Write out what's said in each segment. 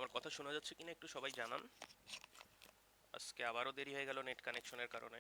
আমার কথা শোনা যাচ্ছে কিনা একটু সবাই জানান। আজকে আবারও দেরি হয়ে গেল নেট কানেকশনের কারণে।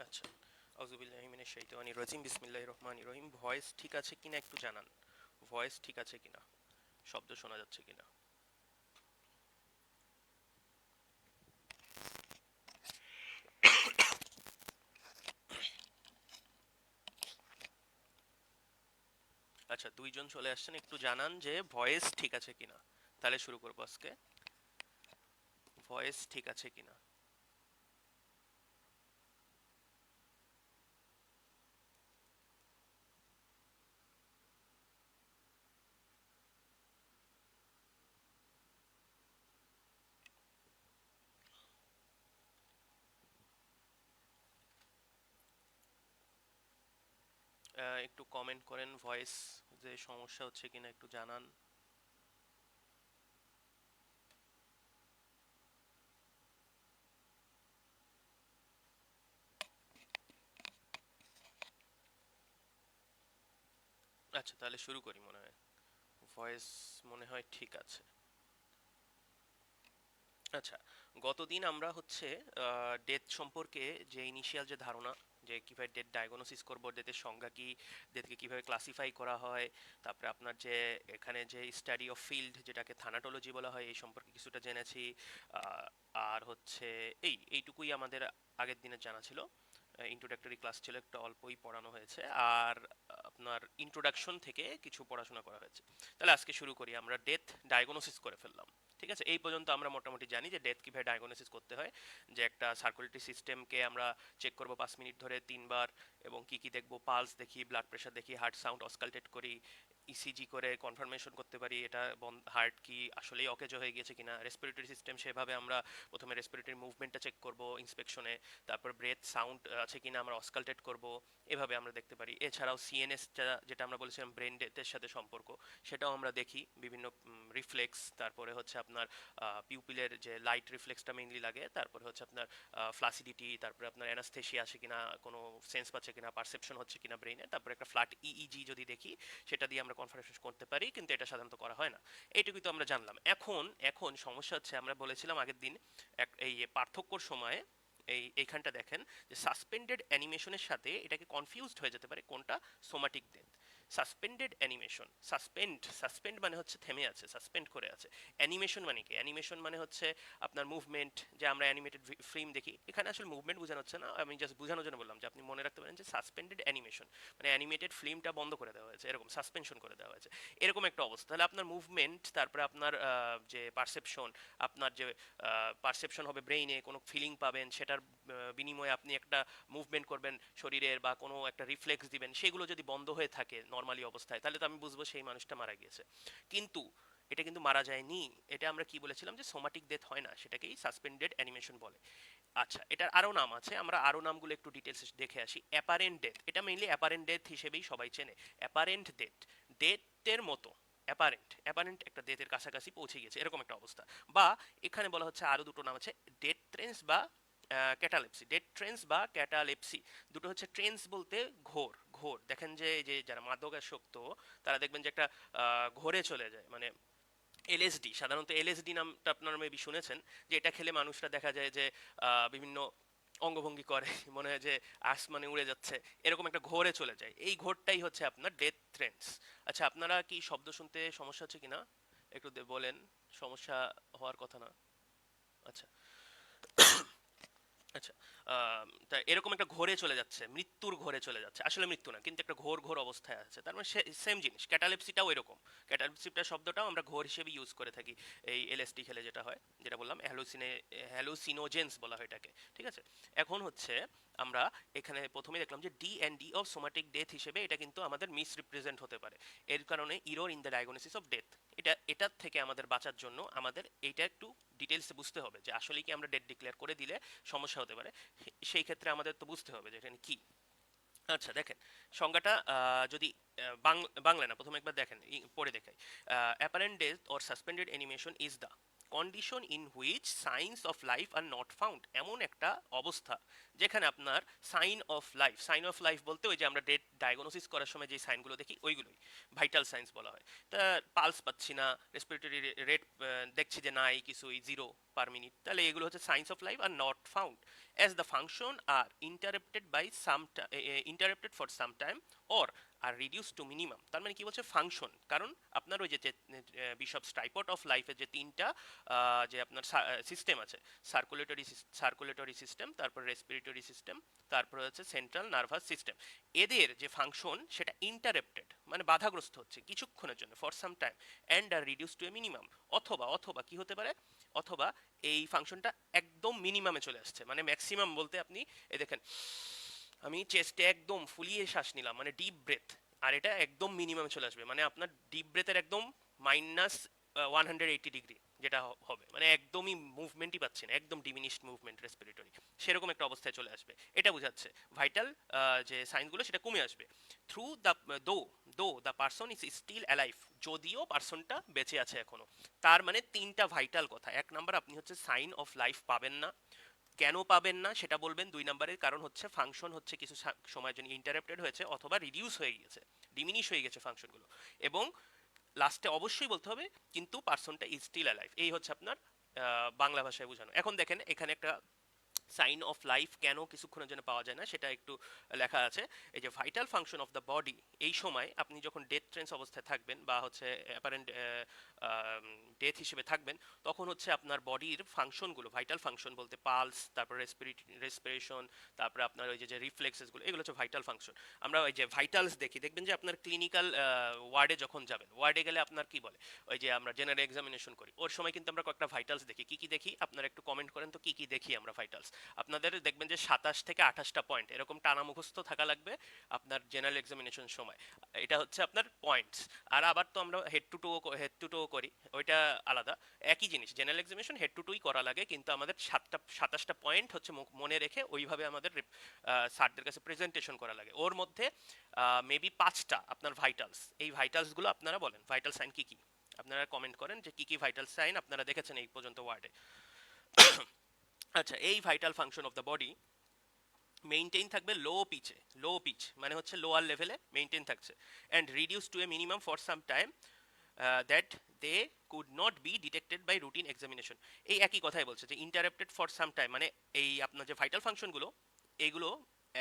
আচ্ছা, আউযুবিল্লাহি মিনাশ শাইতানির রাজিম, বিসমিল্লাহির রহমানির রহিম। ভয়েস ঠিক আছে কিনা একটু জানান। ভয়েস ঠিক আছে কিনা, শব্দ শোনা যাচ্ছে কিনা। আচ্ছা, দুইজন চলে আসছেন, একটু জানান যে ভয়েস ঠিক আছে কিনা। তাহলে শুরু করবো আজকে। ভয়েস ঠিক আছে কিনা। একটু কমেন্ট করেন ভয়েস যে সমস্যা হচ্ছে কিনা একটু জানান। আচ্ছা, তাহলে শুরু করি। মনে হয় ভয়েস মনে হয় ঠিক আছে। আচ্ছা, গতদিন আমরা হচ্ছে ডেথ সম্পর্কে যে ইনিশিয়াল যে ধারণা, যে কিভাবে ডেথ ডায়াগনোসিস করব, ডেথের সংজ্ঞা কি, ডেথকে কিভাবে ক্লাসিফাই করা হয়, তারপরে আপনার যে এখানে যে স্টাডি অফ ফিল্ড যেটাকে থানাটোলজি বলা হয় এই সম্পর্কে কিছুটা জেনেছি। আহ, আর হচ্ছে এইটুকুই আমাদের আগের দিনের জানা ছিল। ইন্ট্রোডাক্টরি ক্লাস ছিল, একটা অল্পই পড়ানো হয়েছে। আর আপনার ইন্ট্রোডাকশন থেকে কিছু পড়াশোনা করা হয়েছে। তাহলে আজকে শুরু করি। আমরা ডেথ ডায়াগনোসিস করে ফেললাম, ঠিক আছে। এই পর্যন্ত আমরা মোটামুটি জানি যে ডেথ কিভাবে ডায়াগনোসিস করতে হয়। যে একটা সার্কুলেটরি সিস্টেমকে আমরা চেক করব 5 মিনিট ধরে 3 বার, এবং কি কি দেখব, পালস দেখি, ব্লাড প্রেশার দেখি, হার্ট সাউন্ড অসকালটেট করি, ইসিজি করে কনফার্মেশন করতে পারি এটা হার্ট কি আসলেই অকেজো হয়ে গেছে কিনা। রেসপিরেটরি সিস্টেম, সেভাবে আমরা প্রথমে রেসপিরেটরি মুভমেন্টটা চেক করব ইন্সপেকশনে। তারপর ব্রেথ সাউন্ড আছে কিনা আমরা অসকালটেট করব, এভাবে আমরা দেখতে পারি। এছাড়াও সিএনএস যেটা আমরা বলেছিলাম ব্রেন ডেথের সাথে সম্পর্ক, সেটাও আমরা দেখি। বিভিন্ন রিফ্লেক্স, তারপরে হচ্ছে আপনার পিউপিলের যে লাইট রিফ্লেক্সটা মেইনলি লাগে, তারপরে হচ্ছে আপনার ফ্লাসিডিটি, তারপরে আপনার অ্যানাস্থেশিয়া আছে কিনা, কোনো সেন্স পাচ্ছে কিনা, পারসেপশন হচ্ছে কিনা ব্রেনে, তারপরে একটা ফ্ল্যাট ইইজি যদি দেখি, সেটা দিয়ে আমরা কনফারেন্স করতে পারি, কিন্তু এটা সাধারণত করা হয় না। এইটুকুই তো আমরা জানলাম। এখন এখন সমস্যা হচ্ছে, আমরা বলেছিলাম আগের দিন এই পার্থক্যর সময় এইখানটা দেখেন যে সাসপেন্ডেড অ্যানিমেশনের সাথে এটাকে কনফিউজড হয়ে যেতে পারে কোনটা somatic death. Suspended animation, suspend মানে হচ্ছে থেমে আছে, সাসপেন্ড করে আছে। অ্যানিমেশন মানে কি? অ্যানিমেশন মানে হচ্ছে আপনার মুভমেন্ট। যে আমরা অ্যানিমেটেড ফিল্ম দেখি, এখানে আসলে মুভমেন্ট বোঝানো হচ্ছে না, আমি জাস্ট বোঝানোর জন্য বললাম যে আপনি মনে রাখতে পারেন যে সাসপেন্ডেড অ্যানিমেশন মানে অ্যানিমেটেড ফিল্মটা বন্ধ করে দেওয়া হয়েছে, এরকম সাসপেনশন করে দেওয়া হয়েছে, এরকম একটা অবস্থা। তাহলে আপনার মুভমেন্ট, তারপরে আপনার যে পারসেপশন, আপনার যে পারসেপশন হবে ব্রেইনে, কোনো ফিলিং পাবেন, সেটার বিনিময়ে আপনি একটা মুভমেন্ট করবেন শরীরের, বা কোনো একটা রিফ্লেক্স দিবেন, সেগুলো যদি বন্ধ হয়ে থাকে নর্মালি অবস্থায়, তাহলে তো আমি বুঝবো সেই মানুষটা মারা গিয়েছে। কিন্তু এটা কিন্তু মারা যায়নি। এটা আমরা কি বলেছিলাম যে সোমাটিক ডেথ হয় না, সেটাকেই সাসপেন্ডেড অ্যানিমেশন বলে। আচ্ছা, এটার আরো নাম আছে, আমরা আরো নামগুলো একটু ডিটেলস দেখে আসি। অ্যাপারেন্ট ডেথ, এটা মেইনলি অ্যাপারেন্ট ডেথ হিসেবেই সবাই চেনে। অ্যাপারেন্ট ডেথ, ডেথের মতো, অ্যাপারেন্ট অ্যাপারেন্ট একটা ডেথের কাছাকাছি পৌঁছে গেছে, এরকম একটা অবস্থা। বা এখানে বলা হচ্ছে আরো দুটো নাম আছে, ডেথ ট্রেন্স বা ক্যাটালেপসি। ডেথ ট্রেন্স বা ক্যাটালেপসি দুটো হচ্ছে। ট্রেন্স বলতে ঘোর, ঘোর দেখেন যে এই যে যারা মাদকাসক্ত, তারা দেখবেন যে একটা ঘোরে চলে যায়, মানে এলএসডি, সাধারণত এলএসডি নামটা আপনারা মেবি শুনেছেন, যে এটা খেলে মানুষরা দেখা যায় যে বিভিন্ন অঙ্গভঙ্গি করে, মনে হয় যে আসমানে উড়ে যাচ্ছে, এরকম একটা ঘোরে চলে যায়। এই ঘোরটাই হচ্ছে আপনার ডেথ ট্রেন্স। আচ্ছা, আপনারা কি শব্দ শুনতে সমস্যা হচ্ছে কিনা একটু বলেন। সমস্যা হওয়ার কথা না। আচ্ছা, আচ্ছা, তা এরকম একটা ঘোরে চলে যাচ্ছে, মৃত্যুর ঘোরে চলে যাচ্ছে, আসলে মৃত্যু না কিন্তু একটা ঘোর ঘোর অবস্থায় আছে, তার মানে সেম জিনিস। ক্যাটালেপসিটাও এরকম। ক্যাটালেপসিটা শব্দটাও আমরা ঘোর হিসেবে ইউজ করে থাকি এই এলএসডি খেলে যেটা হয়, যেটা বললাম হ্যালুসিনোজেন্স বলা হয় এটাকে। ঠিক আছে, এখন হচ্ছে আমরা এখানে প্রথমে দেখলাম যে the end the of somatic death হিসেবে এটা কিন্তু আমাদের মিস রিপ্রেজেন্ট হতে পারে। এর কারণে error in the diagnosis of death, এটার থেকে আমাদের বাঁচার জন্য আমাদের এইটা একটু ডিটেলসে বুঝতে হবে যে আসলে কি আমরা ডেট ডিক্লেয়ার করে দিলে সমস্যা হতে পারে। সেই ক্ষেত্রে আমাদের তো বুঝতে হবে যে এখানে কি। আচ্ছা দেখেন, সংজ্ঞাটা যদি বাংলা না, প্রথমে একবার দেখেন, পড়ে দেখাই। Apparent death or suspended animation is the condition in which signs of life are not found, এমন একটা অবস্থা যেখানে আপনার সাইন অফ লাইফ বলতে ওই যে আমরা ডেট ডায়াগনোসিস করার সময় যে সাইনগুলো দেখি ওইগুলোই ভাইটাল সাইন্স বলা হয়। তা পালস পাচ্ছি না, রেসপিরেটরি রেট দেখছি যে নাই কিছুই, 0 per minute, তাহলে এগুলো হচ্ছে signs of life are not found as the function are interrupted by interrupted for some time or are reduce to minimum. তার মানে কি বলছে ফাংশন, কারণ আপনার ওই যে বিশপ স্ট্রাইপট অফ লাইফের যে তিনটা যে আপনার সিস্টেম আছে, সার্কুলেটরি সিস্টেম, তারপর রেসপিরেটরি সিস্টেম, তারপর হচ্ছে সেন্ট্রাল নার্ভাস সিস্টেম, এদের যে ফাংশন সেটা ইন্টারাপ্টেড মানে বাধাগ্রস্ত হচ্ছে কিছুক্ষণের জন্য, for some time, and are reduce to a minimum, অথবা অথবা কি হতে পারে, অথবা এই ফাংশনটা একদম মিনিমামে চলে আসছে। মানে ম্যাক্সিমাম বলতে আপনি এই দেখেন, আমি চেস্টে একদম ফুলিয়ে শ্বাস নিলাম মানে ডিপ ব্রেথ, আর এটা একদম মিনিমামে চলে আসবে, মানে আপনার ডিপ ব্রেথের একদম -180 ডিগ্রি যেটা হবে, মানে একদমই মুভমেন্টই পাচ্ছেন, একদম ডিমিনিশড মুভমেন্ট রেসপিরেটরি, সেরকম একটা অবস্থায় চলে আসবে। এটা বোঝাচ্ছে ভাইটাল যে সাইনগুলো সেটা কমে আসবে। Through the though though the person is still alive, যদিও পারসনটা বেঁচে আছে এখনো। তার মানে তিনটা ভাইটাল কথা। এক নাম্বার, আপনি হচ্ছে সাইন অফ লাইফ পাবেন না। কেন পাবেন না সেটা বলবেন। দুই নম্বরের কারণ হচ্ছে ফাংশন হচ্ছে কিছু সময়ের জন্য ইন্টারাপ্টেড হয়েছে অথবা রিডিউস হয়ে গেছে, ডিমিনিশ হয়ে গেছে ফাংশনগুলো। এবং লাস্টে অবশ্যই বলতে হবে কিন্তু পার্সনটা ইজ স্টিল অ্যালাইভ। এই হচ্ছে আপনার বাংলা ভাষায় বোঝানো। এখন দেখেন এখানে একটা সাইন অফ লাইফ কেন কিছুক্ষণের জন্য পাওয়া যায় না সেটা একটু লেখা আছে। এই যে vital function of the body, এই সময় আপনি যখন ডেথ ট্রেন্স অবস্থায় থাকবেন বা হচ্ছে অ্যাপারেন্ট ডেথ হিসেবে থাকবেন, তখন হচ্ছে আপনার বডির ফাংশনগুলো, ভাইটাল ফাংশন বলতে পালস, তারপর রেসপিরেশন, তারপর আপনার ওই যে রিফ্লেক্সেসগুলো, এগুলো হচ্ছে ভাইটাল ফাংশন। আমরা ওই যে ভাইটালস দেখি, দেখবেন যে আপনার ক্লিনিক্যাল ওয়ার্ডে যখন যাবেন, ওয়ার্ডে গেলে আপনার কি বলে, ওই যে আমরা জেনারেল এক্সামিনেশন করি ওর সময় কিন্তু আমরা কয়েকটা ভাইটালস দেখি। কি কি দেখি আপনারা একটু কমেন্ট করেন তো, কি কি দেখি আমরা ভাইটালস। আপনাদের দেখবেন যে 27 থেকে 28টা পয়েন্ট এরকম টানা মুখস্থ থাকা লাগবে আপনার জেনারেল এক্সামিনেশন সময়। এটা হচ্ছে আপনার পয়েন্টস। আর আবার তো আমরা হেড টু টো করি, ওইটা আলাদা। একই জিনিস, জেনারেল এক্সামিনেশন হেড টু টুই করা লাগে, কিন্তু আমাদের 27টা পয়েন্ট হচ্ছে মনে রেখে ওইভাবে আমাদের স্যারদের কাছে প্রেজেন্টেশন করা লাগে। ওর মধ্যে মেবি 5টা আপনার ভাইটালস। এই ভাইটালসগুলো আপনারা বলেন ভাইটাল সাইন কি কি, আপনারা কমেন্ট করেন যে কি কি ভাইটাল সাইন আপনারা দেখেছেন এই পর্যন্ত ওয়ার্ডে। আচ্ছা, এই vital function of the body maintain থাকবে লো পিচ মানে হচ্ছে লোয়ার লেভেলে মেইনটেইন থাকছে, and reduce to a minimum for some time that they could not be detected by routine examination. এই একই কথাই বলছে যে ইন্টারাপ্টেড ফর সাম টাইম, মানে এই আপনার যে ভাইটাল ফাংশনগুলো এইগুলো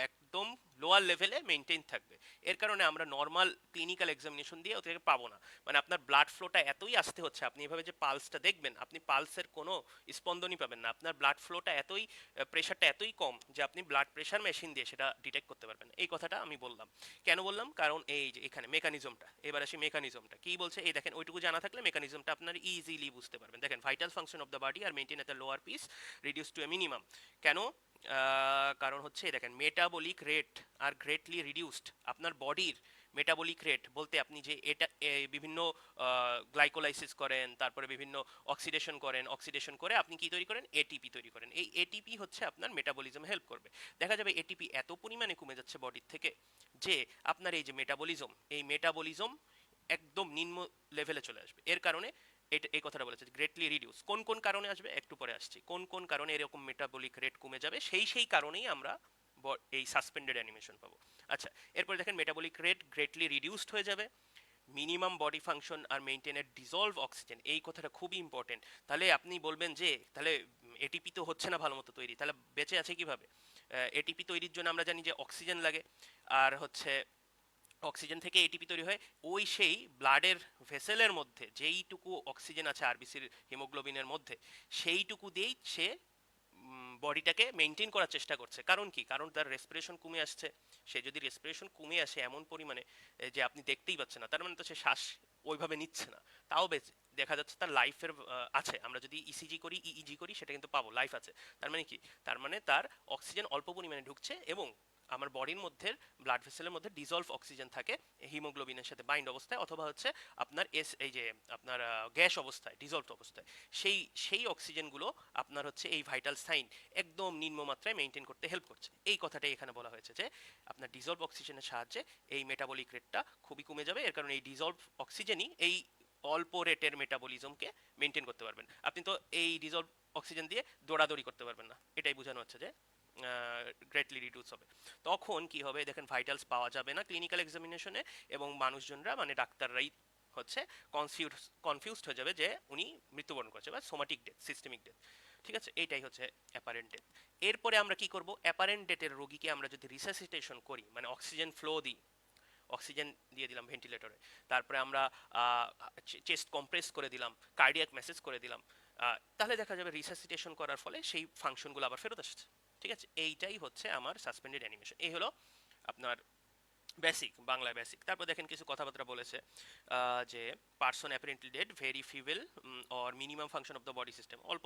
একদম লোয়ার লেভেলে মেনটেন থাকবে। এর কারণে আমরা নর্মাল ক্লিনিক্যাল এক্সামিনেশন দিয়ে ওদেরকে পাবো না। মানে আপনার ব্লাড ফ্লোটা এতই আসতে হচ্ছে, আপনি এভাবে যে পালসটা দেখবেন, আপনি পালসের কোনো স্পন্দনই পাবেন না। আপনার ব্লাড ফ্লোটা এতই, প্রেশারটা এতই কম যে আপনি ব্লাড প্রেশার মেশিন দিয়ে সেটা ডিটেক্ট করতে পারবেন। এই কথাটা আমি বললাম। কেন বললাম, কারণ এই যে এখানে মেকানিজমটা, এবার আসি মেকানিজমটা কি বলছে। এই দেখেন, ওইটুকু জানা থাকলে মেকানিজমটা আপনার ইজিলি বুঝতে পারবেন। দেখেন, vital function of the body are maintain at the lower pace, reduce to a minimum. কেন? কারণ হচ্ছে দেখেন, metabolic rate are greatly reduced. আপনার বডির মেটাবলিক রেট বলতে আপনি যে এটা বিভিন্ন গ্লাইকোলাইসিস করেন, তারপরে বিভিন্ন অক্সিডেশন করে আপনি কি তৈরি করেন, এটিপি তৈরি করেন। এই এটিপি হচ্ছে আপনার মেটাবলিজম হেল্প করবে। দেখা যাবে এটিপি এত পরিমাণে কমে যাচ্ছে বডির থেকে যে আপনার এই যে মেটাবলিজম একদম নিম্ন লেভেলে চলে আসবে। এর কারণে এই কথাটা বলেছে গ্রেটলি রিডিউস। কোন কোন কারণে আসবে একটু পরে আসছি, কোন কোন কারণে এরকম মেটাবলিক রেট কমে যাবে, সেই কারণেই আমরা এই সাসপেন্ডেড অ্যানিমেশন পাবো। আচ্ছা, এরপর দেখেন, মেটাবলিক রেট গ্রেটলি রিডিউসড হয়ে যাবে, মিনিমাম বডি ফাংশন আর মেইনটেইনের ডিজলভ অক্সিজেন। এই কথাটা খুবই ইম্পর্টেন্ট। তাহলে আপনি বলবেন যে তাহলে এটিপি তো হচ্ছে না ভালো মতো তৈরি, তাহলে বেঁচে আছে কিভাবে? এটিপি তৈরির জন্য আমরা জানি যে অক্সিজেন লাগে, আর হচ্ছে অক্সিজেন থেকে এটিপি তৈরি হয়। ওই সেই ব্লাডের ভেসেলের মধ্যে যেইটুকু অক্সিজেন আছে আরবিসির হিমোগ্লোবিনের মধ্যে, সেইটুকু দিয়েই সে বডিটাকে মেনটেন করার চেষ্টা করছে। কারণ কি? কারণ তার রেসপিরেশন কমে আসছে। সে যদি রেসপিরেশন কমে আসে এমন পরিমাণে যে আপনি দেখতেই পাচ্ছেন না, তার মানে তো সে শ্বাস ওইভাবে নিচ্ছে না। তাও বেঁচে দেখা যাচ্ছে তার লাইফের আছে। আমরা যদি ইসিজি করি, ইইজি করি, সেটা কিন্তু পাবো লাইফ আছে। তার মানে কি? তার মানে তার অক্সিজেন অল্প পরিমাণে ঢুকছে এবং আমার বডির মধ্যে ব্লাড ভেসেলের মধ্যে ডিজলভ অক্সিজেন থাকে হিমোগ্লোবিনের সাথে বাইন্ড অবস্থায়, অথবা হচ্ছে আপনার এই যে আপনার গ্যাস অবস্থায়, ডিজলভ অবস্থায়। সেই সেই অক্সিজেনগুলো আপনার হচ্ছে এই ভাইটাল সাইন একদম নিম্নমাত্রায় মেনটেন করতে হেল্প করছে। এই কথাটাই এখানে বলা হয়েছে যে আপনার ডিজলভ অক্সিজেনের সাহায্যে এই মেটাবলিক রেটটা খুবই কমে যাবে। এর কারণে এই ডিজলভ অক্সিজেনই এই অল্প রেটের মেটাবলিজমকে মেনটেন করতে পারবেন। আপনি তো এই ডিজলভ অক্সিজেন দিয়ে দৌড়াদৌড়ি করতে পারবেন না। এটাই বোঝানো হচ্ছে যে গ্রেটলি রিডিউস হবে। তখন কি হবে দেখেন, ভাইটালস পাওয়া যাবে না ক্লিনিক্যাল এক্সামিনেশনে, এবং মানুষজনরা মানে ডাক্তাররাই হচ্ছে কনফিউজড হয়ে যাবে যে উনি মৃত্যুবরণ করছে, বা সোমাটিক ডেথ, সিস্টেমিক ডেথ। ঠিক আছে, এইটাই হচ্ছে অ্যাপারেন্ট ডেথ। এরপরে আমরা কি করব? অ্যাপারেন্ট ডেথের রোগীকে আমরা যদি রিসাসিটেশন করি, মানে অক্সিজেন ফ্লো দিই, অক্সিজেন দিয়ে দিলাম ভেন্টিলেটরে, তারপরে আমরা চেস্ট কম্প্রেস করে দিলাম, কার্ডিয়াক মেসেজ করে দিলাম, তাহলে দেখা যাবে রিসাসিটেশন করার ফলে সেই ফাংশনগুলো আবার ফেরত আসছে। ঠিক আছে, এইটাই হচ্ছে আমার সাসপেন্ডেড অ্যানিমেশন। এই হলো আপনার বেসিক, বাংলায় বেসিক। তারপর দেখেন কিছু কথাবার্তা বলেছে যে person apparently dead, very feeble, or minimum function of the body system, অল্প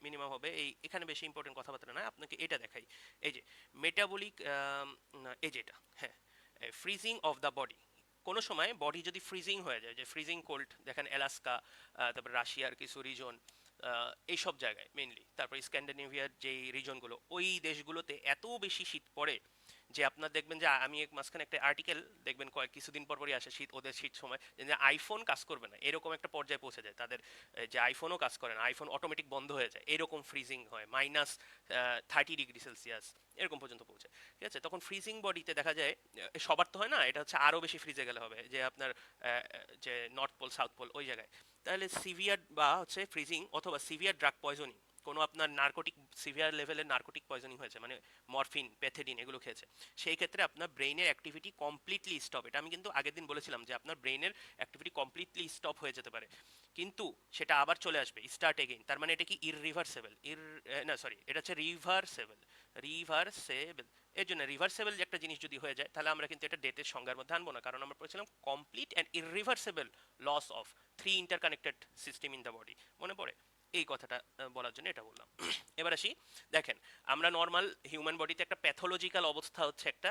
মিনিমাম হবে। এই এখানে বেশি ইম্পর্টেন্ট কথাবার্তা নয়, আপনাকে এটা দেখাই। এই যে মেটাবলিক, এই যেটা, হ্যাঁ, ফ্রিজিং অফ দ্য বডি। কোনো সময় বডি যদি ফ্রিজিং হয়ে যায়, যে ফ্রিজিং কোল্ড দেখেন অ্যালাস্কা, তারপর রাশিয়ার কিছু রিজন, এইসব জায়গায় মেইনলি, তারপর স্ক্যান্ডিনেভিয়ার যেই রিজনগুলো, ওই দেশগুলোতে এত বেশি শীত পড়ে যে আপনার দেখবেন যে আমি এক মাঝখানে একটা আর্টিকেল দেখবেন কয়েক কিছুদিন পর পরই আসে, শীত, ওদের শীত সময় যে আইফোন কাজ করবে না এরকম একটা পর্যায়ে পৌঁছে যায় তাদের, যে আইফোনও কাজ করে না, আইফোন অটোমেটিক বন্ধ হয়ে যায়, এরকম ফ্রিজিং হয়, -30°C এরকম পর্যন্ত পৌঁছে। ঠিক আছে, তখন ফ্রিজিং বডিতে দেখা যায় সবার তো হয় না, এটা হচ্ছে আরো বেশি ফ্রিজে গেলে হবে, যে আপনার যে নর্থ পোল সাউথ পোল ওই জায়গায়। তাহলে সিভিয়ার বা হচ্ছে ফ্রিজিং অথবা সিভিয়ার ড্রাগ পয়জনিং, কোনো আপনার নার্কোটিক, সিভিয়ার লেভেলের নার্কোটিক পয়জনিং হয়েছে, মানে মরফিন, প্যাথেডিন এগুলো খেয়েছে, সেই ক্ষেত্রে আপনার ব্রেইনের অ্যাক্টিভিটি কমপ্লিটলি স্টপ। এটা আমি কিন্তু আগের দিন বলেছিলাম যে আপনার ব্রেইনের অ্যাক্টিভিটি কমপ্লিটলি স্টপ হয়ে যেতে পারে, কিন্তু সেটা আবার চলে আসবে, স্টার্ট এগেইন। তার মানে এটা কি ইররিভার্সেবল, না সরি, এটা হচ্ছে রিভার্সেবল, রিভার্সেবল। এর জন্য রিভার্সেবল যে একটা জিনিস যদি হয়ে যায়, তাহলে আমরা কিন্তু এটা ডেথের সংজ্ঞার মধ্যে আনবো না, কারণ আমরা বলেছিলাম complete and irreversible loss of 3 interconnected system in the body. মনে পড়ে? এই কথাটা বলার জন্য এটা বললাম। এবার আসি, দেখেন আমরা নর্মাল হিউম্যান বডিতে একটা প্যাথোলজিক্যাল অবস্থা হচ্ছে একটা,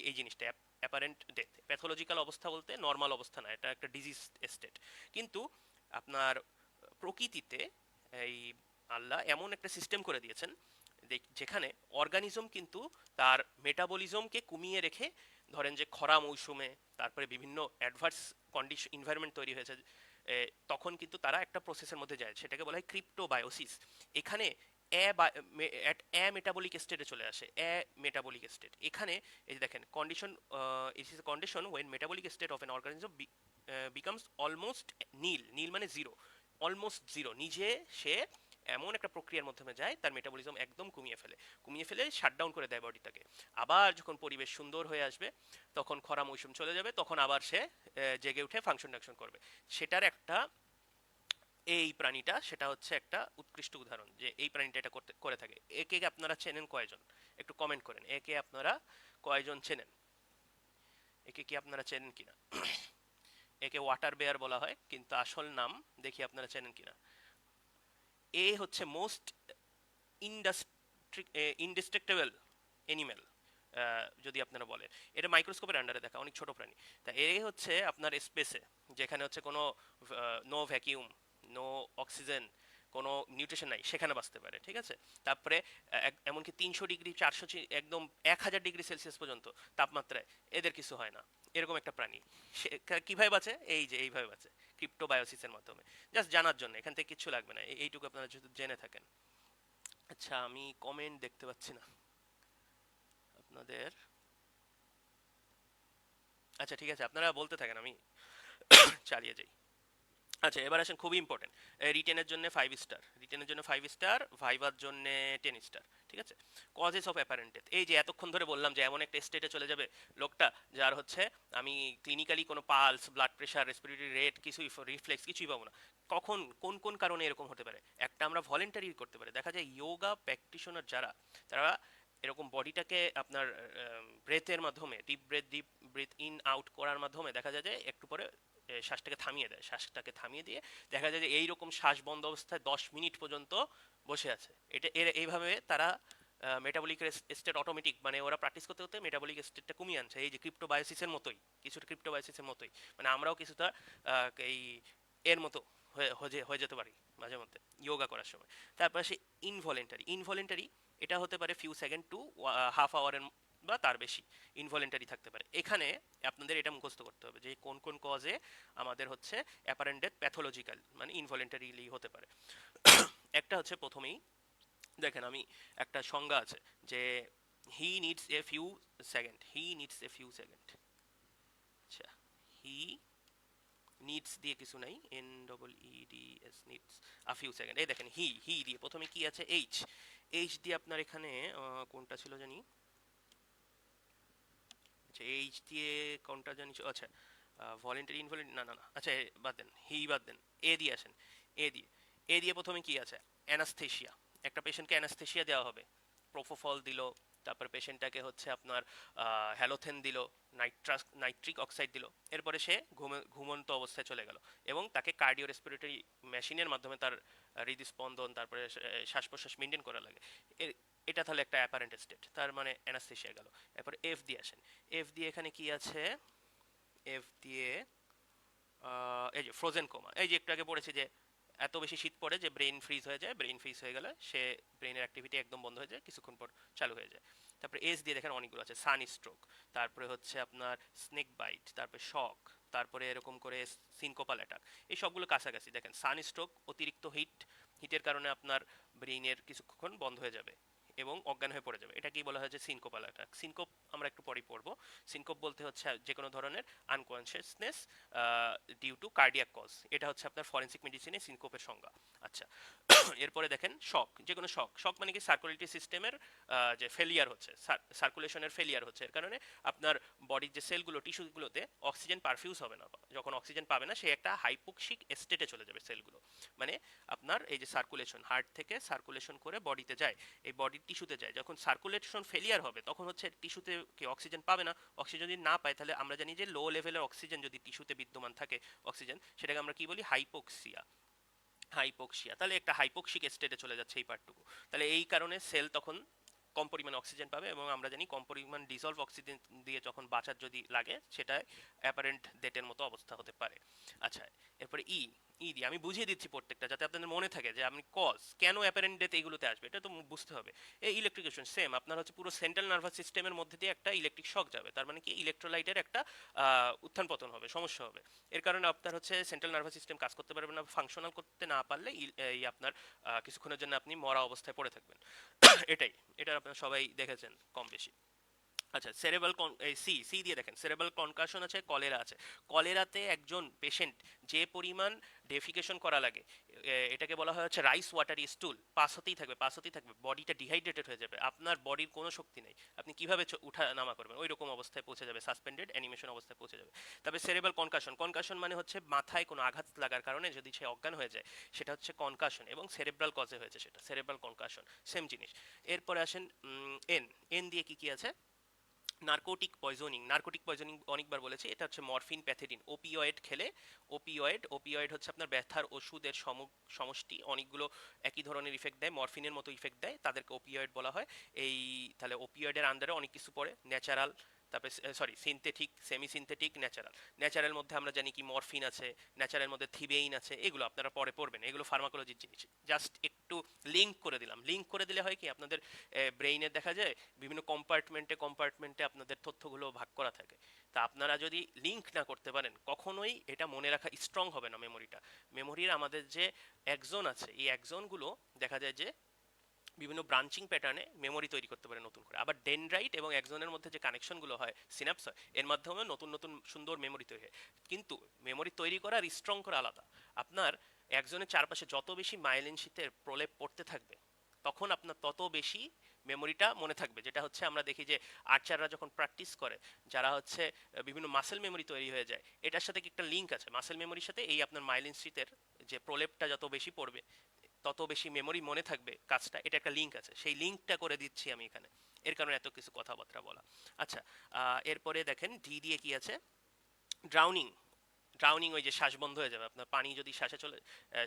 এই জিনিসটা অ্যাপারেন্ট ডেথ। প্যাথোলজিক্যাল অবস্থা বলতে নর্মাল অবস্থা না, এটা একটা ডিজিজ স্টেট। কিন্তু আপনার প্রকৃতিতে এই আল্লাহ এমন একটা সিস্টেম করে দিয়েছেন যেখানে অর্গানিজম কিন্তু তার মেটাবলিজমকে কমিয়ে রেখে, ধরেন যে খরা মৌসুমে, তারপরে বিভিন্ন অ্যাডভার্স কন্ডিশন এনভায়রনমেন্ট তৈরি হয়েছে, তখন কিন্তু তারা একটা প্রসেসের মধ্যে যায়, সেটাকে বলা হয় ক্রিপ্টোবায়োসিস। এখানে মেটাবলিক স্টেটে চলে আসে, মেটাবলিক স্টেট। এখানে এই যে দেখেন condition, it is a condition when metabolic state of an organism becomes almost nil, nil মানে জিরো, অলমোস্ট জিরো, নিজে সে এমন একটা প্রক্রিয়ার মাধ্যমে যায় তার মেটাবলিজম একদম কমিয়ে ফেলে শাটডাউন করে দেয় বডিটাকে। আবার যখন পরিবেশ সুন্দর হয়ে আসবে, তখন খরা মৌসুম চলে যাবে, তখন আবার সে জেগে উঠে ফাংশন টাকশন করবে। সেটার একটা, এই প্রাণীটা সেটা হচ্ছে একটা উৎকৃষ্ট উদাহরণ যে এই প্রাণীটা এটা করে থাকে। একে আপনারা চেনেন কয়জন? একটু কমেন্ট করেন, একে আপনারা কয়জন চেনেন? একে কি আপনারা চেনেন কিনা? একে ওয়াটার বেয়ার বলা হয়, কিন্তু আসল নাম দেখি আপনারা চেনেন কিনা। এ হচ্ছে মোস্ট ইনডিস্ট্রাক্টেবল এনিম্যাল, যদি আপনারা বলেন। এটা মাইক্রোস্কোপের আন্ডারে দেখা অনেক ছোট প্রাণী। তা এ হচ্ছে আপনার স্পেসে, যেখানে হচ্ছে কোনো নো ভ্যাকিউম, নো অক্সিজেন, কোনো নিউট্রিশন নাই, সেখানে বাঁচতে পারে। ঠিক আছে, তারপরে এমনকি 300°, 400, একদম 1000°C পর্যন্ত তাপমাত্রায় এদের কিছু হয় না, এরকম একটা প্রাণী। সে কিভাবে বাঁচে? এই যে এইভাবে বাঁচে, ক্রিপ্টোবায়োসিসের মাধ্যমে। জাস্ট জানার জন্য, এখান থেকে কিছু লাগবে না, এইটুকু আপনারা যদি জেনে থাকেন। আচ্ছা, আমি কমেন্ট দেখতে পাচ্ছি না আপনাদের। আচ্ছা ঠিক আছে, আপনারা বলতে থাকেন, আমি চালিয়ে যাই। আচ্ছা, এবার আসেন খুবই ইম্পর্টেন্ট। রিটেনের জন্য 5 স্টার, রিটেনের জন্য 5 স্টার, ভাইবার জন্য 10 স্টার। ঠিক আছে। কজেস অফ অ্যাপারেন্ট ডেথ, এই যে এতক্ষণ ধরে বললাম যে এমন একটা স্টেটে চলে যাবে লোকটা যার হচ্ছে আমি ক্লিনিক্যালি কোনো pulse, blood pressure, respiratory rate কিছুই, রিফ্লেক্স কিছুই পাবো না। কখন, কোন কোন কারণে এরকম হতে পারে? একটা আমরা ভলেন্টারি করতে পারি, দেখা যায় যোগা প্র্যাকটিশনার যারা, তারা এরকম বডিটাকে আপনার ব্রেথের মাধ্যমে, deep breadth, deep breathe in out করার মাধ্যমে দেখা যায় যে একটু পরে শ্বাসটাকে থামিয়ে দেয়, শ্বাসটাকে থামিয়ে দিয়ে দেখা যায় যে এইরকম শ্বাস বন্ধ অবস্থায় 10 মিনিট পর্যন্ত বসে আছে। এটা এইভাবে তারা মেটাবলিক স্টেট অটোমেটিক, মানে ওরা প্র্যাকটিস করতে করতে মেটাবলিক স্টেটটা কমিয়ে আনছে, এই যে ক্রিপ্টোবায়োসিসের মতোই, কিছুটা ক্রিপ্টোবায়োসিসের মতোই, মানে আমরাও কিছুটা এই এর মতো হয়ে যেতে পারি মাঝে মধ্যে যোগা করার সময়। তারপর সে ইনভলেন্টারি, ইনভলেন্টারি এটা হতে পারে ফিউ সেকেন্ড টু হাফ আওয়ারের বা তার বেশি ইনভলেন্টারি থাকতে পারে। এখানে আপনাদের এটা মুখস্থ করতে হবে যে কোন কোন কজে আমাদের হচ্ছে অ্যাপারেন্ট ডেথ প্যাথোলজিক্যাল মানে ইনভলেন্টারিলি হতে পারে। একটা হচ্ছে প্রথমেই দেখেন, আমি একটা সংজ্ঞা আছে যে হি needs a few second, he needs a few second. আচ্ছা, হি নিডস দিয়ে কিছু নাই, N double E D S, needs a few second. এই দেখেন হি, হি দিয়ে প্রথমে কি আছে, এইচ, এইচ দিয়ে আপনার এখানে কোনটা ছিল জানি, আচ্ছা এইচ দিয়ে কোনটা জানি, আচ্ছা ভলেন্টারি ইনভলেন্টারি, না না না, আচ্ছা বাদ দেন, হি বাদ দেন, এ দিয়ে আসেন। এ দিয়ে, এ দিয়ে প্রথমে কি আছে, অ্যানাস্থেশিয়া। একটা পেশেন্টকে অ্যানাস্থেশিয়া দেওয়া হবে, প্রোপোফল দিল, তারপর পেশেন্টটাকে হচ্ছে আপনার হ্যালোথেন দিল, নাইট্রিক অক্সাইড দিল, এরপরে সে ঘুমন্ত অবস্থায় চলে গেল এবং তাকে কার্ডিও রেসপিরেটরি মেশিনের মাধ্যমে তার হৃদস্পন্দন, তারপরে শ্বাস প্রশ্বাস মেনটেন করা লাগে। এটা তাহলে একটা অ্যাপারেন্ট স্টেট, তার মানে অ্যানাস্থেশিয়া গেল। এরপর এফ দিয়ে আসেন, এফ দিয়ে এখানে কি আছে, এফ দিয়ে এই যে ফ্রোজেন কোমা, এই যে একটু আগে পড়েছে যে এত বেশি শীত পড়ে যে ব্রেন ফ্রিজ হয়ে যায়, ব্রেন ফ্রিজ হয়ে গেলে সে ব্রেনের অ্যাক্টিভিটি একদম বন্ধ হয়ে যায়, কিছুক্ষণ পর চালু হয়ে যায়। তারপরে এস দিয়ে দেখেন অনেকগুলো আছে, সান স্ট্রোক, তারপরে হচ্ছে আপনার স্নেক বাইট, তারপরে শক, তারপরে এরকম করে সিনকোপাল অ্যাটাক। এই সবগুলো কাছাকাছি। দেখেন সান স্ট্রোক অতিরিক্ত হিটের কারণে আপনার ব্রেইনের কিছুক্ষণ বন্ধ হয়ে যাবে এবং অজ্ঞান হয়ে পড়ে যাবে, এটাকেই বলা হয় যে সিনকোপাল অ্যাটাক। সিনকোপ আমরা একটু পরেই পড়বো। সিনকোপ বলতে হচ্ছে যে কোনো ধরনের unconsciousness due to cardiac cause, এটা হচ্ছে আপনার ফরেন্সিক মেডিসিনে সিনকোপের সংজ্ঞা। আচ্ছা, এরপরে দেখেন শক, যে কোনো শক, শক মানে কি সার্কুলেটরি সিস্টেমের যে ফেলিয়ার হচ্ছে, সার্কুলেশনের ফেলিয়ার হচ্ছে, এর কারণে আপনার বডির যে সেলগুলো, টিস্যুগুলোতে অক্সিজেন পারফিউজ হবে না, যখন অক্সিজেন পাবে না সে একটা হাইপোক্সিক স্টেটে চলে যাবে সেলগুলো। মানে আপনার এই যে সার্কুলেশন, হার্ট থেকে সার্কুলেশন করে বডিতে যায়, এই বডির টিস্যুতে যায়, যখন সার্কুলেশন ফেলিয়ার হবে তখন হচ্ছে টিস্যুতে কি অক্সিজেন পাবে না। অক্সিজেন যদি না পায় তাহলে আমরা জানি যে লো লেভেলের অক্সিজেন যদি টিস্যুতে বিদ্যমান থাকে, অক্সিজেন, সেটাকে আমরা কি বলি, হাইপোক্সিয়া। হাইপোক্সিয়া, তাহলে একটা হাইপোক্সিক স্টেটে চলে যাচ্ছে এই পার্টটুকু। তাহলে এই কারণে সেল তখন কম পরিমাণ অক্সিজেন পাবে এবং আমরা জানি কম পরিমাণ ডিসলভ অক্সিজেন দিয়ে যখন বাঁচার যদি লাগে সেটা অ্যাপারেন্ট ডেটের মতো অবস্থা হতে পারে। আচ্ছা, এরপরে ই, ই দিয়ে আমি বুঝিয়ে দিচ্ছি প্রত্যেকটা যাতে আপনাদের মনে থাকে যে আপনি কজ কেন অ্যাপারেন্ট ডেথ এগুলোতে আসবে, এটা তো বুঝতে হবে। এই ইলেকট্রিকেশন সেম, আপনার হচ্ছে পুরো সেন্ট্রাল নার্ভাস সিস্টেমের মধ্যে দিয়ে একটা ইলেকট্রিক শক যাবে, তার মানে কি ইলেকট্রোলাইটের একটা উত্থান পতন হবে, সমস্যা হবে। এর কারণে আপনার হচ্ছে সেন্ট্রাল নার্ভাস সিস্টেম কাজ করতে পারবে না, ফাংশনাল করতে না পারলে এই আপনার কিছুক্ষণের জন্য আপনি মরা অবস্থায় পড়ে থাকবেন। এটাই, এটা আপনারা সবাই দেখেছেন কম বেশি। আচ্ছা, সেরেব্রাল এই সি, সি দিয়ে দেখেন সেরেব্রাল কনকাশন আছে, কলেরা আছে। কলেরাতে একজন পেশেন্ট যে পরিমাণ ডেফিকেশন করা লাগে, এটাকে বলা হয় হচ্ছে রাইস ওয়াটারি স্টুল, পাস হতেই থাকবে, পাস হতেই থাকবে, বডিটা ডিহাইড্রেটেড হয়ে যাবে, আপনার বডির কোনো শক্তি নেই, আপনি কিভাবে উঠা নামা করবেন, ওই রকম অবস্থায় পৌঁছে যাবে, সাসপেন্ডেড অ্যানিমেশন অবস্থায় পৌঁছে যাবে। তবে সেরেব্রাল কনকাশন, কনকাশন মানে হচ্ছে মাথায় কোনো আঘাত লাগার কারণে যদি সে অজ্ঞান হয়ে যায়, সেটা হচ্ছে কনকাশন, এবং সেরেব্রাল কজে হয়েছে সেটা সেরেব্রাল কনকাশন, সেম জিনিস। এরপরে আসেন এন, এন দিয়ে কি কি আছে, নার্কোটিক পয়জনিং, নার্কোটিক পয়জনিং অনেকবার বলেছি, এটা হচ্ছে মরফিন, প্যাথেডিন, ওপিওয়েড খেলে, ওপিওয়েড, ওপিওয়েড হচ্ছে আপনার ব্যথার ওষুধের সমষ্টি, অনেকগুলো একই ধরনের ইফেক্ট দেয়, মরফিনের মতো ইফেক্ট দেয়, তাদেরকে ওপিওয়েড বলা হয়। এই তাহলে ওপিওয়েডের আন্ডারে অনেক কিছু পড়ে, ন্যাচারাল, তারপরে sorry synthetic, semi synthetic, natural. Natural মধ্যে আমরা জানি কি মরফিন আছে, ন্যাচারাল মধ্যে থিবেইন আছে, এগুলো আপনারা পরে পড়বেন, এগুলো ফার্মাকোলজির জিনিস, জাস্ট একটু লিঙ্ক করে দিলাম। লিঙ্ক করে দিলে হয় কি আপনাদের ব্রেইনে দেখা যায় বিভিন্ন কম্পার্টমেন্টে কম্পার্টমেন্টে আপনাদের তথ্যগুলো ভাগ করা থাকে। তা আপনারা যদি লিঙ্ক না করতে পারেন কখনোই এটা মনে রাখা স্ট্রং হবে না মেমোরিটা। মেমোরির আমাদের যে একজন আছে, এই একজনগুলো দেখা যায় যে বিভিন্ন ব্রাঞ্চিং প্যাটার্নে মেমোরি তৈরি করতে পারে নতুন করে। আবার ডেনড্রাইট এবং এক্সনের মধ্যে যে কানেকশনগুলো হয়, সিনাপস হয়, এর মাধ্যমে নতুন নতুন সুন্দর মেমোরি তৈরি হয়। কিন্তু মেমোরি তৈরি করা আর স্ট্রং করা আলাদা। আপনার একজনের চারপাশে যত বেশি মাইলিন শীতের প্রলেপ পড়তে থাকবে, তখন আপনার তত বেশি মেমোরিটা মনে থাকবে। যেটা হচ্ছে আমরা দেখি যে আর্চাররা যখন প্র্যাকটিস করে, যারা হচ্ছে বিভিন্ন মাসেল মেমোরি তৈরি হয়ে যায়, এটার সাথে কি একটা লিঙ্ক আছে মাসেল মেমোরির সাথে। এই আপনার মাইলিন শীতের যে প্রলেপটা যত বেশি পড়বে, তত বেশি মেমোরি মনে থাকবে কাজটা, এটা একটা লিঙ্ক আছে, সেই লিঙ্কটা করে দিচ্ছি আমি এখানে। এর কারণে এত কিছু কথাবার্তা বলা। আচ্ছা, এরপরে দেখেন ডি দিয়ে কি আছে, ড্রাউনিং। ড্রাউনিং ওই যে শ্বাস বন্ধ হয়ে যাবে আপনার, পানি যদি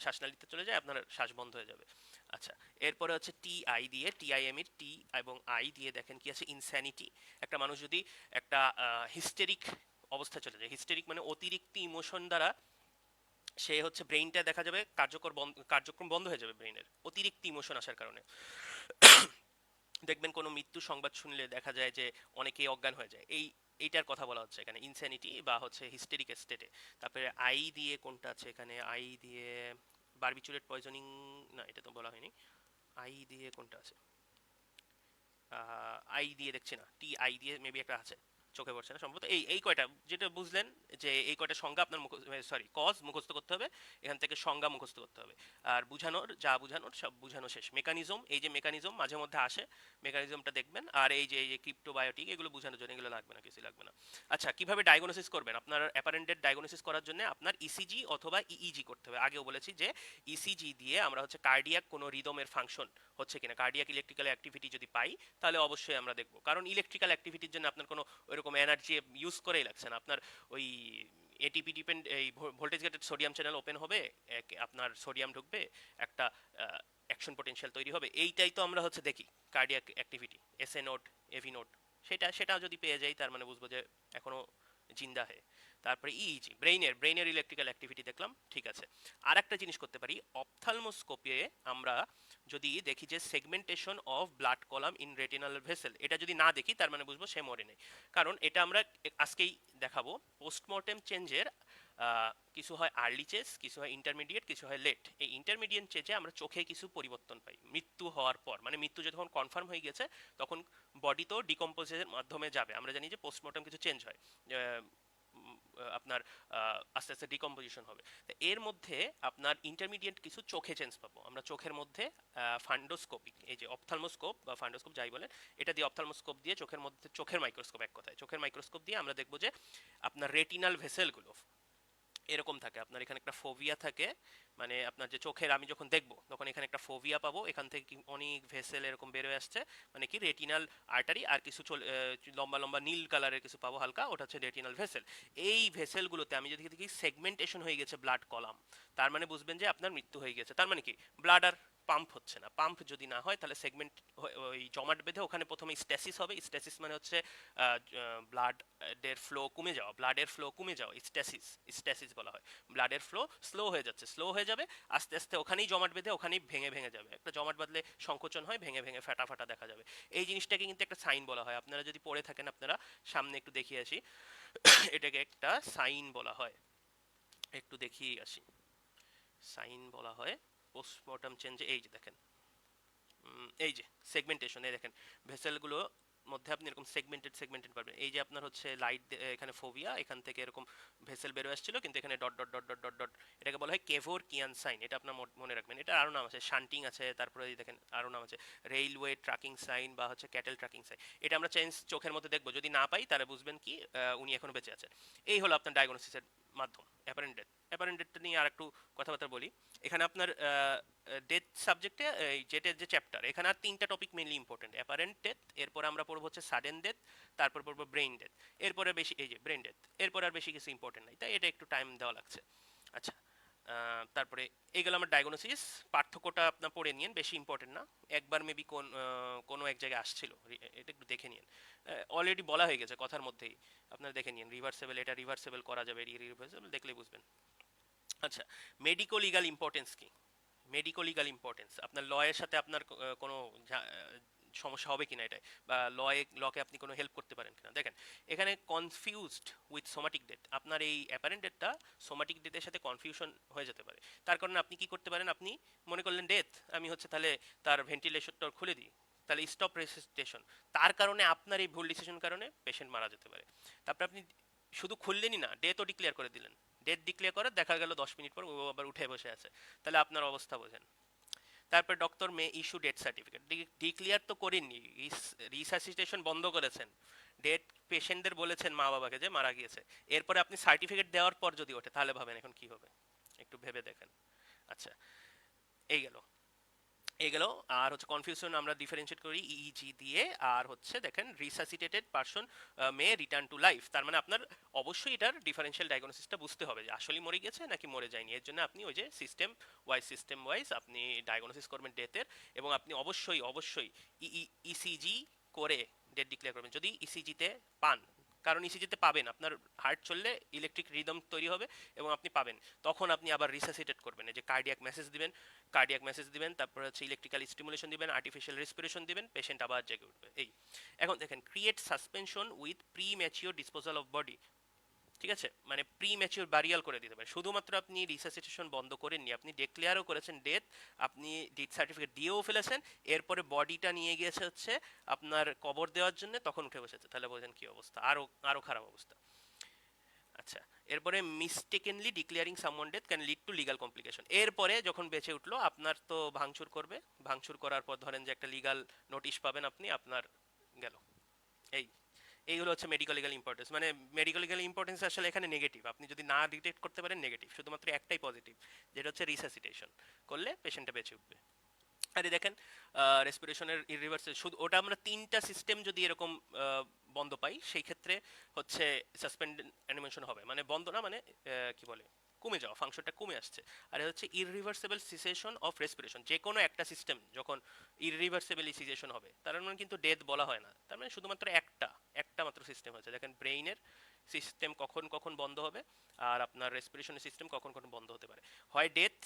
শ্বাসনালীতে চলে যায় আপনার শ্বাস বন্ধ হয়ে যাবে। আচ্ছা, এরপরে হচ্ছে টি আই দিয়ে, টিআইএম এর টি এবং আই দিয়ে দেখেন কি আছে, ইনস্যানিটি। একটা মানুষ যদি একটা হিস্টেরিক অবস্থায় চলে যায়, হিস্টেরিক মানে অতিরিক্ত ইমোশন দ্বারা সে হচ্ছে ব্রেইনটা দেখা যাবে কার্যক্রম বন্ধ হয়ে যাবে ব্রেইনের অতিরিক্ত ইমোশন আসার কারণে। দেখবেন কোনো মৃত্যু সংবাদ শুনলে দেখা যায় যে অনেকেই অজ্ঞান হয়ে যায়। এইটার কথা বলা হচ্ছে এখানে, ইনস্যানিটি বা হচ্ছে হিস্টেরিক স্টেটে। তারপরে আই দিয়ে কোনটা আছে এখানে, আই দিয়ে বারবিচুলেট পয়জনিং, না এটা তো বলা হয়নি। আই দিয়ে কোনটা আছে, আই দিয়ে দেখছি না, টি আই দিয়ে মেবি একটা আছে, চোখে পড়ছে না সম্ভবত। এই এই কয়টা যেটা বুঝলেন, যে এই কয়টা সংজ্ঞা আপনার সরি কজ মুখস্থ করতে হবে, এখান থেকে সংজ্ঞা মুখস্থ করতে হবে। আর বুঝানোর যা বুঝানোর সব বুঝানো শেষ। মেকানিজম, এই যে মেকানিজম মাঝে মধ্যে আসে, মেকানিজমটা দেখবেন। আর এই যে ক্রিপ্টোবায়োটিক, এগুলো বোঝানোর জন্য এগুলো লাগবে না, কিছু লাগবে না। আচ্ছা, কিভাবে ডায়াগনোসিস করবেন? আপনার অ্যাপারেন্টেড ডায়াগনোসিস করার জন্য আপনার ইসিজি অথবা ইইজি করতে হবে। আগেও বলেছি যে ইসিজি দিয়ে আমরা হচ্ছে কার্ডিয়াক কোনো রিদমের ফাংশন হচ্ছে কিনা, কার্ডিয়াক ইলেকট্রিক্যাল অ্যাক্টিভিটি যদি পাই, তাহলে অবশ্যই আমরা দেখব। কারণ ইলেকট্রিক্যাল অ্যাক্টিভিটির জন্য আপনার কোনো ওইরকম এনার্জি ইউজ করেই লাগছে না। আপনার ওই এটিপি ডিপেন্ড, এই voltage gated sodium channel open হবে, আপনার সোডিয়াম ঢুকবে, একটা অ্যাকশন পোটেনশিয়াল তৈরি হবে। এইটাই তো আমরা হচ্ছে দেখি cardiac activity, SA node, AV node. সেটা যদি পেয়ে যাই, তার মানে বুঝবো যে এখনো জিন্দা হে। তারপরে ইইজি, ব্রেইনের ইলেকট্রিক্যাল অ্যাক্টিভিটি দেখলাম, ঠিক আছে। আর একটা জিনিস করতে পারি, অপথ্যালমোস্কোপে আমরা যদি দেখি যে segmentation of blood column in retinal vessel, এটা যদি না দেখি তার মানে বুঝবো সে মরে নেই। কারণ এটা আমরা আজকেই দেখাবো। পোস্টমর্টেম চেঞ্জের কিছু হয় আর্লি চেজ, কিছু হয় ইন্টারমিডিয়েট, কিছু হয় লেট। এই ইন্টারমিডিয়েট চেজে আমরা চোখে কিছু পরিবর্তন পাই মৃত্যু হওয়ার পর, মানে মৃত্যু যখন কনফার্ম হয়ে গেছে, তখন বডি তো ডিকম্পোজের মাধ্যমে যাবে। আমরা জানি যে পোস্টমর্টেম কিছু চেঞ্জ হয়, আপনার আস্তে আস্তে ডিকম্পোজিশন হবে। তো এর মধ্যে আপনার ইন্টারমিডিয়েট কিছু চোখে চেঞ্জ পাবো আমরা, চোখের মধ্যে ফান্ডোস্কোপিক, এই যে অপথ্যালমোস্কোপ বা ফান্ডোস্কোপ যাই বলেন, এটা দিয়ে অপথ্যালমোস্কোপ দিয়ে চোখের মধ্যে, চোখের মাইক্রোস্কোপ এক কথায়, চোখের মাইক্রোস্কোপ দিয়ে আমরা দেখবো যে আপনার রেটিনাল ভেসেলগুলো এরকম থাকে। আপনার এখানে একটা ফোভিয়া থাকে, মানে আপনার যে চোখের, আমি যখন দেখবো তখন এখানে একটা ফোভিয়া পাবো, এখান থেকে কি অনেক ভেসেল এরকম বেরোয় আসছে, মানে কি রেটিনাল আর্টারি। আর কিছু লম্বা লম্বা নীল কালারের কিছু পাবো হালকা, ওটা হচ্ছে রেটিনাল ভেসেল। এই ভেসেলগুলোতে আমি যদি দেখি সেগমেন্টেশন হয়ে গেছে ব্লাড কলাম, তার মানে বুঝবেন যে আপনার মৃত্যু হয়ে গেছে। তার মানে কি, ব্লাড আর পাম্প হচ্ছে না। পাম্প যদি না হয় তাহলে সেগমেন্ট, ওই জমাট বেঁধে ওখানে প্রথমে স্ট্যাসিস হবে। স্ট্যাসিস মানে হচ্ছে ব্লাডের ফ্লো কমে যাওয়া, ব্লাডের ফ্লো কমে যাওয়া, স্ট্যাসিস, স্ট্যাসিস বলা হয়। ব্লাডের ফ্লো স্লো হয়ে যাচ্ছে, স্লো হয়ে যাবে, আস্তে আস্তে ওখানেই জমাট বেঁধে ওখানেই ভেঙে ভেঙে যাবে। একটা জমাট বাঁধলে সংকোচন হয়, ভেঙে ভেঙে ফাটা ফাটা দেখা যাবে। এই জিনিসটাকে কিন্তু একটা সাইন বলা হয়। আপনারা যদি পড়ে থাকেন, আপনারা সামনে একটু দেখিয়ে আসি, এটাকে একটা সাইন বলা হয়। একটু দেখিয়ে আসি, সাইন বলা হয় পোস্টমর্টম চেঞ্জে। এই যে দেখেন, এই যে সেগমেন্টেশন, এই দেখেন ভেসেলগুলো মধ্যে আপনি এরকম সেগমেন্টেড পাবেন। এই যে আপনার হচ্ছে লাইট, এখানে ফোভিয়া, এখান থেকে এরকম ভেসেল বেরো আসছিল, কিন্তু এখানে dot dot dot dot dot dot, এটাকে বলা হয় কেভোর কিয়ান সাইন। এটা আপনার মনে রাখবেন। এটা আরো নাম আছে, শান্টিং আছে, তারপরে এই দেখেন আরো নাম আছে, রেইলওয়ে ট্র্যাকিং সাইন বা হচ্ছে ক্যাটেল ট্র্যাকিং সাইন। এটা আমরা চেঞ্জ চোখের মধ্যে দেখবো, যদি না পাই তাহলে বুঝবেন কি উনি এখনো বেঁচে আছেন। এই হলো আপনার ডায়াগনোসিসের মাধ্যম। অ্যাপারেন্ট ডেথ, অ্যাপারেন্ট ডেথটা নিয়ে আর একটু কথাবার্তা বলি। এখানে আপনার ডেথ সাবজেক্টে, এই জেটের যে চ্যাপ্টার, এখানে আর তিনটা topic mainly important. Apparent death, এরপর আমরা পড়বো হচ্ছে সাডেন ডেথ, তারপর পড়বো ব্রেইন ডেথ, এরপরে বেশি, এই যে ব্রেইন ডেথ, এরপর আর বেশি কিছু ইম্পর্টেন্ট নাই, তাই এটা একটু টাইম দেওয়া লাগছে। আচ্ছা, তারপরে এইগুলো আমার ডায়াগনোসিস। পার্থক্যটা আপনার পড়ে নিন, বেশি ইম্পর্টেন্ট না। একবার মেবি কোনো এক জায়গায় আসছিল, এটা একটু দেখে নিন। অলরেডি বলা হয়ে গেছে কথার মধ্যেই, আপনারা দেখে নিন। রিভার্সেবল, এটা রিভার্সেবল করা যাবে, রিভার্সেবল দেখলেই বুঝবেন। আচ্ছা, মেডিকো লিগাল ইম্পর্টেন্স কি? মেডিকো লিগাল ইম্পর্টেন্স আপনার লয়ের সাথে আপনার কোনো সমস্যা হবে কিনা এটাই, বা লকে আপনি কোনো হেল্প করতে পারেন কিনা। দেখেন এখানে কনফিউজড উইথ সোমাটিক ডেথ, আপনার এই অ্যাপারেন্ট ডেথটা সোমাটিক ডেথের সাথে কনফিউশন হয়ে যেতে পারে। তার কারণে আপনি কি করতে পারেন, আপনি মনে করলেন ডেথ, আমি হচ্ছে তাহলে তার ভেন্টিলেশনটা খুলে দিই, তাহলে স্টপ রেসিস্টেশন। তার কারণে আপনার এই ভুল ডিসিশন কারণে পেশেন্ট মারা যেতে পারে। তারপর আপনি শুধু খুললেনই না, ডেথও ডিক্লেয়ার করে দিলেন। ডেথ ডিক্লেয়ার করে দেখা গেল 10 মিনিট পর ও আবার উঠে বসে আছে, তাহলে আপনার অবস্থা বোঝেন। তারপর ডক্টর মে ইস্যু ডেথ সার্টিফিকেট, ডিক্লিয়ার তো করেননি, রিসাসিটেশন বন্ধ করেছেন, ডেট পেশেন্টদের বলেছেন মা বাবাকে যে মারা গিয়েছে, এরপরে আপনি সার্টিফিকেট দেওয়ার পর যদি ওঠে তাহলে ভাবেন এখন কি হবে, একটু ভেবে দেখেন। আচ্ছা, এই গেল এই গেল। আর হচ্ছে কনফিউশন আমরা ডিফারেন্সিয়েট করি ইইজি দিয়ে। আর হচ্ছে দেখেন resuscitated person may return to life, তার মানে আপনার অবশ্যই এটার ডিফারেন্সিয়াল ডায়াগনোসিসটা বুঝতে হবে যে আসলে মরে গেছে নাকি মরে যায়নি। এর জন্য আপনি ওই যে সিস্টেম ওয়াইজ আপনি ডায়াগনোসিস করবেন ডেথের, এবং আপনি অবশ্যই অবশ্যই ইসিজি করে ডেট ডিক্লেয়ার করবেন যদি ইসিজিতে পান। কারণ ইসিজিতে পাবেন, আপনার হার্ট চললে ইলেকট্রিক রিদম তৈরি হবে এবং আপনি পাবেন, তখন আপনি আবার রিসাসিটেট করবেন, এই যে কার্ডিয়াক মেসেজ দিবেন, তারপর হচ্ছে ইলেকট্রিক্যাল স্টিমুলেশন দিবেন, আর্টিফিশিয়াল রেসপিরেশন দিবেন, পেশেন্ট আবার জেগে উঠবে। এই এখন দেখেন create suspension with pre mature disposal of body, ঠিক আছে, মানে প্রি ম্যাচিওর বারিয়াল করে দিতে পারে। শুধুমাত্র আপনি রিসাসিটেশন বন্ধ করেননি, আপনি ডিক্লেয়ারও করেছেন ডেথ, আপনি ডেথ সার্টিফিকেট দিয়েও ফেলেছেন, এরপরে বডিটা নিয়ে গিয়েছে হচ্ছে আপনার কবর দেওয়ার জন্য, তখন উঠে বসেছে, তাহলে বোঝেন কি অবস্থা, আরো আরো খারাপ অবস্থা। আচ্ছা, এরপরে mistakenly declaring someone death can lead to legal complication, এরপরে যখন বেঁচে উঠলো আপনার তো ভাঙচুর করবে, ভাঙচুর করার পর ধরেন যে একটা লিগাল নোটিশ পাবেন আপনি, আপনার গেল। এই এইগুলো হচ্ছে মেডিকেল লিগাল ইম্পর্টেন্স, মানে মেডিকেল লিগাল ইম্পর্টেন্স আসলে এখানে নেগেটিভ, আপনি যদি না ডিটেক্ট করতে পারেন নেগেটিভ, শুধুমাত্র একটাই পজিটিভ, যেটা হচ্ছে রিসাসিটেশন করলে পেশেন্টটা বেঁচে উঠবে। আরে দেখেন রেসপিরেশনের ইরিভার্সাল, শুধু ওটা আমরা তিনটা সিস্টেম যদি এরকম বন্ধ পাই সেই ক্ষেত্রে হচ্ছে সাসপেন্ড অ্যানিমেশন হবে, মানে বন্ধ না, মানে কি বলে, কমে যাওয়া, ফাংশনটা কমে আসছে। আর এটা হচ্ছে ইররিভার্সিবল সিসেশন অফ রেসপিরেশন, যে কোনো একটা সিস্টেম যখন ইররিভার্সিবলি সিসেশন হবে তার মানে কিন্তু ডেথ বলা হয় না, তার মানে শুধুমাত্র একটা একটা মাত্র সিস্টেম হচ্ছে। দেখেন ব্রেইনের সিস্টেম কখন কখন বন্ধ হবে, আর আপনার রেসপিরেশনের সিস্টেম কখন কখন বন্ধ হতে পারে। হয় ডেথ,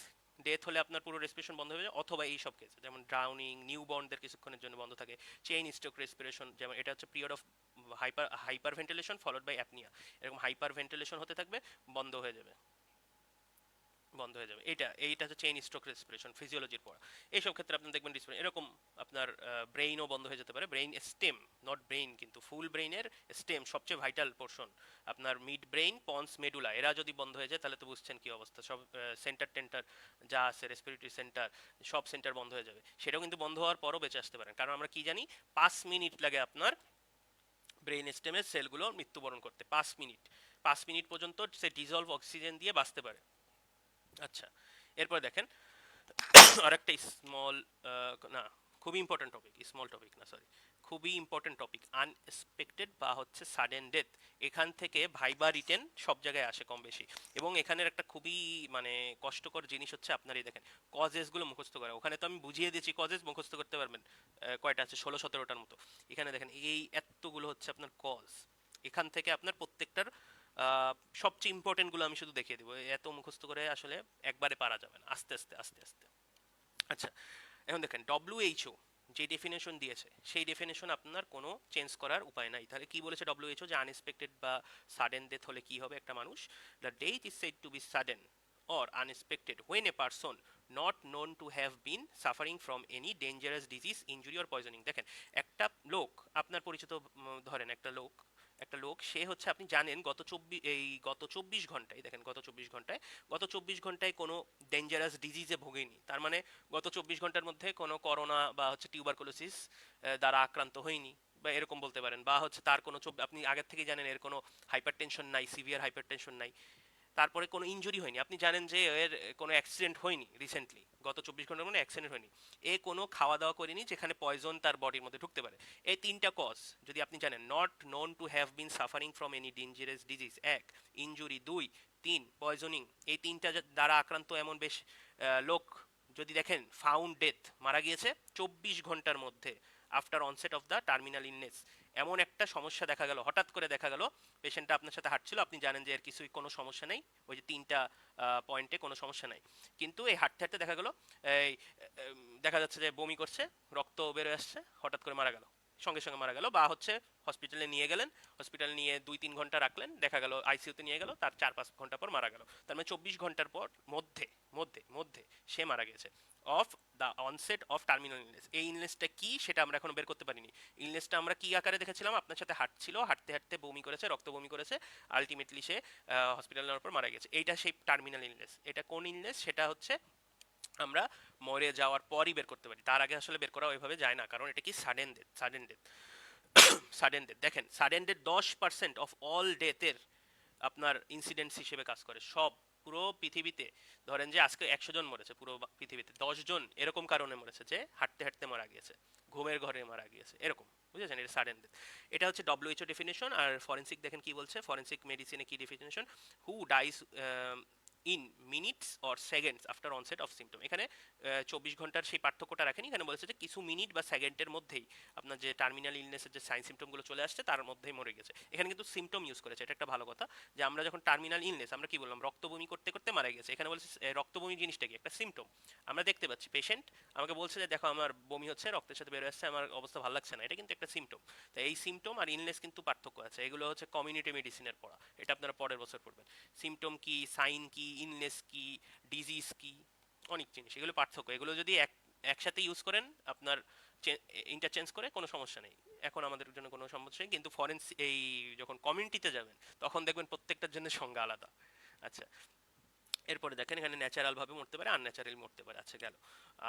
ডেথ হলে আপনার পুরো রেসপিরেশন বন্ধ হয়ে যায়, অথবা এই সব কেসে যেমন ড্রাউনিং, নিউবর্নদের কিছুক্ষণের জন্য বন্ধ থাকে, চেইন স্ট্রোক রেসপিরেশন, যেমন এটা হচ্ছে period of hyperventilation followed by apnoea, এরকম হাইপার ভেন্টিলেশন হতে থাকবে, বন্ধ হয়ে যাবে, বন্ধ হয়ে যাবে। এইটা হচ্ছে চেইন স্ট্রোক রেসপিরেশন ফিজিওলজির পড়া। এইসব ক্ষেত্রে আপনি দেখবেন রেসপিরেশন এরকম, আপনার ব্রেইনও বন্ধ হয়ে যেতে পারে, ব্রেইন স্টেম, নট ব্রেইন কিন্তু, ফুল ব্রেইনের স্টেম সবচেয়ে ভাইটাল পোর্শন, আপনার মিড ব্রেইন, পন্স, মেডুলা, এরা যদি বন্ধ হয়ে যায় তাহলে তো বুঝছেন কি অবস্থা, সব সেন্টার টেন্টার যা আছে রেসপিরেটরি সেন্টার, সব সেন্টার বন্ধ হয়ে যাবে। সেটাও কিন্তু বন্ধ হওয়ার পরও বেঁচে আসতে পারেন, কারণ আমরা কি জানি 5 মিনিট লাগে আপনার ব্রেইন স্টেমের সেলগুলো মৃত্যুবরণ করতে, 5 মিনিট, 5 মিনিট পর্যন্ত সে ডিজলভ অক্সিজেন দিয়ে বাঁচতে পারে। আচ্ছা, এরপর দেখেন আরেকটা স্মল, না খুবই ইম্পর্টেন্ট টপিক, স্মল টপিক না সরি, খুবই ইম্পর্টেন্ট টপিক, আনএক্সপেক্টেড বা হচ্ছে সাডেন ডেথ। এখান থেকে ভাইবা রিটেন সব জায়গায় আসে কম বেশি, এবং এখানের একটা খুবই মানে কষ্টকর জিনিস হচ্ছে আপনার এই দেখেন কজেসগুলো মুখস্থ করা। ওখানে তো আমি বুঝিয়ে দিয়েছি কজেস মুখস্থ করতে পারবেন, কয়টা আছে, 16-17টার মতো। এখানে দেখেন এই এতগুলো হচ্ছে আপনার কজ, এখান থেকে আপনার প্রত্যেকটার সবচেয়ে ইম্পর্টেন্ট গুলো আমি শুধু দেখিয়ে দিব, এত মুখস্থ করে আসলে একবারে পারা যাবে না, আস্তে আস্তে আস্তে আস্তে। আচ্ছা, এখন দেখেন ডব্লিউএইচও যে ডেফিনেশন দিয়েছে সেই ডেফিনেশন আপনার কোনো চেঞ্জ করার উপায় নাই। তাহলে কি বলেছে ডব্লিউএইচও, যে আনএক্সপেক্টেড বা সাডেন ডেথ হলে কি হবে একটা মানুষ, the death is said to be sudden or unexpected when a person not known to have been suffering from any dangerous disease, injury or poisoning। দেখেন একটা লোক, আপনার পরিচিত, ধরেন একটা লোক সে হচ্ছে, আপনি জানেন গত 24 ঘন্টায়, দেখেন গত 24 ঘন্টায় কোনো ডেঞ্জারাস ডিজিজে ভোগেনি, তার মানে গত 24 ঘন্টার মধ্যে কোনো করোনা বা হচ্ছে টিউবারকুলোসিস দ্বারা আক্রান্ত হয়নি, বা এরকম বলতে পারেন, বা হচ্ছে তার কোনো আপনি আগের থেকে জানেন এর কোনো হাইপারটেনশন নাই, সিভিয়ার হাইপারটেনশন নাই, তারপরে কোনো ইনজুরি হয়নি, আপনি জানেন যে এর কোনো অ্যাক্সিডেন্ট হয়নি রিসেন্টলি, গত 24 ঘন্টার মধ্যে অ্যাক্সিডেন্ট হয়নি, এ কোনো খাওয়া দাওয়া করেনি যেখানে পয়জন তার বডির মধ্যে ঢুকতে পারে। এই তিনটা কজ যদি আপনি জানেন, not known to have been suffering from any dangerous disease এক, ইনজুরি দুই, তিন পয়জনিং, এই তিনটা দ্বারা আক্রান্ত এমন বেশ লোক যদি দেখেন ফাউন্ড ডেথ, মারা গিয়েছে 24 ঘন্টার মধ্যে after onset of the terminal illness, এমন একটা সমস্যা দেখা গেল, হঠাৎ করে দেখা গেল পেশেন্টটা আপনার সাথে হাঁটছিল, আপনি জানেন যে এর কিছুই কোনো সমস্যা নেই, ওই যে 3টা পয়েন্টে কোনো সমস্যা নাই, কিন্তু এই হাঁটতে হাঁটতে দেখা গেল এই দেখা যাচ্ছে যে বমি করছে, রক্ত বেরোয় আসছে, হঠাৎ করে মারা গেল, সঙ্গে সঙ্গে মারা গেল। বা হচ্ছে হসপিটালে নিয়ে গেলেন, হসপিটালে নিয়ে 2-3 ঘন্টা রাখলেন, দেখা গেল আইসিইউতে নিয়ে গেল, তার 4-5 ঘন্টা পর মারা গেল। তার মানে 24 ঘন্টার পর মধ্যে মধ্যে মধ্যে সে মারা গেছে of the onset of terminal illness. এই ইলনেসটা কি সেটা আমরা এখনো বের করতে পারিনি। ইলনেসটা আমরা কি আকারে দেখেছিলাম, আপনার সাথে হাঁটছিল, হাঁটতে হাঁটতে বমি করেছে, রক্ত বমি করেছে, আলটিমেটলি সে হসপিটালে নেওয়ার পর মারা গেছে। এইটা সেই টার্মিনাল ইলনেস। এটা কোন ইলনেস সেটা হচ্ছে আমরা মরে যাওয়ার পরই বের করতে পারি, তার আগে আসলে বের করা ওইভাবে যায় না, কারণ এটা কি সাডেন ডেথ। সাডেন ডেথ দেখেন, সাডেন ডেথ 10% অফ অল ডেথের আপনার ইনসিডেন্টস হিসেবে কাজ করে। সব পুরো পৃথিবীতে ধরেন যে আজকে 100 জন মরেছে, পুরো পৃথিবীতে 10 জন এরকম কারণে মরেছে যে হাঁটতে হাঁটতে মারা গিয়েছে, ঘুমের ঘরে মারা গিয়েছে, এরকম, বুঝেছেন? এটা সাডেন ডেথ। এটা হচ্ছে ডব্লিউএইচও ডেফিনেশন। আর ফরেন্সিক দেখেন কি বলছে, ফরেন্সিক মেডিসিনে কি definition, who dies in minutes or seconds after onset of symptom. এখানে 24 ঘন্টার সেই পার্থক্যটা রাখেনি, এখানে বলেছে যে কিছু মিনিট বা সেকেন্ডের মধ্যেই আপনার যে টার্মিনাল ইলনেসের যে সাইন সিমটমগুলো চলে আসছে তার মধ্যেই মরে গেছে। এখানে কিন্তু সিমটম ইউজ করেছে, এটা একটা ভালো কথা, যে আমরা যখন টার্মিনাল ইলনেস আমরা কি বললাম, রক্ত বমি করতে করতে মারা গেছে, এখানে বলছে রক্ত বমি জিনিসটা কি, একটা সিমটম। আমরা দেখতে পাচ্ছি পেশেন্ট আমাকে বলছে যে দেখো আমার বমি হচ্ছে, রক্তের সাথে বের আসছে, আমার অবস্থা ভালো লাগছে না, এটা কিন্তু একটা সিমটম। তো এই সিমটম আর ইলনেস কিন্তু পার্থক্য আছে, এগুলো হচ্ছে কমিউনিটি মেডিসিনের পড়া, এটা আপনারা পরের বছর পড়বেন। সিমটম কি, সাইন কি, ইলনেস কি, ডিজিজ কি, অনেক জিনিস, এগুলো পার্থক্য। এগুলো যদি একসাথে ইউজ করেন আপনার ইন্টারচেঞ্জ করে, কোনো সমস্যা নেই, এখন আমাদের জন্য কোনো সমস্যা নেই। কিন্তু ফরেন্স এই যখন কমিউনিটিতে যাবেন তখন দেখবেন প্রত্যেকটার জন্য সংজ্ঞা আলাদা। আচ্ছা, এরপরে দেখেন এখানে ন্যাচারাল ভাবে মরতে পারে, আনন্যাচারালি মরতে পারে। আচ্ছা গেল।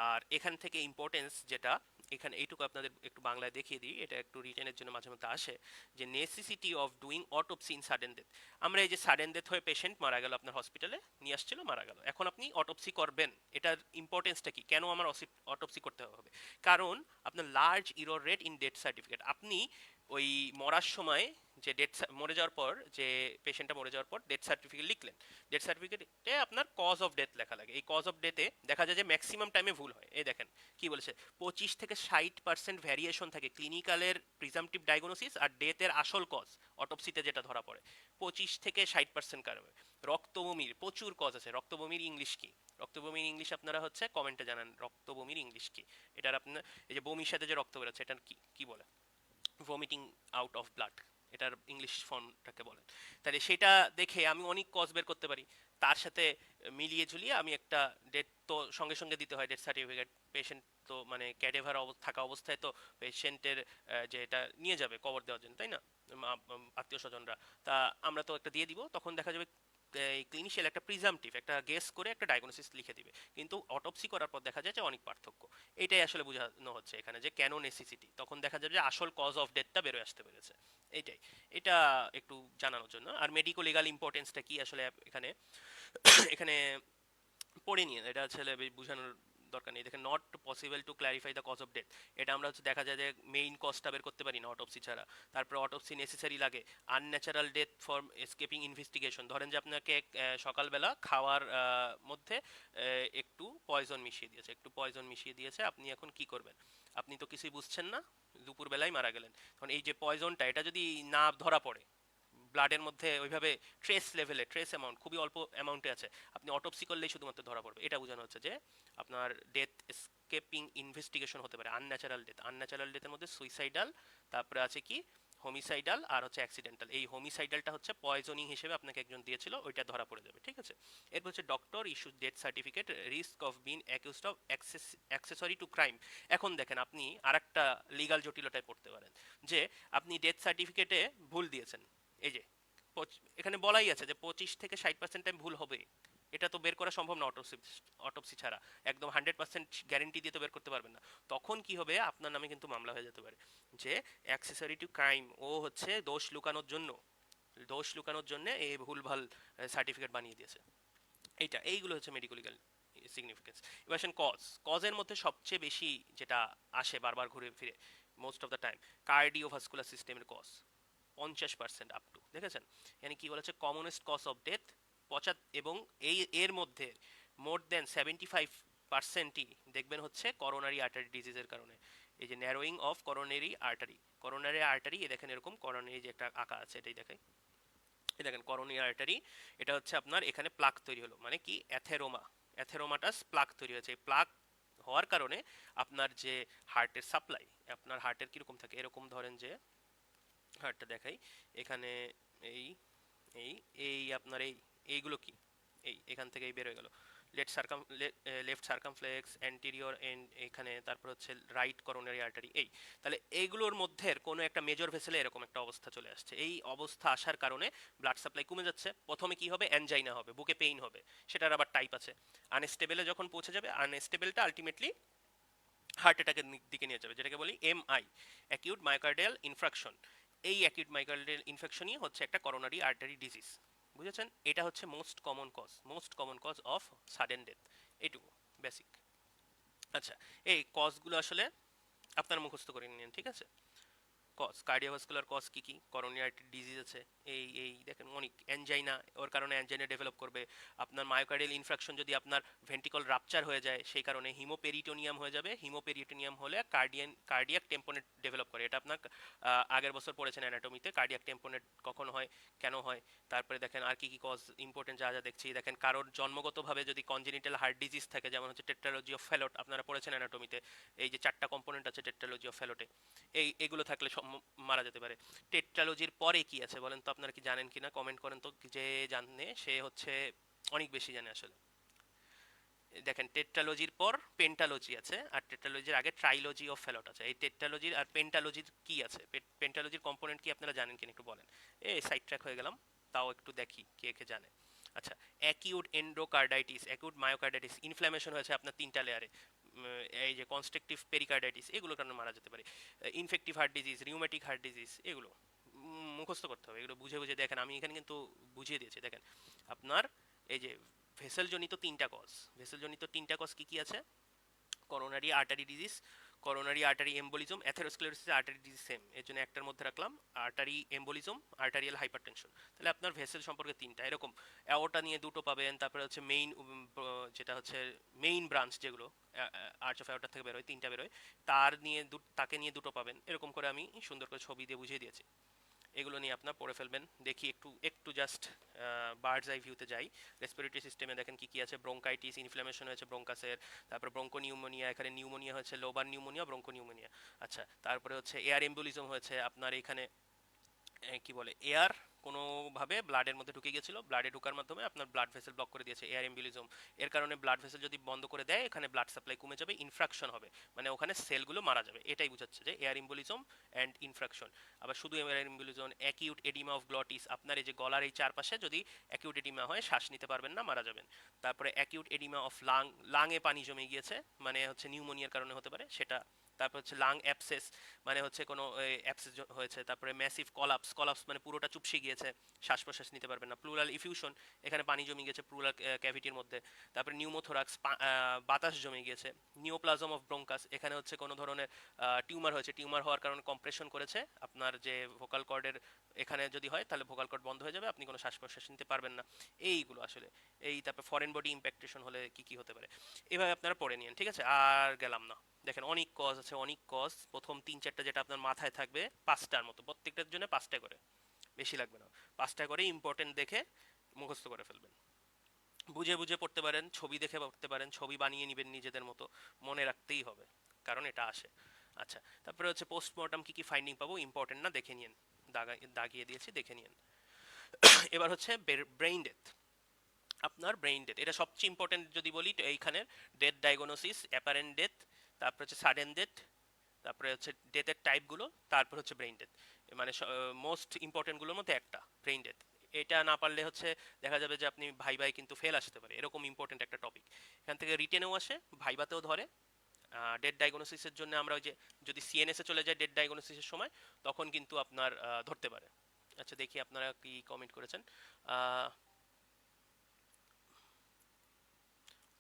আর এখান থেকে ইম্পর্টেন্স যেটা, এখানে এইটুকু আপনাদের একটু বাংলায় দেখিয়ে দিই, এটা একটু রিটেনের জন্য মাঝে মধ্যে আসে, যে necessity of doing autopsy in sudden death. আমরা এই যে সাডেন ডেথ হয়ে পেশেন্ট মারা গেল, আপনার হসপিটালে নিয়ে আসছিল, মারা গেল, এখন আপনি অটোপসি করবেন, এটার ইম্পর্টেন্সটা কি, কেন আমার অটোপসি করতে হবে? কারণ আপনার large error rate in death certificate, আপনি ওই মরার সময় যে মরে যাওয়ার পর, যে পেশেন্টটা মরে যাওয়ার পর ডেথ সার্টিফিকেট লিখলেন, ডেথ সার্টিফিকেটে আপনার কজ অফ ডেথ লেখা লাগে। এই কজ অফ ডেথে দেখা যায় যে ম্যাক্সিমাম টাইমে ভুল হয়। এই দেখেন কি বলেছে, 25 থেকে 60% ভ্যারিয়েশন থাকে ক্লিনিক্যালের প্রিজামটিভ ডায়াগনোসিস আর ডেথের আসল কজ অটোপসিতে যেটা ধরা পড়ে। 25 থেকে 60% কারণে। রক্তবমির প্রচুর কজ আছে। রক্তবমির ইংলিশ কি, রক্তবমির ইংলিশ আপনারা হচ্ছে কমেন্টে জানান, রক্তবমির ইংলিশ কি। এটার আপনার এই যে বমির সাথে যে রক্ত বেরোচ্ছে এটার কি কি বলে, ভমিটিং আউট অফ ব্লাড, এটার ইংলিশ ফর্মটাকে বলেন। তাহলে সেটা দেখে আমি অনেক কজ বের করতে পারি, তার সাথে মিলিয়ে ঝুলিয়ে আমি একটা ডেট তো সঙ্গে সঙ্গে দিতে হয়, ডেথ সার্টিফিকেট। পেশেন্ট তো মানে ক্যাডেভার থাকা অবস্থায় তো পেশেন্টের যে এটা নিয়ে যাবে কবর দেওয়ার জন্য, তাই না, আত্মীয় স্বজনরা, তা আমরা তো একটা দিয়ে দিব, তখন দেখা যাবে এই ক্লিনিশিয়াল একটা প্রিজামটিভ একটা গেস করে একটা ডায়াগনোসিস লিখে দিবে, কিন্তু অটোপসি করার পর দেখা যায় যে অনেক পার্থক্য। এটাই আসলে বোঝানো হচ্ছে এখানে, যে কেন নেসেসিটি, তখন দেখা যাবে যে আসল কজ অফ ডেথটা বেরোয় আসতে পেরেছে। এইটাই, এটা একটু জানানোর জন্য। আর মেডিকো লিগাল ইম্পর্টেন্সটা কি আসলে এখানে এখানে পড়ে নিয়ে, এটা আসলে বোঝানোর দরকার নেই। দেখেন, not possible to clarify the cause of death, এটা আমরা হচ্ছে দেখা যায় যে মেইন কজটা বের করতে পারি না অটোপসি ছাড়া। তারপরে অটোপসি নেসেসারি লাগে। Unnatural death for escaping investigation, ধরেন যে আপনাকে সকালবেলা খাওয়ার মধ্যে একটু পয়জন মিশিয়ে দিয়েছে, একটু পয়জন মিশিয়ে দিয়েছে, আপনি এখন কি করবেন? আপনি তো কিছুই বুঝছেন না, দুপুরবেলায় মারা গেলেন। তখন এই যে পয়জনটা এটা যদি না ধরা পড়ে ব্লাডের মধ্যে ওইভাবে, ট্রেস লেভেলে, ট্রেস অ্যামাউন্ট খুবই অল্প অ্যামাউন্টে আছে, আপনি অটোপসি করলেই শুধুমাত্র ধরা পড়বে। এটা বোঝানো হচ্ছে যে আপনার ডেথ এসকেপিং ইনভেস্টিগেশন হতে পারে। আনন্যাচারাল ডেথ, আনন্যাচারাল ডেথের মধ্যে সুইসাইডাল, তারপরে আছে কি হোমিসাইডাল, আর হচ্ছে অ্যাক্সিডেন্টাল। এই হোমিসাইডালটা হচ্ছে পয়জনিং হিসেবে আপনাকে একজন দিয়েছিল, ওইটা ধরা পড়ে যাবে, ঠিক আছে। এরপর হচ্ছে doctor issue death certificate risk of being accused of accessory to crime. এখন দেখেন আপনি আরেকটা লিগাল জটিলতায় পড়তে পারেন, যে আপনি ডেথ সার্টিফিকেটে ভুল দিয়েছেন, এই যে এখানে বলাই আছে যে 25 থেকে 60% টাইম ভুল হবে, এটা তো বের করা সম্ভব না অটোপসি, অটোপসি ছাড়া একদম 100% গ্যারেন্টি দিয়ে তো বের করতে পারবেন না। তখন কি হবে, আপনার নামে কিন্তু মামলা হয়ে যেতে পারে, যে অ্যাক্সেসরি টু ক্রাইম, ও হচ্ছে দোষ লুকানোর জন্য, দোষ লুকানোর জন্য এই ভুলভাল সার্টিফিকেট বানিয়ে দিয়েছে। এইগুলো হচ্ছে মেডিকেল লিগাল সিগনিফিকেন্স। এবার আসেন কজ, কজের মধ্যে সবচেয়ে বেশি যেটা আসে বারবার ঘুরে ফিরে, most of the time cardiovascular সিস্টেমের কজ, 50% আপ টু, দেখেছেন এখানে কি বলেছে, কমনেস্ট কজ অফ ডেথ এবং এর মধ্যে মোর দেন 75 পার্সেন্টই দেখবেন হচ্ছে করোনারি আর্টারি ডিজিজের কারণে। এই যে ন্যারোয়িং অফ করোনারি আর্টারি এ দেখেন এরকম করোনারি যে একটা আঁকা আছে এটাই দেখেন, এই দেখেন করোনারি আর্টারি, এটা হচ্ছে আপনার এখানে প্লাক তৈরি হলো, মানে কি অ্যাথেরোমাটাস প্লাক তৈরি হয়েছে। এই প্লাক হওয়ার কারণে আপনার যে হার্টের সাপ্লাই, আপনার হার্টের কিরকম থাকে, এরকম ধরেন যে হার্টটা দেখাই এখানে, এই এই এই আপনার এইগুলো কি, এখান থেকেই বের হয়ে গেল লেফট সার্কামফ্লেক্স অ্যান্টেরিয়র এন্ড এখানে, তারপর হচ্ছে রাইট করোনারি আর্টারি। তাহলে এইগুলোর মধ্যে কোনো একটা মেজর ভেসেলে এরকম একটা অবস্থা চলে আসছে। এই অবস্থা আসার কারণে ব্লাড সাপ্লাই কমে যাচ্ছে। প্রথমে কি হবে, অ্যানজাইনা হবে, বুকে পেইন হবে, সেটার আবার টাইপ আছে। আনস্টেবলে যখন পৌঁছে যাবে, আনস্টেবলটা আলটিমেটলি হার্ট অ্যাটাকের দিকে নিয়ে যাবে, যেটাকে বলি এমআই, অ্যাকিউট মায়োকার্ডিয়াল ইনফ্রাকশন। এই অ্যাকিউট মায়োকার্ডিয়াল ইনফেকশনই হচ্ছে একটা করোনারি আর্টারি ডিজিজ। বুঝেছেন? এটা হচ্ছে most common cause of sudden death. এইটুকু বেসিক। আচ্ছা, এই কজগুলো আসলে আপনার মুখস্থ করে নিন, ঠিক আছে? কজ, কার্ডিওভাস্কুলার কজ কি কি, করোনারি আর্টারি ডিজিজ আছে, এই দেখেন অনেক অ্যানজাইনা, ওর কারণে অ্যানজাইনা ডেভেলপ করবে। আপনার মায়োকার্ডিয়াল ইনফ্রাকশন যদি আপনার ভেন্ট্রিকল রাপচার হয়ে যায়, সেই কারণে হিমোপেরিটোনিয়াম হয়ে যাবে। হিমোপেরিটোনিয়াম হলে কার্ডিয়াক টেম্পোনেট ডেভেলপ করে। এটা আপনার আগের বছর পড়েছেন অ্যানাটমিতে, কার্ডিয়াক টেম্পোনেট কখন হয়, কেন হয়। তারপরে দেখেন আর কি কি কজ ইম্পর্টেন্ট যা যা দেখছি, দেখেন কারোর জন্মগতভাবে যদি কনজেনিটাল হার্ট ডিজিজ থাকে, যেমন হচ্ছে টেট্রালজি অফ ফ্যালট, আপনারা পড়েছেন অ্যানাটমিতে, এই যে 4টা কম্পোনেন্ট আছে টেট্রালজি অফ ফ্যালটে, এগুলো থাকলে মারা যেতে পারে। টেট্রালজির পরে কি আছে বলেন তো, আপনারা কি জানেন কিনা কমেন্ট করেন তো, যে জানে সে হচ্ছে অনেক বেশি জানে আসলে। দেখেন টেট্রালজির পর পেন্টালজি আছে, আর টেট্রালজির আগে ট্রাইলজি অফ ফ্যালট আছে। এই টেট্রালজির আর পেন্টালজির কি আছে, পেন্টালজির কম্পোনেন্ট কি আপনারা জানেন কিনা একটু বলেন। সাইড ট্র্যাক হয়ে গেলাম, তাও একটু দেখি কে কে জানে। আচ্ছা, acute endocarditis, acute myocarditis, inflammation হয়েছে আপনার 3টা লেয়ারে, এই যে কনস্ট্রাকটিভ পেরিকার্ডাইটিস, এগুলোর কারণে মারা যেতে পারে। Infective heart disease, rheumatic heart disease, এগুলো মুখস্থ করতে হবে, এগুলো বুঝে বুঝে দেখেন, আমি এখানে কিন্তু বুঝিয়ে দিয়েছি। দেখেন আপনার এই যে ভেসেলজনিত তিনটা কজ কি কি আছে, coronary artery disease, coronary artery embolism, atherosclerosis, artery disease same, এর জন্য একটার মধ্যে রাখলাম আর্টারি এম্বোলিজম, আর্টারিয়াল হাইপারটেনশন। তাহলে আপনার ভেসেল সম্পর্কে 3টা এরকম। অ্যাওর্টা নিয়ে 2টো পাবেন, তারপরে হচ্ছে মেইন, যেটা হচ্ছে মেইন ব্রাঞ্চ, যেগুলো আর্চ অফ অ্যাওর্টা থেকে বেরোয়, 3টা বেরোয়, তাকে নিয়ে 2টো পাবেন। এরকম করে আমি সুন্দর করে ছবি দিয়ে বুঝিয়ে দিয়েছি। এগুলো নিয়ে আপনার পড়ে ফেলবেন। দেখি একটু একটু জাস্ট বার্ডস আই ভিউতে যাই। রেসপিরেটরি সিস্টেমে দেখেন কি কি আছে, ব্রোঙ্কাইটিস, ইনফ্লামেশন হয়েছে ব্রোঙ্কাসের, তারপর ব্রোঙ্কো নিউমোনিয়া, এখানে নিউমোনিয়া হয়েছে, লোবার নিউমোনিয়া, ব্রোঙ্কো নিউমোনিয়া। আচ্ছা, তারপরে হচ্ছে এয়ার এম্বুলিজম হয়েছে আপনার এখানে, কি বলে, এয়ার কোনোভাবে ব্লাডের মধ্যে ঢুকে গিয়েছিল, ব্লাডে ঢোকার মাধ্যমে আপনার ব্লাড ভেসেল ব্লক করে দিয়েছে, এয়ার এম্বুলিজম। এর কারণে ব্লাড ভেসেল যদি বন্ধ করে দেয়, এখানে ব্লাড সাপ্লাই কমে যাবে, ইনফ্রাকশন হবে, মানে ওখানে সেলগুলো মারা যাবে। এটাই বোঝাচ্ছে যে এয়ার এম্বুলিজম অ্যান্ড ইনফ্রাকশন। আবার শুধু air embolism, acute oedema of glottis, আপনার এই যে গলার এই চারপাশে যদি অ্যাকিউট এডিমা হয়, শ্বাস নিতে পারবেন না, মারা যাবেন। তারপরে অ্যাকিউট এডিমা অফ লাংয়ে পানি জমে গিয়েছে, মানে হচ্ছে নিউমোনিয়ার কারণে হতে পারে সেটা। তারপর হচ্ছে লাং অ্যাবসেস, মানে হচ্ছে কোনো অ্যাবসেস হয়েছে। তারপরে ম্যাসিভ কলাপস মানে পুরোটা চুপসে গিয়েছে, শ্বাস প্রশ্বাস নিতে পারবেন না। প্লুরাল ইফিউশন, এখানে পানি জমে গেছে প্লুরাল ক্যাভিটির মধ্যে। তারপরে নিউমোথোরাক্স, বাতাস জমে গিয়েছে। নিওপ্লাজম অফ ব্রোঙ্কাস, এখানে হচ্ছে কোনো ধরনের টিউমার হয়েছে, টিউমার হওয়ার কারণে কম্প্রেশন করেছে আপনার যে ভোকাল কর্ডের, এখানে যদি হয় তাহলে ভোকাল কর্ড বন্ধ হয়ে যাবে, আপনি কোনো শ্বাস প্রশ্বাস নিতে পারবেন না। এইগুলো আসলে তারপর ফরেন বডি ইম্প্যাক্টেশন হলে কি কি হতে পারে, এভাবে আপনারা পড়ে নিন, ঠিক আছে? আর গেলাম না। দেখেন অনেক কজ আছে, অনেক কজ। প্রথম 3-4টা যেটা আপনার মাথায় থাকবে, 5টার মতো, প্রত্যেকটার জন্য 5টা করে, বেশি লাগবে না, 5টা করে ইম্পর্টেন্ট দেখে মুখস্থ করে ফেলবেন। বুঝে বুঝে পড়তে পারেন, ছবি দেখে পড়তে পারেন, ছবি বানিয়ে নেবেন নিজেদের মতো, মনে রাখতেই হবে, কারণ এটা আসে। আচ্ছা, তারপরে হচ্ছে পোস্টমর্টম কি কি ফাইন্ডিং পাবো, ইম্পর্টেন্ট না, দেখে নিন, দাগিয়ে দিয়েছি, দেখে নিন। এবার হচ্ছে ব্রেইন ডেথ। আপনার ব্রেইন ডেথ এটা সবচেয়ে ইম্পর্টেন্ট যদি বলি, তো এইখানের ডেথ ডায়াগনোসিস, অ্যাপারেন্ট ডেথ, তারপর হচ্ছে সাডেন ডেথ, তারপরে হচ্ছে ডেথের টাইপগুলো, তারপর হচ্ছে ব্রেইন ডেথ। মানে মোস্ট ইম্পর্টেন্টগুলোর মধ্যে একটা ব্রেইন ডেথ। এটা না পারলে হচ্ছে দেখা যাবে যে আপনি ভাইভাই কিন্তু ফেল আসতে পারে, এরকম ইম্পর্টেন্ট একটা টপিক। এখান থেকে রিটেনেও আসে, ভাইভাতেও ধরে। ডেথ ডায়াগনোসিসের জন্য আমরা ওই যে যদি সিএনএস এ চলে যায় ডেথ ডায়াগনোসিসের সময়, তখন কিন্তু আপনার ধরতে পারে। আচ্ছা, দেখি আপনারা কি কমেন্ট করেছেন।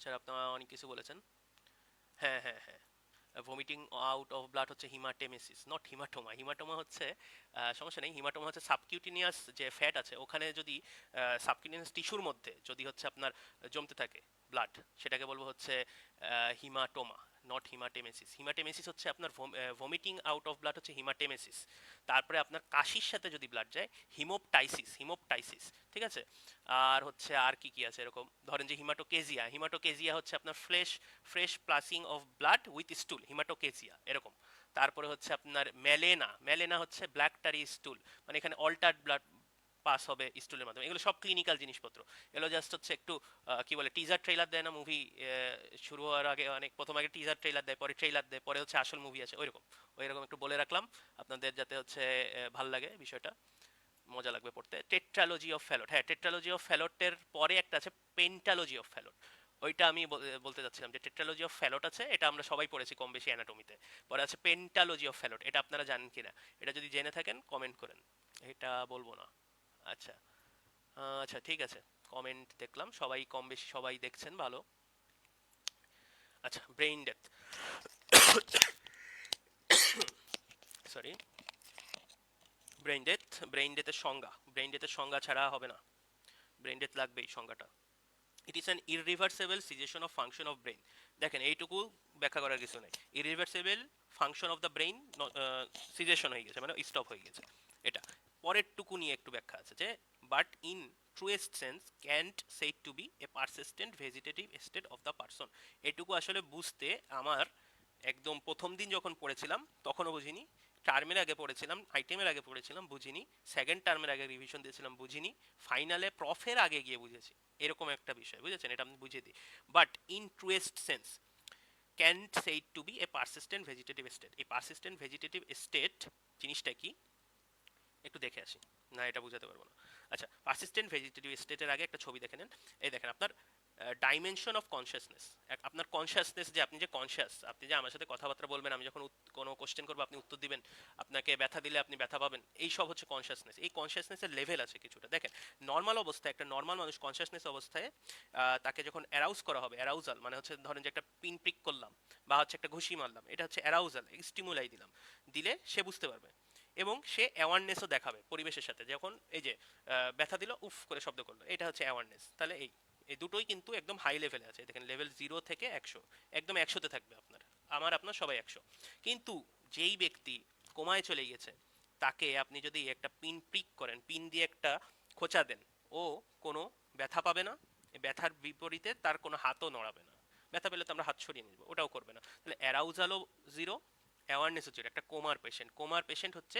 স্যার আপনারা অনেক কিছু বলেছেন। হ্যাঁ, হ্যাঁ, হ্যাঁ, ভমিটিং আউট অফ ব্লাড হচ্ছে হিমাটেমেসিস, নট হিমাটোমা। হিমাটোমা হচ্ছে সমস্যা নেই, হিমাটোমা হচ্ছে সাবকিউটিনিয়াস যে ফ্যাট আছে ওখানে যদি সাবকিউটিনিয়াস টিস্যুর মধ্যে যদি হচ্ছে আপনার জমতে থাকে ব্লাড, সেটাকে বলবো হচ্ছে হিমাটোমা, নট হিমাটেমেসিস। হিমাটেমেসিস হচ্ছে আপনার ভমিটিং আউট অফ ব্লাড হচ্ছে হিমাটেমেসিস। তারপরে আপনার কাশির সাথে যদি ব্লাড যায় হিমোপটাইসিস, হিমোপটাইসিস, ঠিক আছে। আর হচ্ছে আর কি কি আছে এরকম, ধরেন যে হিমাটোকেজিয়া, হিমাটোকেজিয়া হচ্ছে আপনার fresh passing of blood with stool, haematochezia এরকম। তারপরে হচ্ছে আপনার ম্যালেনা, ম্যালেনা হচ্ছে ব্ল্যাক টারি স্টুল, মানে এখানে অল্টার্ড ব্লাড পাস হবে স্টুলের মাধ্যমে। এগুলো সব ক্লিনিক্যাল জিনিসপত্র। এগুলো জাস্ট হচ্ছে একটু কি বলে টিজার ট্রেলার দেয় না মুভি শুরু হওয়ার আগে, অনেক প্রথম আগে টিজার ট্রেলার দেয়, পরে ট্রেলার দেয়, পরে হচ্ছে আসল মুভি আছে, ওইরকম একটু বলে রাখলাম আপনাদের, যাতে হচ্ছে ভাল লাগে বিষয়টা, মজা লাগবে পড়তে। টেট্রালজি অফ ফ্যালট, হ্যাঁ টেট্রালজি অফ ফ্যালটের পরে একটা আছে পেন্টালজি অফ ফ্যালট। ওইটা আমি বলতে চাচ্ছিলাম যে টেট্রালজি অফ ফ্যালট আছে, এটা আমরা সবাই পড়েছি কম বেশি অ্যানাটমিতে। পরে আছে পেন্টালজি অফ ফ্যালট, এটা আপনারা জানেন কিনা, এটা যদি জেনে থাকেন কমেন্ট করেন। এটা বলবো না। আচ্ছা, আচ্ছা ঠিক আছে, কমেন্ট দেখলাম সবাই কম বেশি সবাই দেখছেন, ভালো। আচ্ছা, ব্রেইন ডেথ, সরি, ব্রেইন ডেথের সংজ্ঞা, ব্রেইন ডেথের সংজ্ঞা ছাড়া হবে না, ব্রেইন ডেথ লাগবেই সংজ্ঞাটা। It is an irreversible cessation of function of brain. দেখেন এইটুকু ব্যাখ্যা করার কিছু নেই, irreversible function of the brain cessation হয়ে গেছে মানে স্টপ হয়ে গেছে, এটা। পরের টুকু নিয়ে একটু ব্যাখ্যা আছে যে but in truest sense can't said to be a persistent vegetative state of the person. এটুকু আসলে বুঝতে আমার একদম প্রথম দিন যখন পড়েছিলাম তখনও বুঝিনি, টার্মের আগে পড়েছিলাম, আইটেমের আগে পড়েছিলাম বুঝিনি, সেকেন্ড টার্মের আগে রিভিশন দিয়েছিলাম বুঝিনি, ফাইনালে প্রফের আগে গিয়ে বুঝেছি, এরকম একটা বিষয়, বুঝেছেন, এটা আমি বুঝিয়ে দিই। But in truest sense can't said to be a persistent vegetative state. এই পারসিস্টেন্ট ভেজিটেটিভ স্টেট জিনিসটা কি একটু দেখে আসি, না এটা বুঝাতে পারবো না। আচ্ছা, পারসিস্টেন্ট ভেজিটেটিভ স্টেটের আগে একটা ছবি দেখে নেন। এই দেখেন আপনার ডাইমেনশন অফ কনসিয়াসনেস, আপনার কনসিয়াসনেস, যে আপনি যে কনসিয়াস, আপনি যে আমার সাথে কথাবার্তা বলবেন, আমি যখন কোনো কোশ্চেন করবো আপনি উত্তর দিবেন, আপনাকে ব্যথা দিলে আপনি ব্যথা পাবেন, এই সব হচ্ছে কনসিয়াসনেস। এই কনসিয়াসনেসের লেভেল আছে কিছুটা। দেখেন নর্মাল অবস্থায় একটা নর্মাল মানুষ কনসিয়াসনেস অবস্থায় তাকে যখন অ্যারাউজ করা হবে, অ্যারাউজাল মানে হচ্ছে ধরেন যে একটা পিন প্রিক করলাম বা হচ্ছে একটা ঘুষি মারলাম, এটা হচ্ছে অ্যারাউজাল, স্টিমুলাই দিলাম, দিলে সে বুঝতে পারবে এবং সে অ্যাওয়ারনেসও দেখাবে পরিবেশের সাথে। যখন এই যে ব্যথা দিল, উফ করে শব্দ করলো, এটা হচ্ছে অ্যাওয়ারনেস। তাহলে এই দুটোই কিন্তু একদম হাই লেভেলে আছে। দেখেন লেভেল 0 থেকে 100, একদম 100তে থাকবে আপনার, আপনার সবাই 100। কিন্তু যেই ব্যক্তি কোমায় চলে গেছে, তাকে আপনি যদি একটা পিন প্রিক করেন, পিন দিয়ে একটা খোঁচা দেন, ও কোনো ব্যথা পাবে না, ব্যথার বিপরীতে তার কোনো হাতও নড়াবে না। ব্যথা পেলে তো আমরা হাত সরিয়ে নিব, ওটাও করবে না। তাহলে অ্যারাউজালও জিরো, অ্যাওয়ারনেস হচ্ছে একটা কোমার পেশেন্ট হচ্ছে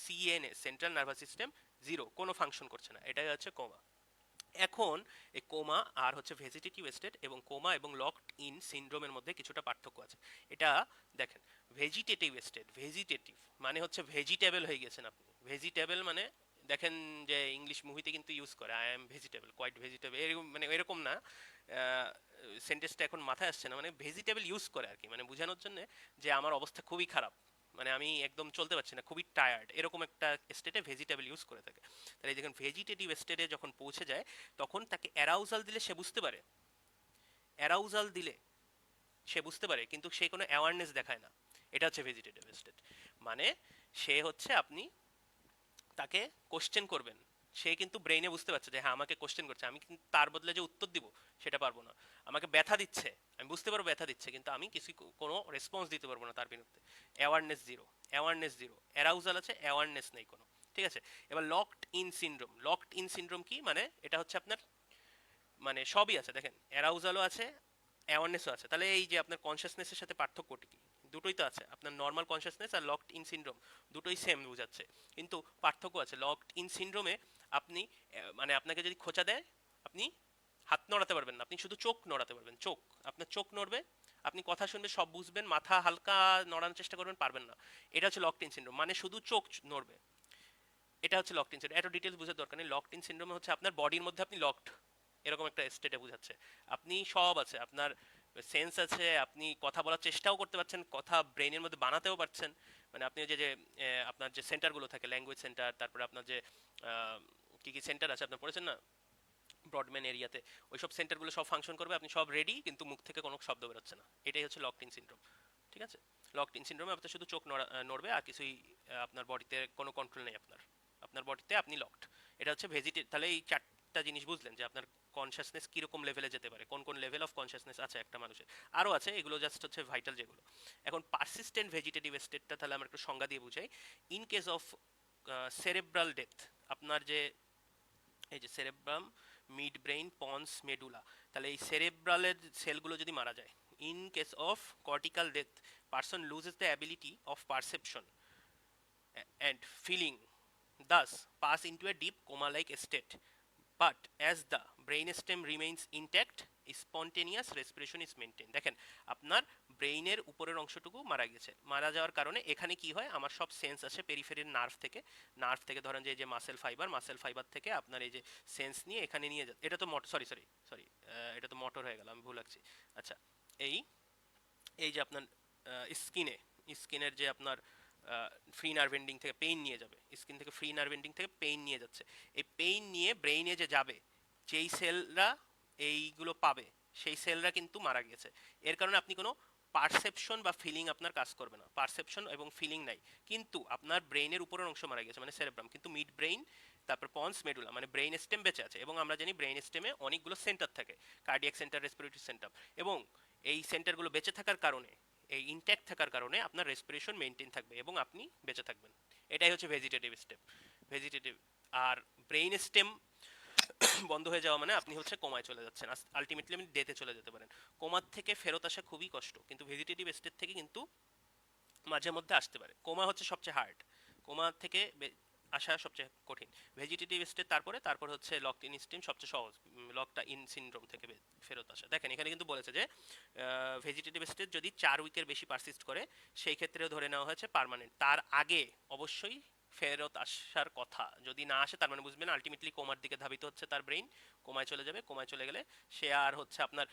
CNS, central nervous system zero, কোনো ফাংশন করছে না, এটাই হচ্ছে কোমা। এখন এই কোমা আর হচ্ছে ভেজিটেটিভ স্টেট এবং কোমা এবং লকড ইন সিনড্রোমের মধ্যে কিছুটা পার্থক্য আছে। এটা দেখেন, ভেজিটেটিভ স্টেট, ভেজিটেটিভ মানে হচ্ছে ভেজিটেবল হয়ে গেছেন আপনি। ভেজিটেবল মানে দেখেন যে ইংলিশ মুভিতে কিন্তু ইউজ করে I am vegetable, quite vegetable, এরকম মানে এরকম না, সেন্টেন্সটা এখন মাথায় আসছে না, মানে ভেজিটেবল ইউজ করে আর কি, মানে বোঝানোর জন্য যে আমার অবস্থা খুবই খারাপ, মানে আমি একদম চলতে পারছি না, খুবই টায়ার্ড, এরকম একটা স্টেটে ভেজিটেবল ইউজ করে থাকে। তাহলে যখন ভেজিটেটিভ স্টেটে যখন পৌঁছে যায়, তখন তাকে অ্যারাউজাল দিলে সে বুঝতে পারে, অ্যারাউজাল দিলে সে বুঝতে পারে, কিন্তু সে কোনো অ্যাওয়ারনেস দেখায় না। এটা হচ্ছে ভেজিটেটিভ স্টেট। মানে সে হচ্ছে আপনি তাকে কোশ্চেন করবেন, সে কিন্তু ব্রেইনে বুঝতে পারছে যে হ্যাঁ আমাকে কোশ্চেন করছে, আমি কিন্তু তার বদলে যে উত্তর দিব সেটা পারবো না। আমাকে ব্যথা দিচ্ছে, আমি বুঝতে পারবো ব্যথা দিচ্ছে, কিন্তু আমি কিছু কোনো রেসপন্স দিতে পারবো না তার বিরুদ্ধে। Awareness zero, awareness zero, arousal আছে, অ্যাওয়ারনেস নেই কোনো, ঠিক আছে। এবার locked in syndrome, locked in syndrome কি মানে, এটা হচ্ছে আপনার মানে সবই আছে, দেখেন অ্যারাউজালও আছে, অ্যাওয়ারনেসও আছে। তাহলে এই যে আপনার কনসিয়াসনেসের সাথে পার্থক্যটি কি, দুটোই তো আছে, আপনার নর্মাল কনসিয়াসনেস আর লকড ইন সিনড্রোম দুটোই সেম বোঝাচ্ছে, কিন্তু পার্থক্য আছে। লকড ইন সিনড্রোমে আপনি মানে আপনাকে যদি খোঁচা দেয়, আপনি হাত নড়াতে পারবেন না, আপনি শুধু চোখ নড়াতে পারবেন, চোখ, আপনার চোখ নড়বে, আপনি কথা শুনবে, সব বুঝবেন, মাথা হালকা নড়ানোর চেষ্টা করবেন, পারবেন না। এটা হচ্ছে লকড ইন সিনড্রোম, মানে শুধু চোখ নড়বে। এটা হচ্ছে লকড ইন সিনড্রোম, এত ডিটেলস বোঝার দরকার নেই। লকড ইন সিনড্রোমে হচ্ছে আপনার বডির মধ্যে আপনি লকড, এরকম একটা স্টেটে বোঝাচ্ছে। আপনি সব আছে, আপনার সেন্স আছে, আপনি কথা বলার চেষ্টাও করতে পারছেন, কথা ব্রেনের মধ্যে বানাতেও পারছেন, মানে আপনি যে যে আপনার যে সেন্টারগুলো থাকে, ল্যাঙ্গুয়েজ সেন্টার, তারপরে আপনার যে কি কি সেন্টার আছে আপনার পড়েছেন না ব্রডম্যান এরিয়াতে, ওই সব সেন্টারগুলো সব ফাংশন করবে, আপনি সব রেডি, কিন্তু মুখ থেকে কোনো শব্দ বেরোচ্ছে না, এটাই হচ্ছে লকড ইন সিনড্রোম, ঠিক আছে। লকড ইন সিনড্রোমে আপনার শুধু চোখ নড়বে, আর কিছুই আপনার বডিতে কোনো কন্ট্রোল নেই, আপনার আপনার বডিতে আপনি লকড। এটা হচ্ছে ভেজিটেটিভ। তাহলে এই চারটা জিনিস বুঝলেন যে আপনার কনসিয়াসনেস কিরকম লেভেলে যেতে পারে, কোন কোন লেভেল অফ কনসিয়াসনেস আছে একটা মানুষের, আরও আছে, এগুলো জাস্ট হচ্ছে ভাইটাল যেগুলো। এখন পারসিস্টেন্ট ভেজিটেটিভ স্টেটটা তাহলে আমরা একটু সংজ্ঞা দিয়ে বুঝাই। In case of cerebral death, আপনার যে এই যে cerebrum, mid brain, ponds, medulla, তাহলে এই সেরেব্রালের সেলগুলো যদি মারা যায়, in case of cortical death, person loses the ability of perception and feeling, thus pass into a deep coma like state, but as the brainstem remains intact, spontaneous respiration is maintained। দেখেন আপনার ব্রেইনের উপরের অংশটুকু মারা গেছে, মারা যাওয়ার কারণে এখানে কি হয়, আমার সব সেন্স আসে পেরিফেরির নার্ভ থেকে ধরেন যে এই যে মাসেল ফাইবার থেকে আপনার এই যে সেন্স নিয়ে এখানে নিয়ে যায়, এটা তো মোটর, সরি এটা তো মোটর হয়ে গেল, আমি ভুল লাগছি। আচ্ছা, এই এই যে আপনার স্কিনের যে আপনার ফ্রি নার্ভ এন্ডিং থেকে পেইন নিয়ে যাবে, স্কিন থেকে ফ্রি নার্ভ এন্ডিং থেকে পেইন নিয়ে যাচ্ছে, এই পেইন নিয়ে ব্রেইনে যে যাবে, যেই সেলরা এইগুলো পাবে সেই সেলরা কিন্তু মারা গিয়েছে। এর কারণে আপনি কোনো পারসেপশন বা ফিলিং আপনার কাজ করবে না, পারসেপশন এবং ফিলিং নাই, কিন্তু আপনার ব্রেইনের উপরের অংশ মারা গেছে মানে সেরেব্রাম, কিন্তু মিড ব্রেইন, তারপর পন্স, মেডুলা মানে ব্রেইন স্টেম বেঁচে আছে। এবং আমরা জানি ব্রেইন স্টেমে অনেকগুলো সেন্টার থাকে, কার্ডিয়াক সেন্টার, রেসপিরেটরি সেন্টার, এবং এই সেন্টারগুলো বেঁচে থাকার কারণে, এই ইনট্যাক্ট থাকার কারণে আপনার রেসপিরেশন মেনটেন থাকবে এবং আপনি বেঁচে থাকবেন। এটাই হচ্ছে ভেজিটেটিভ স্টেপ, ভেজিটেটিভ। আর ব্রেইন স্টেম বন্ধ হয়ে যাওয়া মানে আপনি হচ্ছে কোমায় চলে যাচ্ছেন, আলটিমেটলি আপনি ডেথে চলে যেতে পারেন। কোমার থেকে ফেরত আসা খুবই কষ্ট, কিন্তু ভেজিটেটিভ স্টেট থেকে কিন্তু মাঝে মধ্যে আসতে পারে। কোমা হচ্ছে সবচেয়ে হার্ড, কোমা থেকে আসা সবচেয়ে কঠিন। ভেজিটেটিভ স্টেট, তারপরে হচ্ছে লকড ইন স্টেম সবচেয়ে সহজ, লকড ইন সিনড্রোম থেকে ফেরত আসা। দেখেন এখানে কিন্তু বলেছে যে ভেজিটেটিভ স্টেট যদি 4 উইকের বেশি পারসিস্ট করে সেই ক্ষেত্রে ধরে নেওয়া হয়েছে পার্মানেন্ট, তার আগে অবশ্যই ফেরত আসার কথা। যদি না আসে তার মানে বুঝবেন আলটিমেটলি কোমার দিকে ধাবিত হচ্ছে তার ব্রেইন, কোমায় চলে যাবে। কোমায় চলে গেলে সে আর হচ্ছে আপনার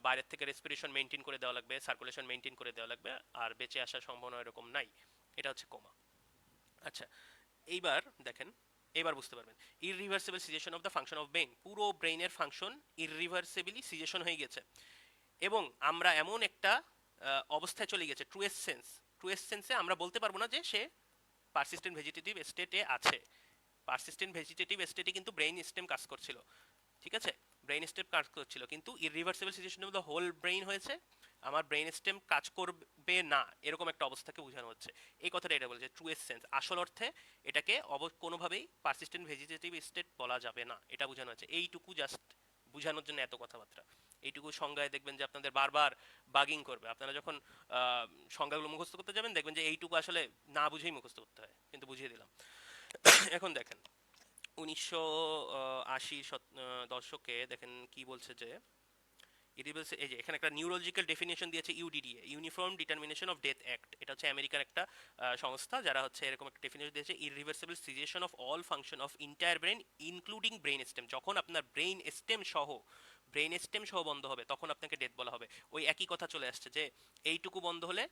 বাইরের থেকে রেসপিরেশন মেনটেন করে দেওয়া লাগবে, সার্কুলেশন মেনটেন করে দেওয়া লাগবে, আর বেঁচে আসার সম্ভাবনা এরকম নাই। এটা হচ্ছে কোমা। আচ্ছা, এইবার দেখেন, এবার বুঝতে পারবেন irreversible cessation of the function of brain, পুরো ব্রেইনের ফাংশন ইররিভার্সিবলি সিজেশন হয়ে গেছে, এবং আমরা এমন একটা অবস্থায় চলে গেছে, ট্রুয়েসেন্সে আমরা বলতে পারবো না যে সে পারসিস্টেন্ট ভেজিটেটিভ স্টেটে আছে। পারসিস্টেন্ট ভেজিটেটিভ স্টেটে কিন্তু ব্রেইন স্টেম কাজ করছিল, ঠিক আছে, ব্রেইন স্টেম কাজ করছিল, কিন্তু irreversible situation of the whole brain হয়েছে, আমার ব্রেইন স্টেম কাজ করবে না এরকম একটা অবস্থাকে বোঝানো হচ্ছে। এই কথাটা এটা বলছে ট্রু এসেন্স, আসল অর্থে এটাকে কোনোভাবেই পারসিস্টেন্ট ভেজিটেটিভ স্টেট বলা যাবে না, এটা বোঝানো হচ্ছে। এইটুকু জাস্ট বোঝানোর জন্য এত কথাবার্তা। এইটুকু সংজ্ঞায় দেখবেন যে আপনাদের বারবার বাগিং করবে, আপনারা যখন সংজ্ঞাগুলো মুখস্থ করতে যাবেন দেখবেন যে এইটুকু আসলে না বুঝেই মুখস্থ করতে হয়, কিন্তু বুঝিয়ে দিলাম। এখন দেখেন 1980 দশকে দেখেন কি বলছে যে এই যে এখানে একটা নিউরোলজিক্যাল ডেফিনেশন দিয়েছে UDDA, uniform determination of death act. এটা হচ্ছে আমেরিকার একটা সংস্থা যারা হচ্ছে এরকম একটা ডেফিনেশন দিয়েছে, irreversible cessation of all function of entire brain including brain stem. যখন আপনার ব্রেন স্টেম সহ বন্ধ হবে তখন আপনাকে ডেথ বলা হবে। ওই একই কথা চলে আসছে যে এইটুকু বন্ধ হলে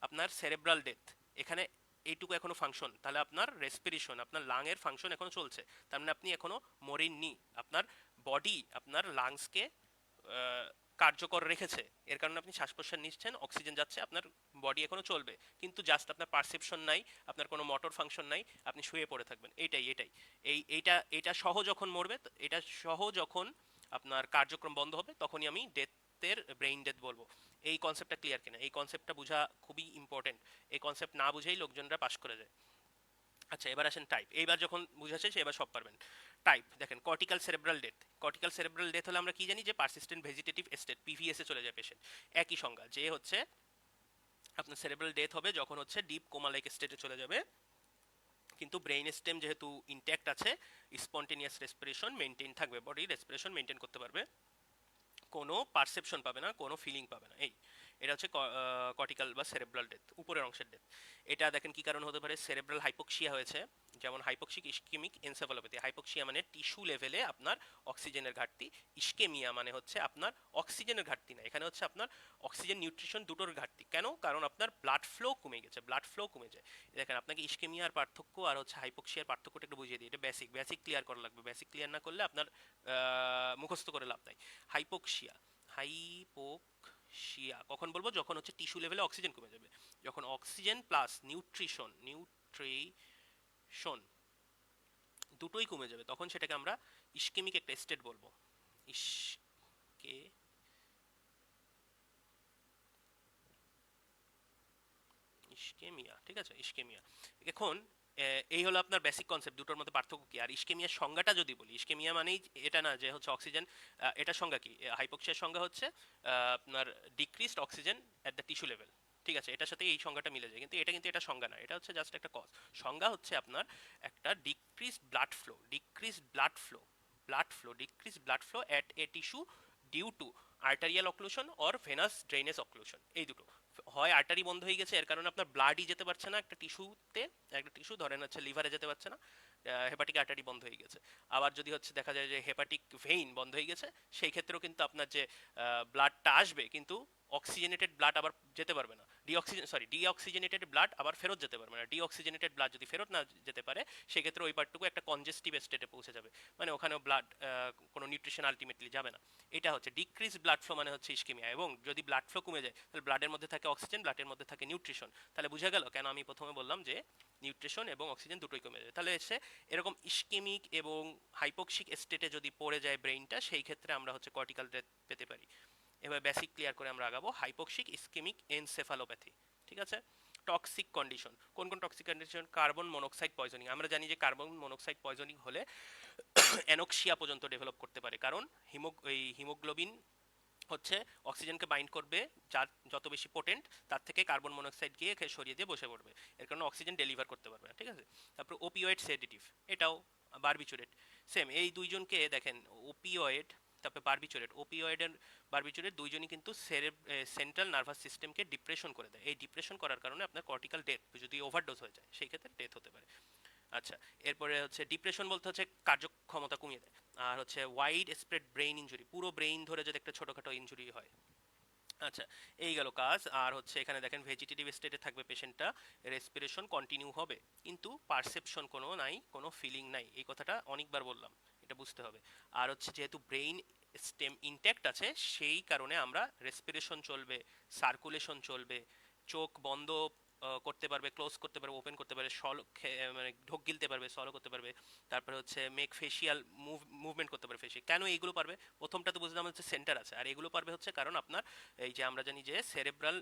আপনার সেরেব্রাল ডেথ, এখানে এইটুকু এখনো ফাংশন, তাহলে আপনার রেসপিরেশন, আপনার লাং এর ফাংশন এখনো চলছে, তার মানে আপনি এখনো মরেননি। আপনার বডি আপনার লাংসকে কার্যকর রেখেছে, এর কারণে আপনি শ্বাস প্রশ্বাস নিচ্ছেন, অক্সিজেন যাচ্ছে, আপনার বডি এখনো চলবে, কিন্তু জাস্ট আপনার পারসেপশন নাই, আপনার কোনো মোটর ফাংশন নাই, আপনি শুয়ে পড়ে থাকবেন। এটাই এইটা সহ যখন মরবে, এটা সহ যখন আপনার কার্যক্রম বন্ধ হবে তখনই আমি ডেথের ব্রেইন ডেথ বলবো। এই কনসেপ্টটা ক্লিয়ার কিনা? এই কনসেপ্টটা বোঝা খুবই ইম্পর্টেন্ট, এই কনসেপ্ট না বুঝেই লোকজনরা পাশ করে যায়। আচ্ছা, এবার আসেন টাইপ। এইবার যখন বুঝাচ্ছে সে এবার সব পারবেন। টাইপ দেখেন, cortical cerebral death. Cortical cerebral death হলে আমরা কি জানি যে পারসিস্টেন্ট ভেজিটেটিভ স্টেট, পিভিএস এ চলে যায় পেশেন্ট। একই সংজ্ঞা, যে হচ্ছে আপনার সেরেব্রাল ডেথ হবে যখন হচ্ছে ডিপ কোমা লাইক স্টেটে চলে যাবে, কিন্তু ব্রেইন স্টেম যেহেতু ইনট্যাক্ট আছে, স্পন্টেনিয়াস রেসপিরেশন মেনটেন থাকবে, বডি রেসপিরেশন মেনটেন করতে পারবে, কোনো পারসেপশন পাবে না, কোনো ফিলিং পাবে না। এটা হচ্ছে কর্টিক্যাল বা সেরেব্রাল ডেথ, উপরের অংশের ডেথ। এটা দেখেন কি কারণ হতে পারে, সেরেব্রাল হাইপোক্সিয়া হয়েছে, যেমন হাইপোক্সিক ইস্কেমিক এনসেফালোপ্যাথি। হাইপোক্সিয়া মানে টিস্যু লেভেলে আপনার অক্সিজেনের ঘাটতি, ইস্কেমিয়া মানে হচ্ছে আপনার অক্সিজেনের ঘাটতি না, এখানে হচ্ছে আপনার অক্সিজেন নিউট্রিশন দুটোর ঘাটতি। কেন? কারণ আপনার ব্লাড ফ্লো কমে গেছে, ব্লাড ফ্লো কমে যায়। দেখেন আপনাকে ইস্কেমিয়ার পার্থক্য আর হচ্ছে হাইপোক্সিয়ার পার্থক্যটা একটু বুঝিয়ে দিই, এটা বেসিক ক্লিয়ার করা লাগবে, বেসিক ক্লিয়ার না করলে আপনার মুখস্থ করে লাভ নাই। হাইপোক্সিয়া কখন বলবো? যখন হচ্ছে টিস্যু লেভেলে অক্সিজেন কমে যাবে, যখন অক্সিজেন প্লাস নিউট্রিশন দুটোই কমে যাবে, তখন সেটাকে আমরা ইস্কেমিক একটা স্টেট বলবো। ইসকে ইস্কেমিয়া, ঠিক আছে, ইস্কেমিয়া। এখন এই হলো আপনার বেসিক কনসেপ্ট, দুটোর মধ্যে পার্থক্য কি। আর ইস্কেমিয়ার সংজ্ঞাটা যদি বলি, ইস্কেমিয়া মানেই এটা না যে হচ্ছে অক্সিজেন, এটা সংজ্ঞা কি, হাইপোক্সিয়ার সংজ্ঞা হচ্ছে আপনার decreased oxygen at the tissue level, ঠিক আছে, এটার সাথে এই সংজ্ঞাটা মিলে যায়, কিন্তু এটা সংজ্ঞা না, এটা হচ্ছে জাস্ট একটা কজ। সংজ্ঞা হচ্ছে আপনার একটা decreased blood flow, decreased blood flow at a tissue due to arterial occlusion or venous drainage occlusion. এই দুটো, হয় আর্টারি বন্ধ হয়ে গেছে, এর কারণে আপনার ব্লাডই যেতে পারছে না একটা টিস্যুতে, একটা টিস্যু ধরেন হচ্ছে লিভারে যেতে পারছে না, হেপাটিক আর্টারি বন্ধ হয়ে গেছে। আবার যদি হচ্ছে দেখা যায় যে হেপাটিক ভেইন বন্ধ হয়ে গেছে, সেই ক্ষেত্রেও কিন্তু আপনার যে ব্লাডটা আসবে, কিন্তু অক্সিজেনেটেড ব্লাড আবার যেতে পারবে না, ডিঅক্সিজেনেটেড ব্লাড আবার ফেরত যেতে পারবে না। ডিঅক্সিজেনেটেড ব্লাড যদি ফেরত না যেতে পারে, সেক্ষেত্রে ওই পার্টটুকু একটা কনজেস্টিভ স্টেটে পৌঁছে যাবে, মানে ওখানেও ব্লাড কোনো নিউট্রিশন আলটিমেটলি যাবে না। এটা হচ্ছে ডিক্রিজ ব্লাড ফ্লো, মানে হচ্ছে ইস্কেমিয়া। এবং যদি ব্লাড ফ্লো কমে যায়, তাহলে ব্লাডের মধ্যে থাকে অক্সিজেন, ব্লাডের মধ্যে থাকে নিউট্রিশন। তাহলে বুঝা গেল কেন আমি প্রথমে বললাম যে নিউট্রিশন এবং অক্সিজেন দুটোই কমে যায়। তাহলে এসে এরকম ইস্কেমিক এবং হাইপোক্সিক স্টেটে যদি পড়ে যায় ব্রেইনটা, সেই ক্ষেত্রে আমরা হচ্ছে কর্টিক্যাল ডেথ পেতে পারি। এবার বেসিক ক্লিয়ার করে আমরা আগাবো। হাইপোক্সিক ইস্কেমিক এনসেফালোপ্যাথি, ঠিক আছে। টক্সিক কন্ডিশন, কোন কোন toxic condition? Carbon monoxide poisoning. আমরা জানি যে কার্বন মনোক্সাইড পয়জনিং হলে অ্যানোক্সিয়া পর্যন্ত ডেভেলপ করতে পারে, কারণ হিমোগ্লোবিন হচ্ছে অক্সিজেনকে বাইন্ড করবে, যার যত বেশি পোটেন্ট, তার থেকে কার্বন মনোক্সাইড গিয়ে সরিয়ে দিয়ে বসে পড়বে, এর কারণে অক্সিজেন ডেলিভার করতে পারবে না, ঠিক আছে। তারপর ওপিওয়েড সেডেটিভ, এটাও বারবিচুরেট, সেম। এই দুইজনকে দেখেন, ওপিওয়েড তারপরে বারবিচুরেট, ওপিওয়েড এর বারবিচুরেট দুইজনই কিন্তু সেন্ট্রাল নার্ভাস সিস্টেমকে ডিপ্রেশন করে দেয়। এই ডিপ্রেশন করার কারণে আপনার কর্টিক্যাল ডেথ, যদি ওভারডোজ হয়ে যায় সেই ক্ষেত্রে ডেথ হতে পারে। আচ্ছা, এরপরে হচ্ছে ডিপ্রেশন বলতে হচ্ছে কার্যক্ষমতা কমিয়ে দেয়। আর হচ্ছে ওয়াইড স্প্রেড ব্রেইন ইনজুরি, পুরো ব্রেইন ধরে যদি একটা ছোটখাটো ইনজুরি হয়। আচ্ছা, এই গেল কাজ। আর হচ্ছে এখানে দেখেন ভেজিটেটিভ স্টেটে থাকবে পেশেন্টটা, রেসপিরেশন কন্টিনিউ হবে, কিন্তু পারসেপশন কোনো নাই, কোনো ফিলিং নাই, এই কথাটা অনেকবার বললাম, এটা বুঝতে হবে। আর হচ্ছে যেহেতু ব্রেইন স্টেম ইনট্যাক্ট আছে, সেই কারণে আমরা রেসপিরেশন চলবে, সার্কুলেশন চলবে, চোখ বন্ধ করতে পারবে, ক্লোজ করতে পারবে, ওপেন করতে পারবে, মানে ঢোক গিলতে পারবে, সলো করতে পারবে। তারপরে হচ্ছে মেক ফেসিয়াল মুভমেন্ট করতে পারবে ফেসিয়াল। কেন এইগুলো পারবে? প্রথমটা তো বুঝলাম হচ্ছে সেন্টার আছে, আর এগুলো পারবে হচ্ছে কারণ আপনার এই যে আমরা জানি যে সেরেব্রাল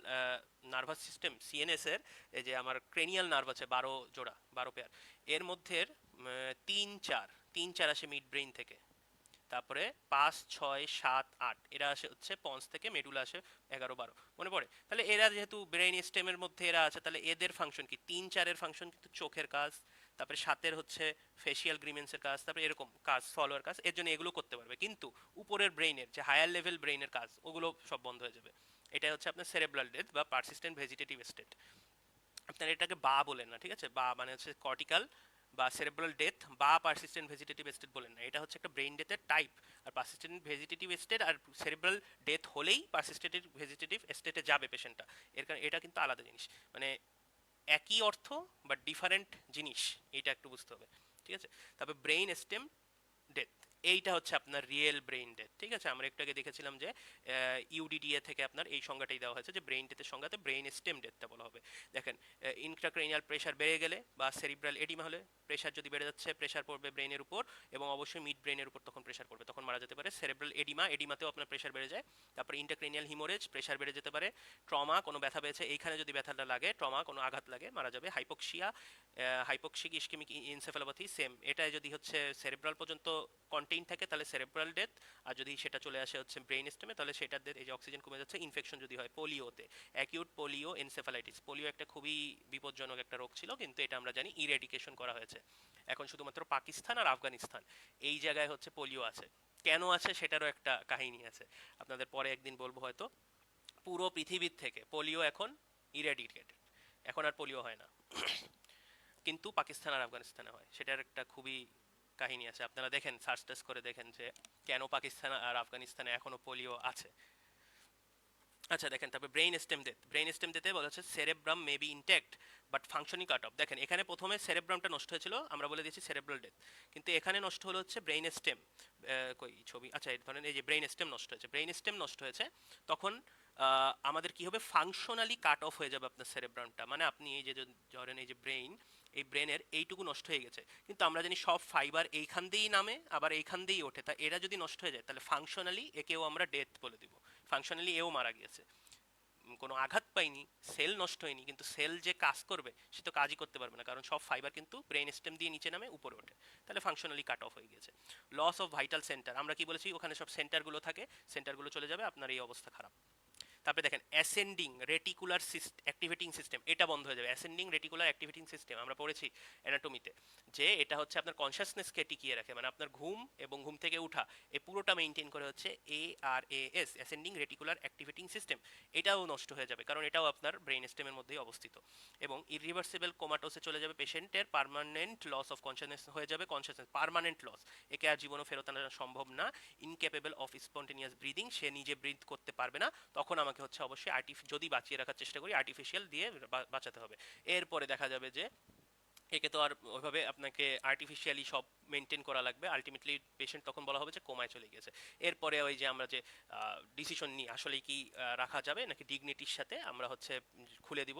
নার্ভাস সিস্টেম, সিএনএস এর এই যে আমার ক্রেনিয়াল নার্ভ আছে 12 জোড়া, 12 পেয়ার, এর মধ্যে তিন চার আসে মিড ব্রেইন থেকে, তারপরে 5 6 7 8 এরা আসে হচ্ছে পন্স থেকে, মেডুলা আসে 11 12, মনে পড়ে? তাহলে এরা যেহেতু ব্রেইন স্টেমের মধ্যে এরা আছে, তাহলে এদের ফাংশন কি? 3 4-এর ফাংশন কিন্তু চোখের কাজ, তারপরে 7-এর হচ্ছে ফেসিয়াল গ্রিমেন্সের কাজ, তারপরে এরকম কাজ, ফলোয়ার কাজ, এর জন্য এগুলো করতে পারবে। কিন্তু উপরের ব্রেইনের যে হায়ার লেভেল ব্রেইনের কাজ, ওগুলো সব বন্ধ হয়ে যাবে। এটা হচ্ছে আপনার সেরেব্রাল ডেথ বা পারসিস্টেন্ট ভেজিটেটিভ স্টেট। আপনারা এটাকে বা বলেন না, ঠিক আছে? বা মানে হচ্ছে কর্টিক্যাল বা সেরেব্রাল ডেথ বা পারসিস্টেন্ট ভেজিটেটিভ স্টেট বলেন না, এটা হচ্ছে একটা ব্রেইন ডেথের টাইপ। আর পারসিস্টেন্ট ভেজিটেটিভ স্টেট আর সেরেব্রাল ডেথ হলেই পারসিস্টেন্ট ভেজিটেটিভ স্টেটে যাবে পেশেন্টটা, এর কারণ এটা কিন্তু আলাদা জিনিস, মানে একই অর্থ বাট ডিফারেন্ট জিনিস, এটা একটু বুঝতে হবে, ঠিক আছে। তারপর ব্রেইন স্টেম ডেথ, এইটা হচ্ছে আপনার রিয়েল ব্রেইন ডেথ, ঠিক আছে। আমরা একটু আগে দেখেছিলাম যে ইউডিডিএ থেকে আপনার এই সংজ্ঞাটাই দেওয়া হয়েছে যে ব্রেইন ডেথের সংজ্ঞাতে ব্রেইন স্টেম ডেথটা বলা হবে। দেখেন, ইন্ট্রাক্রেনিয়াল প্রেশার বেড়ে গেলে বা সেরিব্রাল এডিমা হলে, প্রেশার যদি বেড়ে যাচ্ছে, প্রেশার পড়বে ব্রেইনের উপর, এবং অবশ্যই মিড ব্রেইনের উপর তখন প্রেশার পড়বে, তখন মারা যেতে পারে। সেরিব্রাল এডিমাতেও আপনার প্রেশার বেড়ে যায়। তারপর ইন্ট্রাক্রেনিয়াল হিমোরেজ, প্রেশার বেড়ে যেতে পারে। ট্রমা, কোনো ব্যথা পেয়েছে, এইখানে যদি ব্যথাটা লাগে, ট্রমা কোনো আঘাত লাগে, মারা যাবে। Hypoxia, hypoxic ischaemic encephalopathy, same. এটা যদি হচ্ছে সেরেব্রাল পর্যন্ত কন্টেইন থাকে, তাহলে সেরেব্রাল ডেথ। আর যদি সেটা চলে আসে হচ্ছে ব্রেইন স্টেমে, তাহলে সেটার ডেথ। এই যে অক্সিজেন কমে যাচ্ছে, ইনফেকশন যদি হয় পোলিওতে, অ্যাকিউট পোলিও এনসেফালাইটিস। পোলিও একটা খুবই বিপজ্জনক একটা রোগ ছিল, কিন্তু এটা আমরা জানি ইরেডিকেশন করা হয়েছে। এখন শুধুমাত্র পাকিস্তান আর আফগানিস্তান এই জায়গায় হচ্ছে পোলিও আছে। কেন আছে সেটারও একটা কাহিনী আছে, আপনাদের পরে একদিন বলবো হয়তো। পুরো পৃথিবীর থেকে পোলিও এখন ইরেডিকেটেড, এখন আর পোলিও হয় না, কিন্তু পাকিস্তান আর আফগানিস্তানে হয়। সেটার একটা খুবই কাহিনী আছে, আপনারা দেখেন, সার্চ টার্চ করে দেখেন যে কেন পাকিস্তান আর আফগানিস্তানে এখনো পোলিও আছে। আচ্ছা দেখেন, তারপরে ব্রেইন স্টেম ডেথে বলা হচ্ছে cerebrum may be intact but functioning cut off. দেখেন এখানে প্রথমে সেরেব্রামটা নষ্ট হয়েছিল, আমরা বলে দিয়েছি সেরেব্রাল ডেথ, কিন্তু এখানে নষ্ট হলো হচ্ছে ব্রেইন স্টেম। কই ছবি, আচ্ছা এই ধরেন এই যে ব্রেইন স্টেম নষ্ট হয়েছে, ব্রেইন স্টেম নষ্ট হয়েছে, তখন আমাদের কি হবে, ফাংশনালি কাট অফ হয়ে যাবে আপনার সেরেব্রামটা। মানে আপনি এই যে ধরেন এই যে ব্রেইন, এই ব্রেনের এইটুকু নষ্ট হয়ে গেছে, কিন্তু আমরা জানি সব ফাইবার এইখান দিয়েই নামে আবার এইখান দিয়েই ওঠে, তা এরা যদি নষ্ট হয়ে যায় তাহলে ফাংশনালি একেও আমরা ডেথ বলে দিব, ফাংশনালি এও মারা গিয়েছে। কোনো আঘাত পাইনি, সেল নষ্ট হয়নি, কিন্তু সেল যে কাজ করবে সে তো কাজই করতে পারবে না, কারণ সব ফাইবার কিন্তু ব্রেইন স্টেম দিয়ে নিচে নামে উপরে ওঠে, তাহলে ফাংশনালি কাট অফ হয়ে গেছে। লস অফ ভাইটাল সেন্টার, আমরা কি বলেছি, ওখানে সব সেন্টারগুলো থাকে, সেন্টারগুলো চলে যাবে, আপনার এই অবস্থা খারাপ। তারপরে দেখেন অ্যাসেন্ডিং রেটিকুলার অ্যাক্টিভেটিং সিস্টেম, এটা বন্ধ হয়ে যাবে। অ্যাসেন্ডিং রেটিকুলার অ্যাক্টিভেটিং সিস্টেম আমরা পড়েছি অ্যানাটমিতে, যে এটা হচ্ছে আপনার কনসিয়াসনেসকে টিকিয়ে রাখে, মানে আপনার ঘুম এবং ঘুম থেকে উঠা এই পুরোটা মেনটেন করে হচ্ছে ARAS, ascending reticular activating system. এটাও নষ্ট হয়ে যাবে, কারণ এটাও আপনার ব্রেইন স্টেমের মধ্যেই অবস্থিত। এবং ইরিভার্সিবল কোমাটোসে চলে যাবে পেশেন্টের, পার্মানেন্ট লস অফ কনসিয়াসনেস হয়ে যাবে, কনসিয়াসনেস পার্মানেন্ট লস, একে আর জীবনও ফেরত আনা সম্ভব না। ইনক্যাপেবল অফ স্পন্টেনিয়াস ব্রিদিং, সে নিজে ব্রিথ করতে পারবে না, তখন আমাকে হচ্ছে অবশ্যই যদি বাঁচিয়ে রাখার চেষ্টা করি আর্টিফিশিয়াল দিয়ে বাঁচাতে হবে। এরপরে দেখা যাবে যে একে তো আর ওইভাবে আপনাকে আর্টিফিশিয়ালি সব মেনটেন করা লাগবে, আলটিমেটলি পেশেন্ট তখন বলা হবে যে কোমায় চলে গেছে। এরপরে ওই যে আমরা যে ডিসিশন নিই আসলে কি রাখা যাবে নাকি ডিগনিটির সাথে, আমরা হচ্ছে খুলে দিব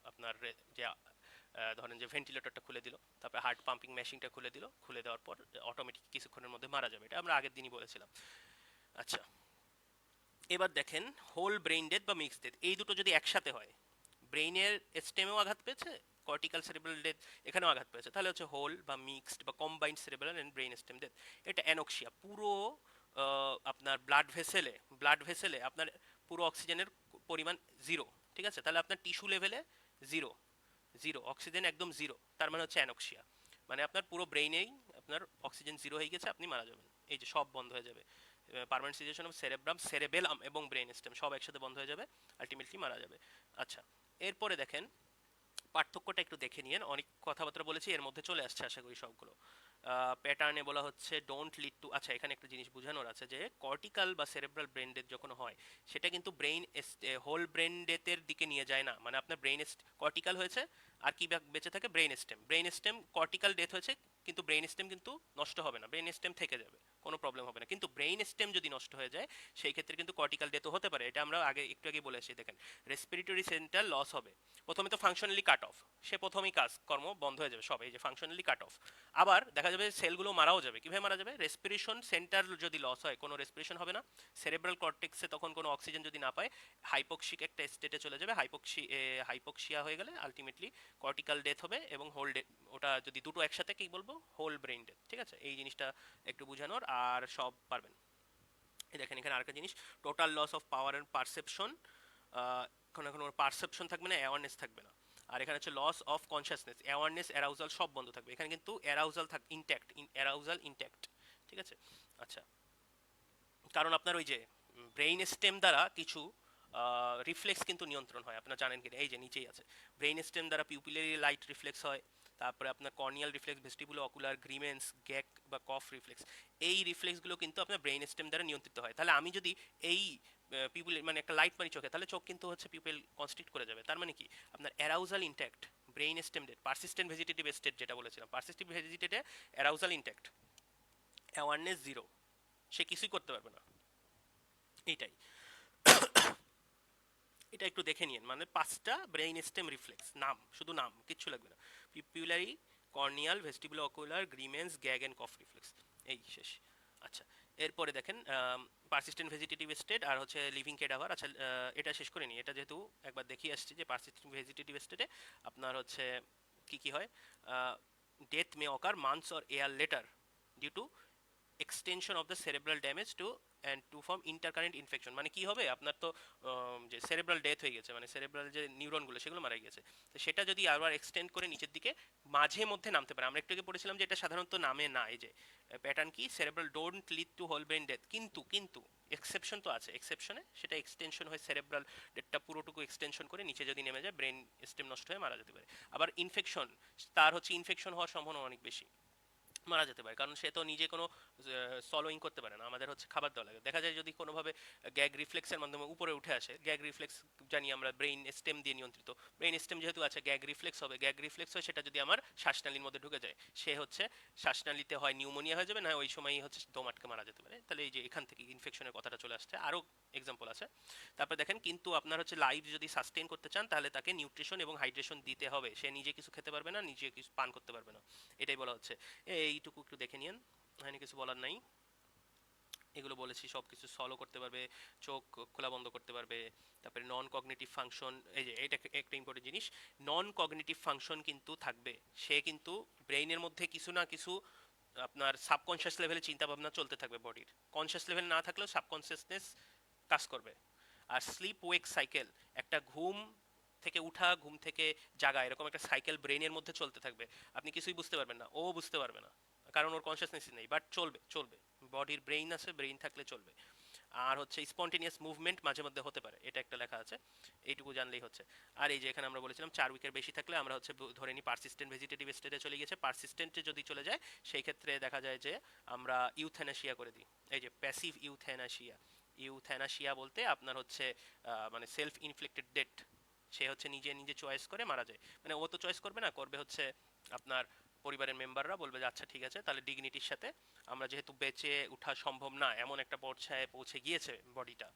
আপনার যে ধরেন যে ভেন্টিলেটরটা খুলে দিল, তারপরে হার্ট পাম্পিং মেশিনটা খুলে দিল, খুলে দেওয়ার পর অটোমেটিক কিছুক্ষণের মধ্যে মারা যাবে, এটা আমরা আগের দিনই বলেছিলাম। আচ্ছা, এবার দেখেন হোল ব্রেইন ডেথ বা মিক্স ডেথ, এই দুটো যদি একসাথে হয়, ব্রেইনের স্টেমেও আঘাত পেয়েছে, কর্টিক্যাল সেরেব্রাল ডেথ এখানেও আঘাত পেয়েছে, তাহলে হচ্ছে হোল বা মিক্সড বা combined cerebral and brain stem death. এটা অ্যানোক্সিয়া, পুরো আপনার ব্লাড ভেসেলে আপনার পুরো অক্সিজেনের পরিমাণ জিরো, ঠিক আছে, তাহলে আপনার টিস্যু লেভেলে জিরো, জিরো অক্সিজেন একদম জিরো, তার মানে হচ্ছে অ্যানোক্সিয়া, মানে আপনার পুরো ব্রেইনেই আপনার অক্সিজেন জিরো হয়ে গেছে, আপনি মারা যাবেন, এই যে সব বন্ধ হয়ে যাবে, পার্মানেন্ট সিচুয়েশন অফ সেরেব্রাম, সেরেবেলাম এবং ব্রেন স্টেম সব একসাথে বন্ধ হয়ে যাবে, আলটিমেটলি মারা যাবে। আচ্ছা, এরপরে দেখেন পার্থক্যটা একটু দেখে নিয়েন, অনেক কথাবার্তা বলেছি, এর মধ্যে চলে আসছে আশা করি সবগুলো। প্যাটার্নে বলা হচ্ছে ডোন্ট লিড টু, আচ্ছা এখানে একটা জিনিস বোঝানোর আছে যে কর্টিক্যাল বা সেরেব্রাল ব্রেন ডেথ যখন হয় সেটা কিন্তু ব্রেইন হোল ব্রেন ডেথের দিকে নিয়ে যায় না, মানে আপনার ব্রেইন কর্টিক্যাল হয়েছে আর কি বেঁচে থাকে, ব্রেইন স্টেম কর্টিক্যাল ডেথ হয়েছে, কিন্তু ব্রেইন স্টেম কিন্তু নষ্ট হবে না, ব্রেইন স্টেম থেকে যাবে, কোনো প্রবলেম হবে না, কিন্তু ব্রেইন স্টেম যদি নষ্ট হয়ে যায় সেই ক্ষেত্রে কিন্তু কর্টিক্যাল ডেথও হতে পারে, এটা আমরা একটু আগে বলে এসেছি। দেখেন রেসপিরেটরি সেন্টার লস হবে, প্রথমে তো ফাংশনালি কাট অফ, সে প্রথমেই কর্ম বন্ধ হয়ে যাবে সব, এই যে ফাংশনালি কাট অফ। আবার দেখা যাবে সেলগুলো মারাও যাবে, কিভাবে মারা যাবে, রেসপিরেশন সেন্টার যদি লস হয় কোনো রেসপিরেশন হবে না, সেরেব্রাল কর্টেক্সে তখন কোনো অক্সিজেন যদি না পায় হাইপোক্সিক একটা স্টেটে চলে যাবে, হাইপোক্সিয়া হয়ে গেলে আলটিমেটলি কর্টিক্যাল ডেথ হবে, এবং হোল ডেথ, ওটা যদি দুটো একসাথে কি বলবো, হোল ব্রেইন ডেথ, ঠিক আছে, এই জিনিসটা একটু বোঝানোর, আর সব পারবেন। এই দেখেন এখানে আরেকটা জিনিস, total loss of power and perception, এখন এখন ওর পারসেপশন থাকবে না, অ্যাওয়ারনেস থাকবে না। আর এখানে হচ্ছে loss of consciousness, awareness arousal সব বন্ধ থাকবে, এখানে কিন্তু অ্যারাউজাল ইনট্যাক্ট, অ্যারাউজাল ইনট্যাক্ট, ঠিক আছে। আচ্ছা, কারণ আপনার ওই যে ব্রেইন স্টেম দ্বারা কিছু রিফ্লেক্স কিন্তু নিয়ন্ত্রণ হয়, আপনারা জানেন কিনা, এই যে নিচেই আছে, ব্রেইন স্টেম দ্বারা পিউপিলারি লাইট রিফ্লেক্স হয়, তারপরে আপনার কর্নিয়াল রিফ্লেক্স, ভেস্টিবুলো অকুলার, গ্রিমেন্স, গ্যাক বা কফ রিফ্লেক্স, এই রিফ্লেক্সগুলো কিন্তু আপনার ব্রেইন স্টেম দ্বারা নিয়ন্ত্রিত হয়। তাহলে আমি যদি এই পিউপিল মানে একটা লাইট মারি চোখে, তাহলে চোখ কিন্তু হচ্ছে পিউপিল কনস্ট্রিক্ট করে যাবে, তার মানে কি আপনার arousal intact, brain stem dead, persistent vegetative state যেটা বলেছিলাম, persistent vegetative arousal intact, awareness zero, সে কিছুই করতে পারবে না, এইটাই। এটা একটু দেখে নিন, মানে পাঁচটা ব্রেইন স্টেম রিফ্লেক্স, নাম, শুধু নাম, কিচ্ছু লাগবে না, pupillary, corneal, vestibulo ocular, grimace, gag and cough reflex, এই শেষ। আচ্ছা, এরপরে দেখেন পারসিস্টেন্ট ভেজিটেটিভ স্টেট আর হচ্ছে লিভিং ক্যাডাভার। আচ্ছা, এটা শেষ করে নিই, এটা যেহেতু একবার দেখিয়ে আসছি যে পারসিস্টেন্ট ভেজিটেটিভ স্টেটে আপনার হচ্ছে কি কি হয়, death may occur months or year later due to extension of the cerebral damage to and to form intercurrent infection, মানে কি হবে আপনার তো যে সেরেব্রাল ডেথ হয়ে গেছে, মানে সেরেব্রাল যে নিউরনগুলো সেগুলো মারা গেছে, তো সেটা যদি আবার এক্সটেন্ড করে নিচের দিকে মাঝে মধ্যে নামতে পারে, আমরা একটু আগে পড়েছিলাম যে এটা সাধারণত নামে না, এই যে প্যাটার্ন কি, cerebral don't lead to whole brain death, কিন্তু এক্সেপশন তো আছে, এক্সেপশনে সেটা এক্সটেনশন হয়, সেরেব্রাল ডেথটা পুরোটুকু এক্সটেনশন করে নিচে যদি নেমে যায় ব্রেন স্টেম নষ্ট হয়ে মারা যেতে পারে। আবার ইনফেকশন, তার হচ্ছে ইনফেকশন হওয়ার সম্ভাবনা অনেক বেশি, মারা যেতে পারে, কারণ সে তো নিজে কোনো সলোইং করতে পারে না, আমাদের হচ্ছে খাবার দেওয়া লাগে। দেখা যায় যদি কোনোভাবে গ্যাগ রিফ্লেক্সের মাধ্যমে উপরে উঠে আসে, গ্যাগ রিফ্লেক্স জানি আমরা ব্রেইন স্টেম দিয়ে নিয়ন্ত্রিত, ব্রেইন স্টেম যেহেতু আছে গ্যাগ রিফ্লেক্স হবে, গ্যাগ রিফ্লেক্স হয় সেটা যদি আমার শ্বাসনালীর মধ্যে ঢুকে যায়, সে হচ্ছে শ্বাসনালীতে হয় নিউমোনিয়া হয়ে যাবে, না ওই সময়ই হচ্ছে দম আটকে মারা যেতে পারে। তাহলে এই যে এখান থেকে ইনফেকশনের কথাটা চলে আসছে, আরও এক্সাম্পল আছে। তারপর দেখেন, কিন্তু আপনার হচ্ছে লাইফ যদি সাস্টেইন করতে চান তাহলে তাকে নিউট্রিশন এবং হাইড্রেশন দিতে হবে, সে নিজে কিছু খেতে পারবে না, নিজে কিছু পান করতে পারবে না, এটাই বলা হচ্ছে। এইটুকু একটু দেখে নিন, এখানে কিছু বলার নাই। এগুলো বলেছি সব কিছু সলভ করতে পারবে, চোখ খোলা বন্ধ করতে পারবে। তারপরে নন কগনিটিভ ফাংশন, এই যে এটা একটা ইম্পর্টেন্ট জিনিস, নন কগনিটিভ ফাংশন কিন্তু থাকবে, সে কিন্তু ব্রেইনের মধ্যে কিছু না কিছু আপনার সাবকনশিয়াস লেভেলে চিন্তা ভাবনা চলতে থাকবে বডির, কনশিয়াস লেভেল না থাকলেও সাবকনশিয়াসনেস কাজ করবে। আর স্লিপ ওয়েক সাইকেল, একটা ঘুম থেকে উঠা, ঘুম থেকে জাগা, এরকম একটা সাইকেল ব্রেনের মধ্যে চলতে থাকবে, আপনি কিছুই বুঝতে পারবেন না, ও বুঝতে পারবে না, কারণ ওর কনসিয়াসনেস নেই, বাট চলবে চলবে, বডির ব্রেইন আছে, ব্রেইন থাকলে চলবে। আর হচ্ছে স্পন্টেনিয়াস মুভমেন্ট মাঝে মধ্যে হতে পারে, এটা একটা লেখা আছে, এইটুকু জানলেই হচ্ছে। আর এই যে এখানে আমরা বলেছিলাম 4 উইকের বেশি থাকলে আমরা হচ্ছে ধরে নিই পারসিস্টেন্ট ভেজিটেটিভ স্টেটে চলে গেছে, পারসিস্টেন্টে যদি চলে যায় সেই ক্ষেত্রে দেখা যায় যে আমরা ইউথ্যানাসিয়া করে দিই। এই যে প্যাসিভ ইউথ্যানাসিয়া, ইউথ্যানাসিয়া বলতে আপনার হচ্ছে মানে সেলফ ইনফ্লিক্টেড ডেথ, সে হচ্ছে নিজে নিজে চয়েস করে মারা যায়, মানে ও তো চয়েস করবে না, করবে হচ্ছে আপনার পরিবারের মেম্বাররা বলবে যে আচ্ছা ঠিক আছে, তাহলে ডিগনিটির সাথে আমরা যেহেতু বেঁচে ওঠা সম্ভব না এমন একটা পর্যায়ে পৌঁছে গিয়েছে বডিটা,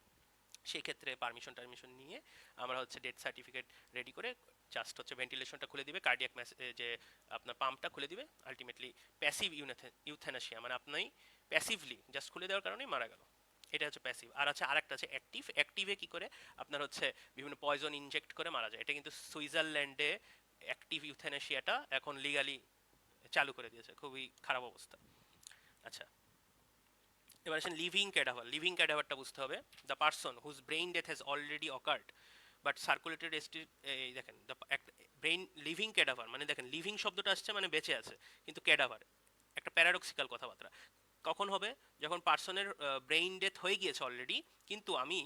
সেই ক্ষেত্রে পারমিশন টারমিশন নিয়ে আমরা হচ্ছে ডেথ সার্টিফিকেট রেডি করে জাস্ট হচ্ছে ভেন্টিলেশনটা খুলে দিবে, কার্ডিয়াক যে আপনার পাম্পটা খুলে দিবে, আলটিমেটলি প্যাসিভ ইউথ্যানাসিয়া, মানে আপনি প্যাসিভলি জাস্ট খুলে দেওয়ার কারণেই মারা গেল, এটা হচ্ছে প্যাসিভ। আর আছে আরেকটা আছে অ্যাক্টিভ, অ্যাক্টিভে কি করে আপনার হচ্ছে বিভিন্ন পয়জন ইনজেক্ট করে মারা যায়, এটা কিন্তু সুইজারল্যান্ডে অ্যাক্টিভ ইউথ্যানাসিয়াটা এখন লিগালি চালু করে দিয়েছে, খুবই খারাপ অবস্থা। আচ্ছা, এবার আসেন লিভিং ক্যাডাভার, লিভিং ক্যাডাভারটা বুঝতে হবে, the person whose brain death has already occurred but circulated এই দেখেন ব্রেইন লিভিং ক্যাডাভার, মানে দেখেন লিভিং শব্দটা আসছে মানে বেঁচে আছে, কিন্তু ক্যাডাভার একটা প্যারাডক্সিক্যাল কথাবার্তা। কখন হবে? যখন পার্সনের ব্রেইন ডেথ হয়ে গিয়েছে অলরেডি, কিন্তু আমি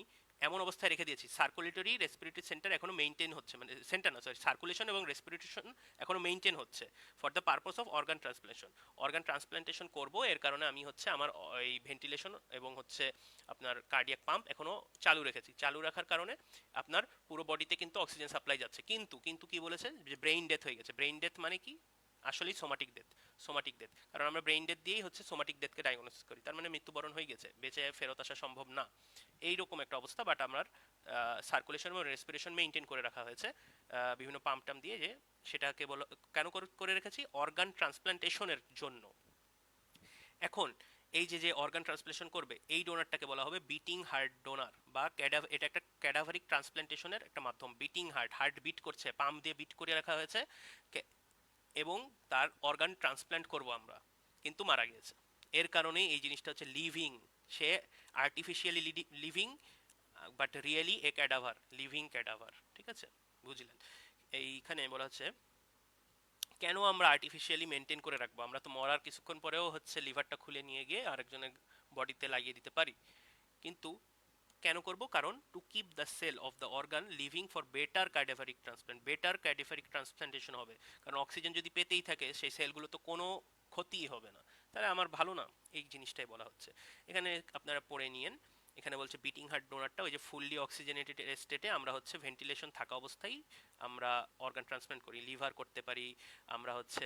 এমন অবস্থায় রেখে দিয়েছি সার্কুলেটরি রেসপিরেটরি সেন্টার এখনো মেনটেন হচ্ছে, মানে সেন্টার না সরি, সার্কুলেশন এবং রেসপিরেশন এখনো মেনটেন হচ্ছে for the purpose of organ transplantation, organ transplantation করব, এর কারণে আমি হচ্ছে আমার এই ভেন্টিলেশন এবং হচ্ছে আপনার কার্ডিয়াক পাম্প এখনো চালু রেখেছি, চালু রাখার কারণে আপনার পুরো বডিতে কিন্তু অক্সিজেন সাপ্লাই যাচ্ছে। কিন্তু কিন্তু কি বলেছে যে ব্রেইন ডেথ হয়ে গেছে, ব্রেইন ডেথ মানে কি? আসলেই সোমাটিক ডেথ, সোমাটিক ডেথ, কারণ আমরা ব্রেইন ডেথ দিয়েই হচ্ছে সোমাটিক ডেথকে ডায়াগনোসিস করি, তার মানে মৃত্যুবরণ হয়ে গেছে, বেঁচে ফেরত আসা সম্ভব না, এইরকম একটা অবস্থা। বাট আমার সার্কুলেশন এবং রেসপিরেশন মেনটেন করে রাখা হয়েছে বিভিন্ন পাম্প টাম দিয়ে, যে সেটাকে কেন করে রেখেছি? অর্গান ট্রান্সপ্লান্টেশনের জন্য। এখন এই যে যে অর্গান ট্রান্সপ্লেশন করবে এই ডোনারটাকে বলা হবে বিটিং হার্ট ডোনার বা এটা একটা ক্যাডাভারিক ট্রান্সপ্লান্টেশনের একটা মাধ্যম। বিটিং হার্ট, হার্ট বিট করছে, পাম্প দিয়ে বিট করে রাখা হয়েছে এবং তার অর্গান ট্রান্সপ্ল্যান্ট করব আমরা, কিন্তু মারা গিয়েছে, এর কারণেই এই জিনিসটা হচ্ছে লিভিং, সে artificially living but really a cadaver, living cadaver, ঠিক আছে? বুঝলেন? এইখানে বলা হচ্ছে কেন আমরা আর্টিফিশিয়ালি মেনটেন করে রাখবো, আমরা তো মরার কিছুক্ষণ পরেও হচ্ছে লিভারটা খুলে নিয়ে গিয়ে আরেকজনের বডিতে লাগিয়ে দিতে পারি, কিন্তু কেন করব? কারণ to keep the cell of the organ living for better cadaveric transplant, better cadaveric transplantation হবে, কারণ অক্সিজেন যদি পেতেই থাকে সেই সেলগুলো তো কোনো ক্ষতিই হবে না, তাহলে আমার ভালো না, এই জিনিসটাই বলা হচ্ছে। এখানে আপনারা পড়ে নিয়েন, এখানে বলছে বিটিং হার্ট ডোনারটা ওই যে ফুললি অক্সিজেনেটেড স্টেটে আমরা হচ্ছে ভেন্টিলেশন থাকা অবস্থায় আমরা অর্গান ট্রান্সপ্লান্ট করি, লিভার করতে পারি আমরা হচ্ছে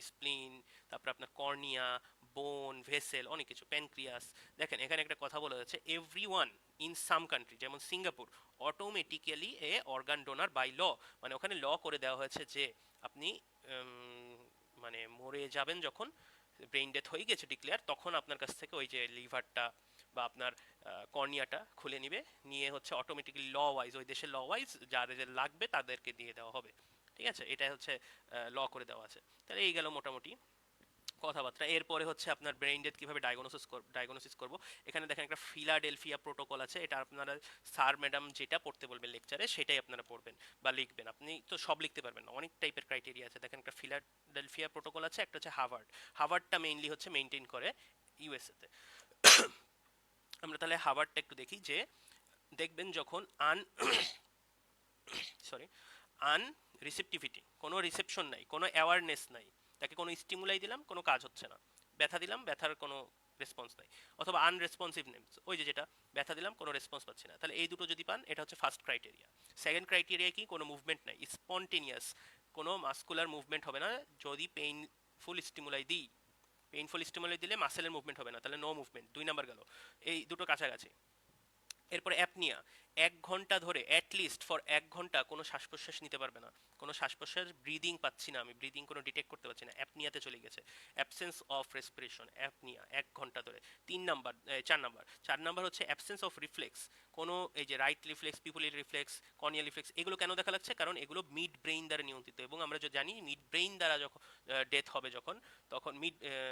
স্প্লিন, তারপর আপনার কর্নিয়া, বোন, ভেসেল, অনেক কিছু, প্যানক্রিয়াস। দেখেন এখানে একটা কথা বলা হচ্ছে, every one in some country যেমন Singapore automatically a organ donor by law, মানে ওখানে ল করে দেওয়া হয়েছে যে আপনি মানে মরে যাবেন যখন, ব্রেইন ডেথ হয়ে গেছে ডিক্লেয়ার, তখন আপনার কাছ থেকে ওই যে লিভারটা বা আপনার কর্নিয়াটা খুলে নিবে, নিয়ে হচ্ছে অটোমেটিক্যালি ল ওয়াইজ ওই দেশের ল ওয়াইজ যাদের লাগবে তাদেরকে দিয়ে দেওয়া হবে, ঠিক আছে? এটা হচ্ছে ল করে দেওয়া আছে। তাহলে এই গেল মোটামুটি কথাবার্তা। এরপরে হচ্ছে আপনার ব্রেইন ডেথ কীভাবে ডায়াগনোসিস করব। এখানে দেখেন একটা ফিলাডেলফিয়া প্রোটোকল আছে, এটা আপনারা স্যার ম্যাডাম যেটা পড়তে বলবেন লেকচারে সেটাই আপনারা পড়বেন বা লিখবেন, আপনি তো সব লিখতে পারবেন না, অনেক টাইপের ক্রাইটেরিয়া আছে। দেখেন একটা ফিলাডেলফিয়া প্রোটোকল আছে, একটা হচ্ছে হার্ভার্ড, হার্ভার্ডটা মেইনলি হচ্ছে মেনটেন করে ইউএসএতে। আমরা তাহলে হার্ভার্ডটা একটু দেখি, যে দেখবেন যখন সরি আন রিসেপটিভিটি, কোনো রিসেপশন নাই, কোনো অ্যাওয়ারনেস নাই, তাকে কোনো স্টিমুলাই দিলাম, কোনো কাজ হচ্ছে না। ব্যথা দিলাম, ব্যথার কোনো রেসপন্স নাই। অথবা আনরেসপন্সিভনেস, ওই যে যেটা ব্যথা দিলাম কোনো রেসপন্স পাচ্ছি না, তাহলে এই দুটো যদি পান এটা হচ্ছে ফার্স্ট ক্রাইটেরিয়া। সেকেন্ড ক্রাইটেরিয়া কি? কোনো মুভমেন্ট নাই, স্পন্টেনিয়াস, কোনো মাস্কুলার মুভমেন্ট হবে না যদি পেইনফুল স্টিমুলাই দিই। পেইনফুল স্টিমুলাই দিলে মাসেলের মুভমেন্ট হবে না, তাহলে নো মুভমেন্ট, 2 নাম্বার গেল। এই দুটো কাছাকাছি। এরপরে অ্যাপনিয়া, 1 ঘন্টা ধরে অ্যাটলিস্ট ফর 1 ঘন্টা কোনো শ্বাস প্রশ্বাস নিতে পারবে না, কোনো শ্বাস প্রশ্বাস ব্রিদিং পাচ্ছি না, আমি ব্রিদিং কোনো ডিটেক্ট করতে পারছি না, অ্যাপনিয়াতে চলে গেছে, অ্যাবসেন্স অফ রেসপিরেশন, অ্যাপনিয়া 1 ঘন্টা ধরে। 3 নাম্বার, 4 নাম্বার হচ্ছে অ্যাবসেন্স অফ রিফ্লেক্স, কোনো এই যে right reflex, pupillary reflex, corneal reflex, এগুলো কেন দেখা লাগছে? কারণ এগুলো মিড ব্রেইন দ্বারা নিয়ন্ত্রিত, এবং আমরা যে জানি মিড ব্রেইন দ্বারা যখন ডেথ হবে, যখন তখন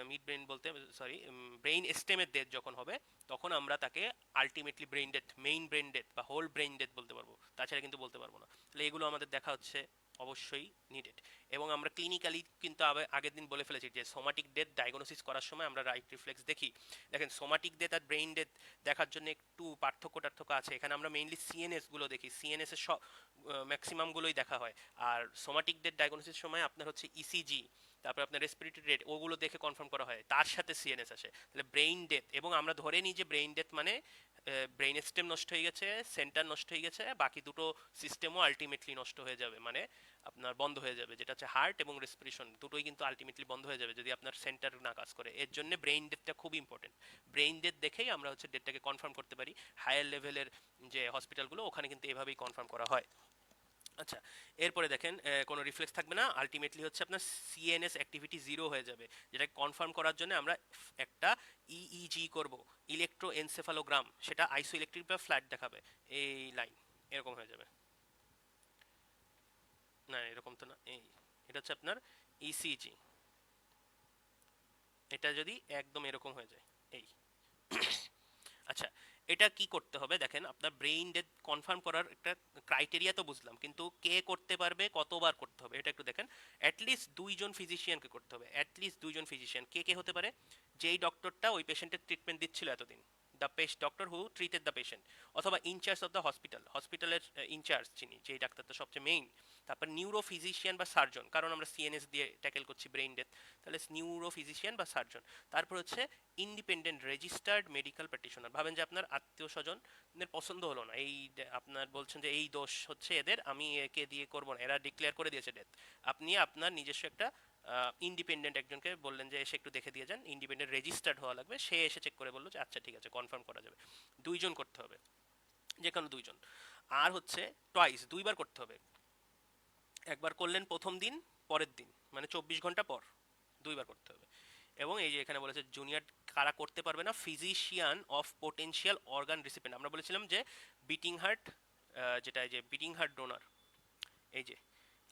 মিড ব্রেইন বলতে সরি, ব্রেইন স্টেমের ডেথ যখন হবে, তখন আমরা তাকে ultimately brain death, main brain death বা হোল ব্রেইন ডেথ বলতে পারবো, তাছাড়া কিন্তু বলতে পারবো না। তাহলে এগুলো আমাদের দেখা হচ্ছে অবশ্যই নিডেড। এবং আমরা ক্লিনিক্যালি কিন্তু আগের দিন বলে ফেলেছি যে সোমাটিক ডেথ ডায়াগনোসিস করার সময় আমরা রাইট রিফ্লেক্স দেখি। দেখেন সোমাটিক ডেথ আর ব্রেইন ডেথ দেখার জন্য একটু পার্থক্য আছে। এখানে আমরা মেইনলি সিএনএস গুলো দেখি, সিএনএস এর ম্যাক্সিমাম গুলোই দেখা হয়। আর সোমাটিক ডেথ ডায়াগনোসিস সময় আপনার হচ্ছে ইসিজি, তারপর আপনার রেসপিরেটরি রেট, ওগুলো দেখে কনফার্ম করা হয়, তার সাথে সিএনএস আসে। তাহলে ব্রেইন ডেথ, এবং আমরা ধরে নিই যে ব্রেইন ডেথ মানে ব্রেইন স্টেম নষ্ট হয়ে গেছে, সেন্টার নষ্ট হয়ে গেছে, বাকি দুটো সিস্টেমও আলটিমেটলি নষ্ট হয়ে যাবে, মানে আপনার বন্ধ হয়ে যাবে, যেটা হচ্ছে হার্ট এবং রেসপিরেশন, দুটোই কিন্তু আলটিমেটলি বন্ধ হয়ে যাবে যদি আপনার সেন্টার না কাজ করে। এর জন্য ব্রেইন ডেথটা খুব ইম্পর্টেন্ট। ব্রেইন ডেথ দেখেই আমরা হচ্ছে ডেথটাকে কনফার্ম করতে পারি। হায়ার লেভেলের যে হসপিটালগুলো, ওখানে কিন্তু এভাবেই কনফার্ম করা হয়। আচ্ছা, এরপরে দেখেন কোনো রিফ্লেক্স থাকবে না, আলটিমেটলি হচ্ছে আপনার সিএনএস অ্যাক্টিভিটি জিরো হয়ে যাবে, যেটা কনফার্ম করার জন্য আমরা একটা ইইজি করব, ইলেকট্রোএনসেফালোগ্রাম, সেটা আইসো ইলেকট্রিক বা ফ্ল্যাট দেখাবে, এই লাইন এরকম হয়ে যাবে। না এরকম তো না, এই এটা হচ্ছে আপনার ইসিজি, এটা যদি একদম এরকম হয়ে যায়, এই। আচ্ছা, এটা কি করতে হবে দেখেন, আপনার ব্রেইন ডেথ কনফার্ম করার একটা ক্রাইটেরিয়া তো বুঝলাম, কিন্তু কে করতে পারবে, কতবার করতে হবে, এটা একটু দেখেন। অ্যাটলিস্ট 2 জন ফিজিশিয়ানকে করতে হবে, অ্যাটলিস্ট 2 জন ফিজিশিয়ান। কে কে হতে পারে? যেই ডক্টরটা ওই পেশেন্টের ট্রিটমেন্ট দিচ্ছিল এতদিন, the doctor who treated the patient, অথবা ইনচার্জ অফ দ্য হসপিটালের ইনচার্জ যিনি, যেই ডাক্তারটা সবচেয়ে মেইন। তারপর নিউরো ফিজিশিয়ান বা সার্জন, কারণ আমরা সিএনএস দিয়ে ট্যাকেল করছি ব্রেইন ডেথ, তাহলে নিউরো ফিজিশিয়ান বা সার্জন। তারপর হচ্ছে ইন্ডিপেন্ডেন্ট রেজিস্টার্ড মেডিকেল প্র্যাকটিশনার। ভাবেন যে আপনার আত্মীয় স্বজনের পছন্দ হলো না, এই আপনার বলছেন যে এই দোষ হচ্ছে এদের, আমি একে দিয়ে করবো না, এরা ডিক্লেয়ার করে দিয়েছে ডেথ, আপনি আপনার নিজস্ব একটা ইন্ডিপেন্ডেন্ট একজনকে বললেন যে এসে একটু দেখে দিয়ে যান, ইন্ডিপেন্ডেন্ট রেজিস্টার্ড হওয়া লাগবে, সে এসে চেক করে বললো যে আচ্ছা ঠিক আছে কনফার্ম করা যাবে। 2 জন করতে হবে, যে কোনো 2 জন। আর হচ্ছে টয়েস, 2বার করতে হবে। একবার করলেন প্রথম দিন, পরের দিন, মানে 24 ঘন্টা পর 2বার করতে হবে। এবং এই যে এখানে বলেছে জুনিয়র কারা করতে পারবে না, physician of potential organ recipient. আমরা বলেছিলাম যে বিটিং হার্ট, যেটা এই যে বিটিং হার্ট ডোনার, এই যে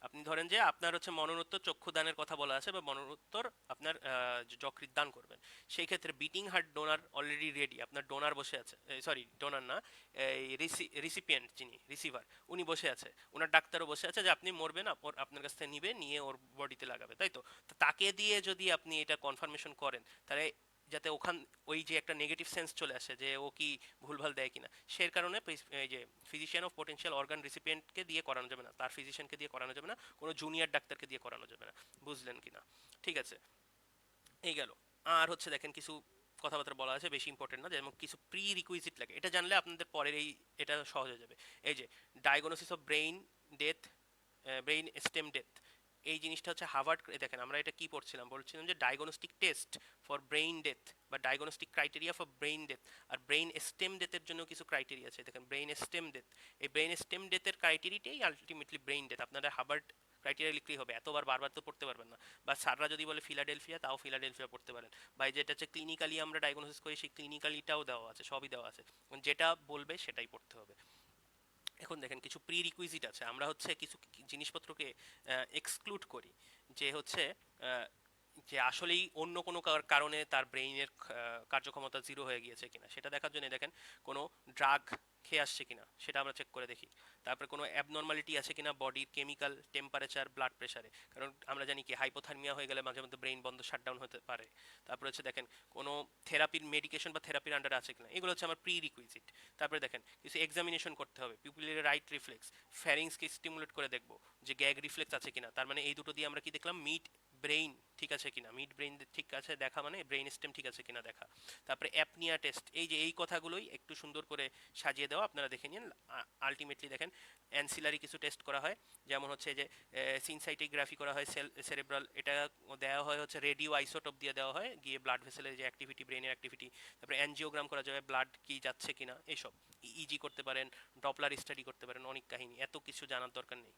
আপনি ধরেন যে আপনার হচ্ছে মরণোত্তর চক্ষুদানের কথা বলা আছে, বা মরণোত্তর আপনার যকৃৎ দান করবেন, সেই ক্ষেত্রে beating heart donor already ready, আপনার ডোনার বসে আছে, সরি ডোনার না, এই রিসিপিয়েন্ট যিনি রিসিভার, উনি বসে আছে, ওনার ডাক্তারও বসে আছে, যে আপনি মরবেন আপনার কাছ থেকে নিবে, নিয়ে ওর বডিতে লাগাবে, তাই তো? তো তাকে দিয়ে যদি আপনি এটা কনফার্মেশন করেন, তাহলে যাতে ওই যে একটা নেগেটিভ সেন্স চলে আসে যে ও কি ভুলভাল দেয় কিনা, সেই কারণে এই যে ফিজিশিয়ান অফ পোটেনশিয়াল অর্গান রিসিপিয়েন্টকে দিয়ে করানো যাবে না, তার ফিজিশিয়ানকে দিয়ে করানো যাবে না, কোনো জুনিয়র ডাক্তারকে দিয়ে করানো যাবে না। বুঝলেন কিনা? ঠিক আছে, এই গেল। আর হচ্ছে দেখেন কিছু কথাবার্তা বলা আছে, বেশি ইম্পর্টেন্ট না, যেমন কিছু প্রি রিকুইজিট লাগে, এটা জানলে আপনাদের পরের এটা সহজ হয়ে যাবে। এই যে diagnosis of brain death, brain stem death, এই জিনিসটা হচ্ছে হার্ভার্ড, দেখেন আমরা এটা কি পড়ছিলাম, বলছিলাম যে diagnostic test for brain death বা diagnostic criteria for brain death, আর ব্রেইন স্টেম ডেথের জন্য কিছু ক্রাইটেরিয়া আছে। দেখেন ব্রেইন স্টেম ডেথ, এই ব্রেইন স্টেম ডেথের ক্রাইটেরিয়াটাই আলটিমেটলি ব্রেইন ডেথ। আপনারা হার্ভার্ড ক্রাইটেরিয়া লিখলেই হবে, এতবার বারবার তো পড়তে পারবেন না। বা স্যাররা যদি বলে ফিলাডেলফিয়া, তাও ফিলাডেলফিয়া পড়তে পারেন। বা যেটা হচ্ছে ক্লিনিক্যালি আমরা ডায়াগনোসিস করি, সেই ক্লিনিক্যালিটাও দেওয়া আছে, সবই দেওয়া আছে, যেটা বলবে সেটাই পড়তে হবে। এখন দেখেন কিছু প্রি রিকুইজিট আছে, আমরা হচ্ছে কিছু জিনিসপত্রকে এক্সক্লুড করি, যে হচ্ছে যে আসলেই অন্য কোনো কারণে তার ব্রেইনের কার্যক্ষমতা জিরো হয়ে গিয়েছে কিনা, সেটা দেখার জন্য দেখেন কোনো ড্রাগ খেয়ে আসছে কিনা সেটা আমরা চেক করে দেখি। তারপরে কোনো অ্যাবনর্মালিটি আছে কিনা বডির কেমিক্যাল, টেম্পারেচার, ব্লাড প্রেশারে, কারণ আমরা জানি কি হাইপোথার্মিয়া হয়ে গেলে মাঝে মধ্যে ব্রেইন বন্ধ শাটডাউন হতে পারে। তারপরে হচ্ছে দেখেন কোনো থেরাপির মেডিকেশন বা থেরাপির আন্ডারে আছে কিনা, এগুলো হচ্ছে আমার প্রি রিকুইজিট। তারপরে দেখেন কিছু এক্সামিনেশন করতে হবে, পিপুলের রাইট রিফ্লেক্স, ফ্যারিংসকে স্টিমুলেট করে দেখবো যে গ্যাগ রিফ্লেক্স আছে কিনা, তার মানে এই দুটো দিয়ে আমরা কি দেখলাম, মিড ব্রেইন ঠিক আছে কিনা, মিড ব্রেইন ঠিক আছে দেখা মানে ব্রেইন স্টেম ঠিক আছে কিনা দেখা। তারপরে অ্যাপনিয়া টেস্ট, এই যে এই কথাগুলোই একটু সুন্দর করে সাজিয়ে দেওয়া, আপনারা দেখে নিন। আলটিমেটলি দেখেন অ্যান্সিলারি কিছু টেস্ট করা হয়, যেমন হচ্ছে যে সিনসাইটিগ্রাফি করা হয় সেরেব্রাল, এটা দেওয়া হয় হচ্ছে রেডিও আইসোটোপ দিয়ে দেওয়া হয় গিয়ে ব্লাড ভেসেলের যে অ্যাক্টিভিটি, ব্রেনের অ্যাক্টিভিটি। তারপরে অ্যানজিওগ্রাম করা যাবে, ব্লাড কি যাচ্ছে কিনা এইসব। ইজি করতে পারেন, ডপলার স্টাডি করতে পারেন, অনেক কাহিনী, এত কিছু জানার দরকার নেই।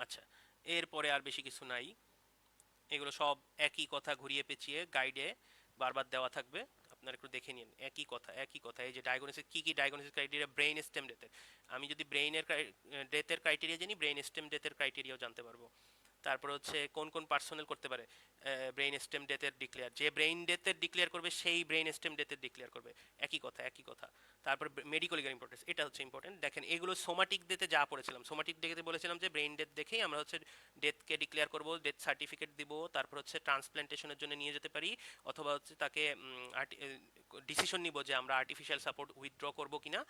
আচ্ছা, এরপরে আর বেশি কিছু নাই, এগুলো সব একই কথা ঘুরিয়ে পেঁচিয়ে গাইডে বারবার দেওয়া থাকবে, আপনারা একটু দেখে নিন। একই কথা একই কথা। এই যে ডায়াগনোসিস, কি কি ডায়াগনোসিস ক্রাইটেরিয়া, ব্রেইন স্টেম ডেথের, আমি যদি ব্রেইনের ডেথের ক্রাইটেরিয়া জানি, ব্রেইন স্টেম ডেথের ক্রাইটেরিয়াও জানতে পারবো। তারপর হচ্ছে কোন কোন পার্সোনাল করতে পারে ব্রেইন স্টেম ডেথের ডিক্লেয়ার, যে ব্রেইন ডেথের ডিক্লেয়ার করবে সেই ব্রেইন স্টেম ডেথের ডিক্লেয়ার করবে, একই কথা একই কথা। তারপর মেডিকেল লিগাল ইম্পর্টেন্স, এটা হচ্ছে ইম্পর্টেন্ট। দেখেন এগুলো সোমাটিক ডেথে যা পড়েছিলাম, সোমাটিক ডেথে বলেছিলাম যে ব্রেইন ডেথ দেখেই আমরা হচ্ছে ডেথকে ডিক্লেয়ার করব, ডেথ সার্টিফিকেট দিব, তারপর হচ্ছে ট্রান্সপ্ল্যান্টেশনের জন্য নিয়ে যেতে পারি, অথবা হচ্ছে তাকে ডিসিশন নিব যে আমরা আর্টিফিশিয়াল সাপোর্ট উইথড্র করব কিনা,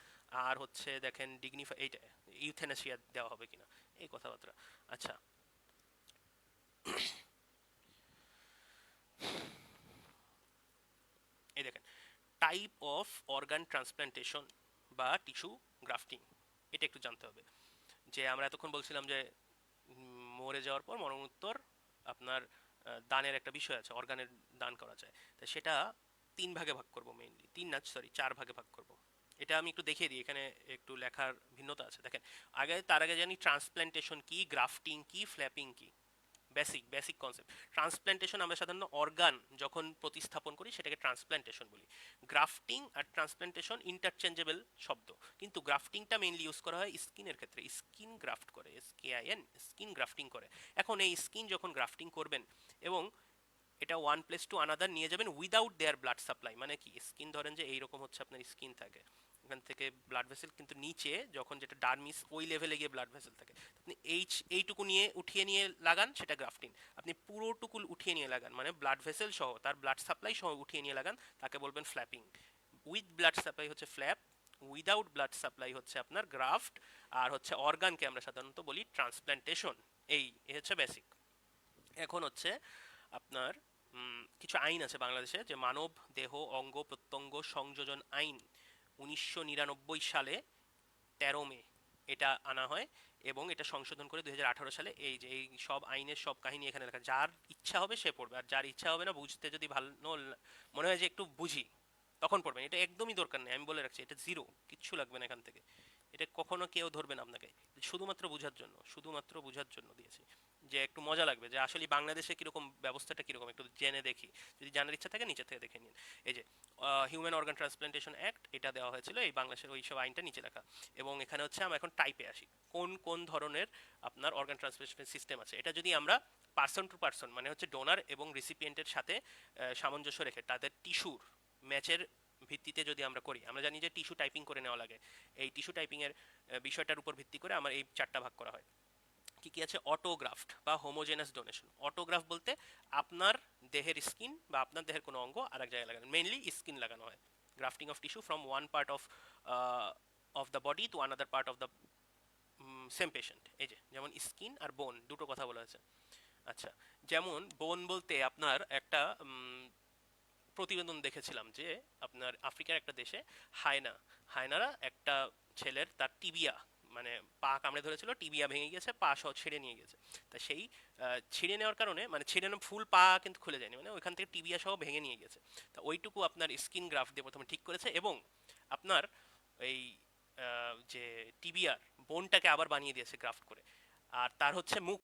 আর হচ্ছে দেখেন ডিগনিফাই এইটা ইউথেনাসিয়া দেওয়া হবে কিনা, এই কথাবার্তা। আচ্ছা, এই দেখেন টাইপ অফ অর্গান ট্রান্সপ্ল্যান্টেশন বা টিস্যু গ্রাফটিং, এটা একটু জানতে হবে। যে আমরা এতক্ষণ বলছিলাম যে মরে যাওয়ার পর মরণোত্তর আপনার দানের একটা বিষয় আছে, অর্গানের দান করা যায়, তা সেটা তিন ভাগে ভাগ করব, মেইনলি তিন না সরি চার ভাগে ভাগ করব। এটা আমি একটু দেখিয়ে দিই, এখানে একটু লেখার ভিন্নতা আছে। দেখেন তার আগে জানি ট্রান্সপ্ল্যান্টেশন কি, গ্রাফটিং কি, ফ্ল্যাপিং কি, বেসিক বেসিক কনসেপ্ট। ট্রান্সপ্ল্যান্টেশন আমরা সাধারণত অর্গান যখন প্রতিস্থাপন করি সেটাকে ট্রান্সপ্ল্যান্টেশন বলি। গ্রাফটিং আর ট্রান্সপ্ল্যান্টেশন ইন্টারচেঞ্জেবল শব্দ, কিন্তু গ্রাফটিংটা মেইনলি ইউজ করা হয় স্কিনের ক্ষেত্রে, স্কিন গ্রাফট করে, SKIN, স্কিন গ্রাফটিং করে। এখন এই স্কিন যখন গ্রাফটিং করবেন এবং এটা ওয়ান প্লেস টু আনাদার নিয়ে যাবেন উইদাউট দেয়ার ব্লাড সাপ্লাই, মানে কি, স্কিন ধরেন যে এইরকম হচ্ছে আপনার স্কিন থাকে, এখান থেকে ব্লাড ভেসেল, কিন্তু নিচে যখন যেটা ডার্মিস ওই লেভেলে গিয়ে ব্লাড ভেসেল থাকে, আপনি এইটুকু নিয়ে উঠিয়ে নিয়ে লাগান, সেটা গ্রাফটিং। আপনি পুরোটুকু উঠিয়ে নিয়ে লাগান মানে ব্লাড ভেসেল সহ তার ব্লাড সাপ্লাই সহ উঠিয়ে নিয়ে লাগান, তাকে বলবেন ফ্ল্যাপিং। উইথ ব্লাড সাপ্লাই হচ্ছে ফ্ল্যাপ, উইদাউট ব্লাড সাপ্লাই হচ্ছে আপনার গ্রাফট, আর হচ্ছে অর্গানকে আমরা সাধারণত বলি ট্রান্সপ্ল্যান্টেশন। এই হচ্ছে বেসিক। এখন হচ্ছে আপনার কিছু আইন আছে বাংলাদেশে, যে মানব দেহ অঙ্গ প্রত্যঙ্গ সংযোজন আইন 1999 সালে 13 মে এটা আনা হয়, এবং এটা সংশোধন করে 2018 সালে। এই যে এই সব আইনের সব কাহিনী এখানে লেখা, যার ইচ্ছা হবে সে পড়বে, আর যার ইচ্ছা হবে না, বুঝতে যদি ভালো মনে হয় যে একটু বুঝি তখন পড়বেন, এটা একদমই দরকার নেই, আমি বলে রাখছি, এটা জিরো, কিচ্ছু লাগবে না এখান থেকে, এটা কখনো কেউ ধরবে না আপনাকে, শুধুমাত্র বোঝার জন্য, শুধুমাত্র বোঝার জন্য দিয়েছি, যে একটু মজা লাগবে যে আসলে বাংলাদেশে কিরকম ব্যবস্থাটা কিরকম একটু জেনে দেখি, যদি জানার ইচ্ছা থাকে নিচে থেকে দেখে নিন। এই যে হিউম্যান অর্গান ট্রান্সপ্ল্যান্টেশন অ্যাক্ট, এটা দেওয়া হয়েছিল এই বাংলাদেশের ওই সব আইনটা নিচে লেখা। এবং এখানে হচ্ছে আমরা এখন টাইপে আসি, কোন কোন ধরনের আপনার অর্গান ট্রান্সপ্ল্যান্টেশন সিস্টেম আছে। এটা যদি আমরা পার্সন টু পার্সন মানে হচ্ছে ডোনার এবং রিসিপিয়েন্টের সাথে সামঞ্জস্য রেখে তাদের টিস্যুর ম্যাচের ভিত্তিতে যদি আমরা করি, আমরা জানি যে টিস্যু টাইপিং করে নেওয়া লাগে, এই টিস্যু টাইপিং এর বিষয়টার উপর ভিত্তি করে আমার এই চারটা ভাগ করা হয়। কি কি আছে, অটোগ্রাফট বা হোমোজেনাস ডোনেশন। অটোগ্রাফ বলতে আপনার দেহের স্কিন বা আপনার দেহের কোনো অঙ্গ আরেক জায়গায় লাগানো, মেইনলি স্কিন লাগানো হয়। Grafting of tissue from one part of the body to another part of the same patient. এই যে যেমন স্কিন আর বোন দুটো কথা বলা হয়েছে। আচ্ছা, যেমন বোন বলতে আপনার একটা প্রতিবেদন দেখেছিলাম যে আপনার আফ্রিকার একটা দেশে হায়নারা একটা ছেলের তার টিবিয়া মানে পা কামড়ে ধরেছিল, টিবিয়া ভেঙে গেছে, পা সহ ছিঁড়ে নিয়ে গেছে। তা সেই ছিঁড়ে নেওয়ার কারণে, মানে ছিঁড়ে নেওয়া ফুল পা কিন্তু খুলে যায়নি, মানে ওইখান থেকে টিবিয়া সহ ভেঙে নিয়ে গেছে। তা ওইটুকু আপনার স্কিন গ্রাফট দিয়ে প্রথমে ঠিক করেছে, এবং আপনার এই যে টিবিয়ার বোনটাকে আবার বানিয়ে দিয়েছে গ্রাফট করে। আর তার হচ্ছে মুখ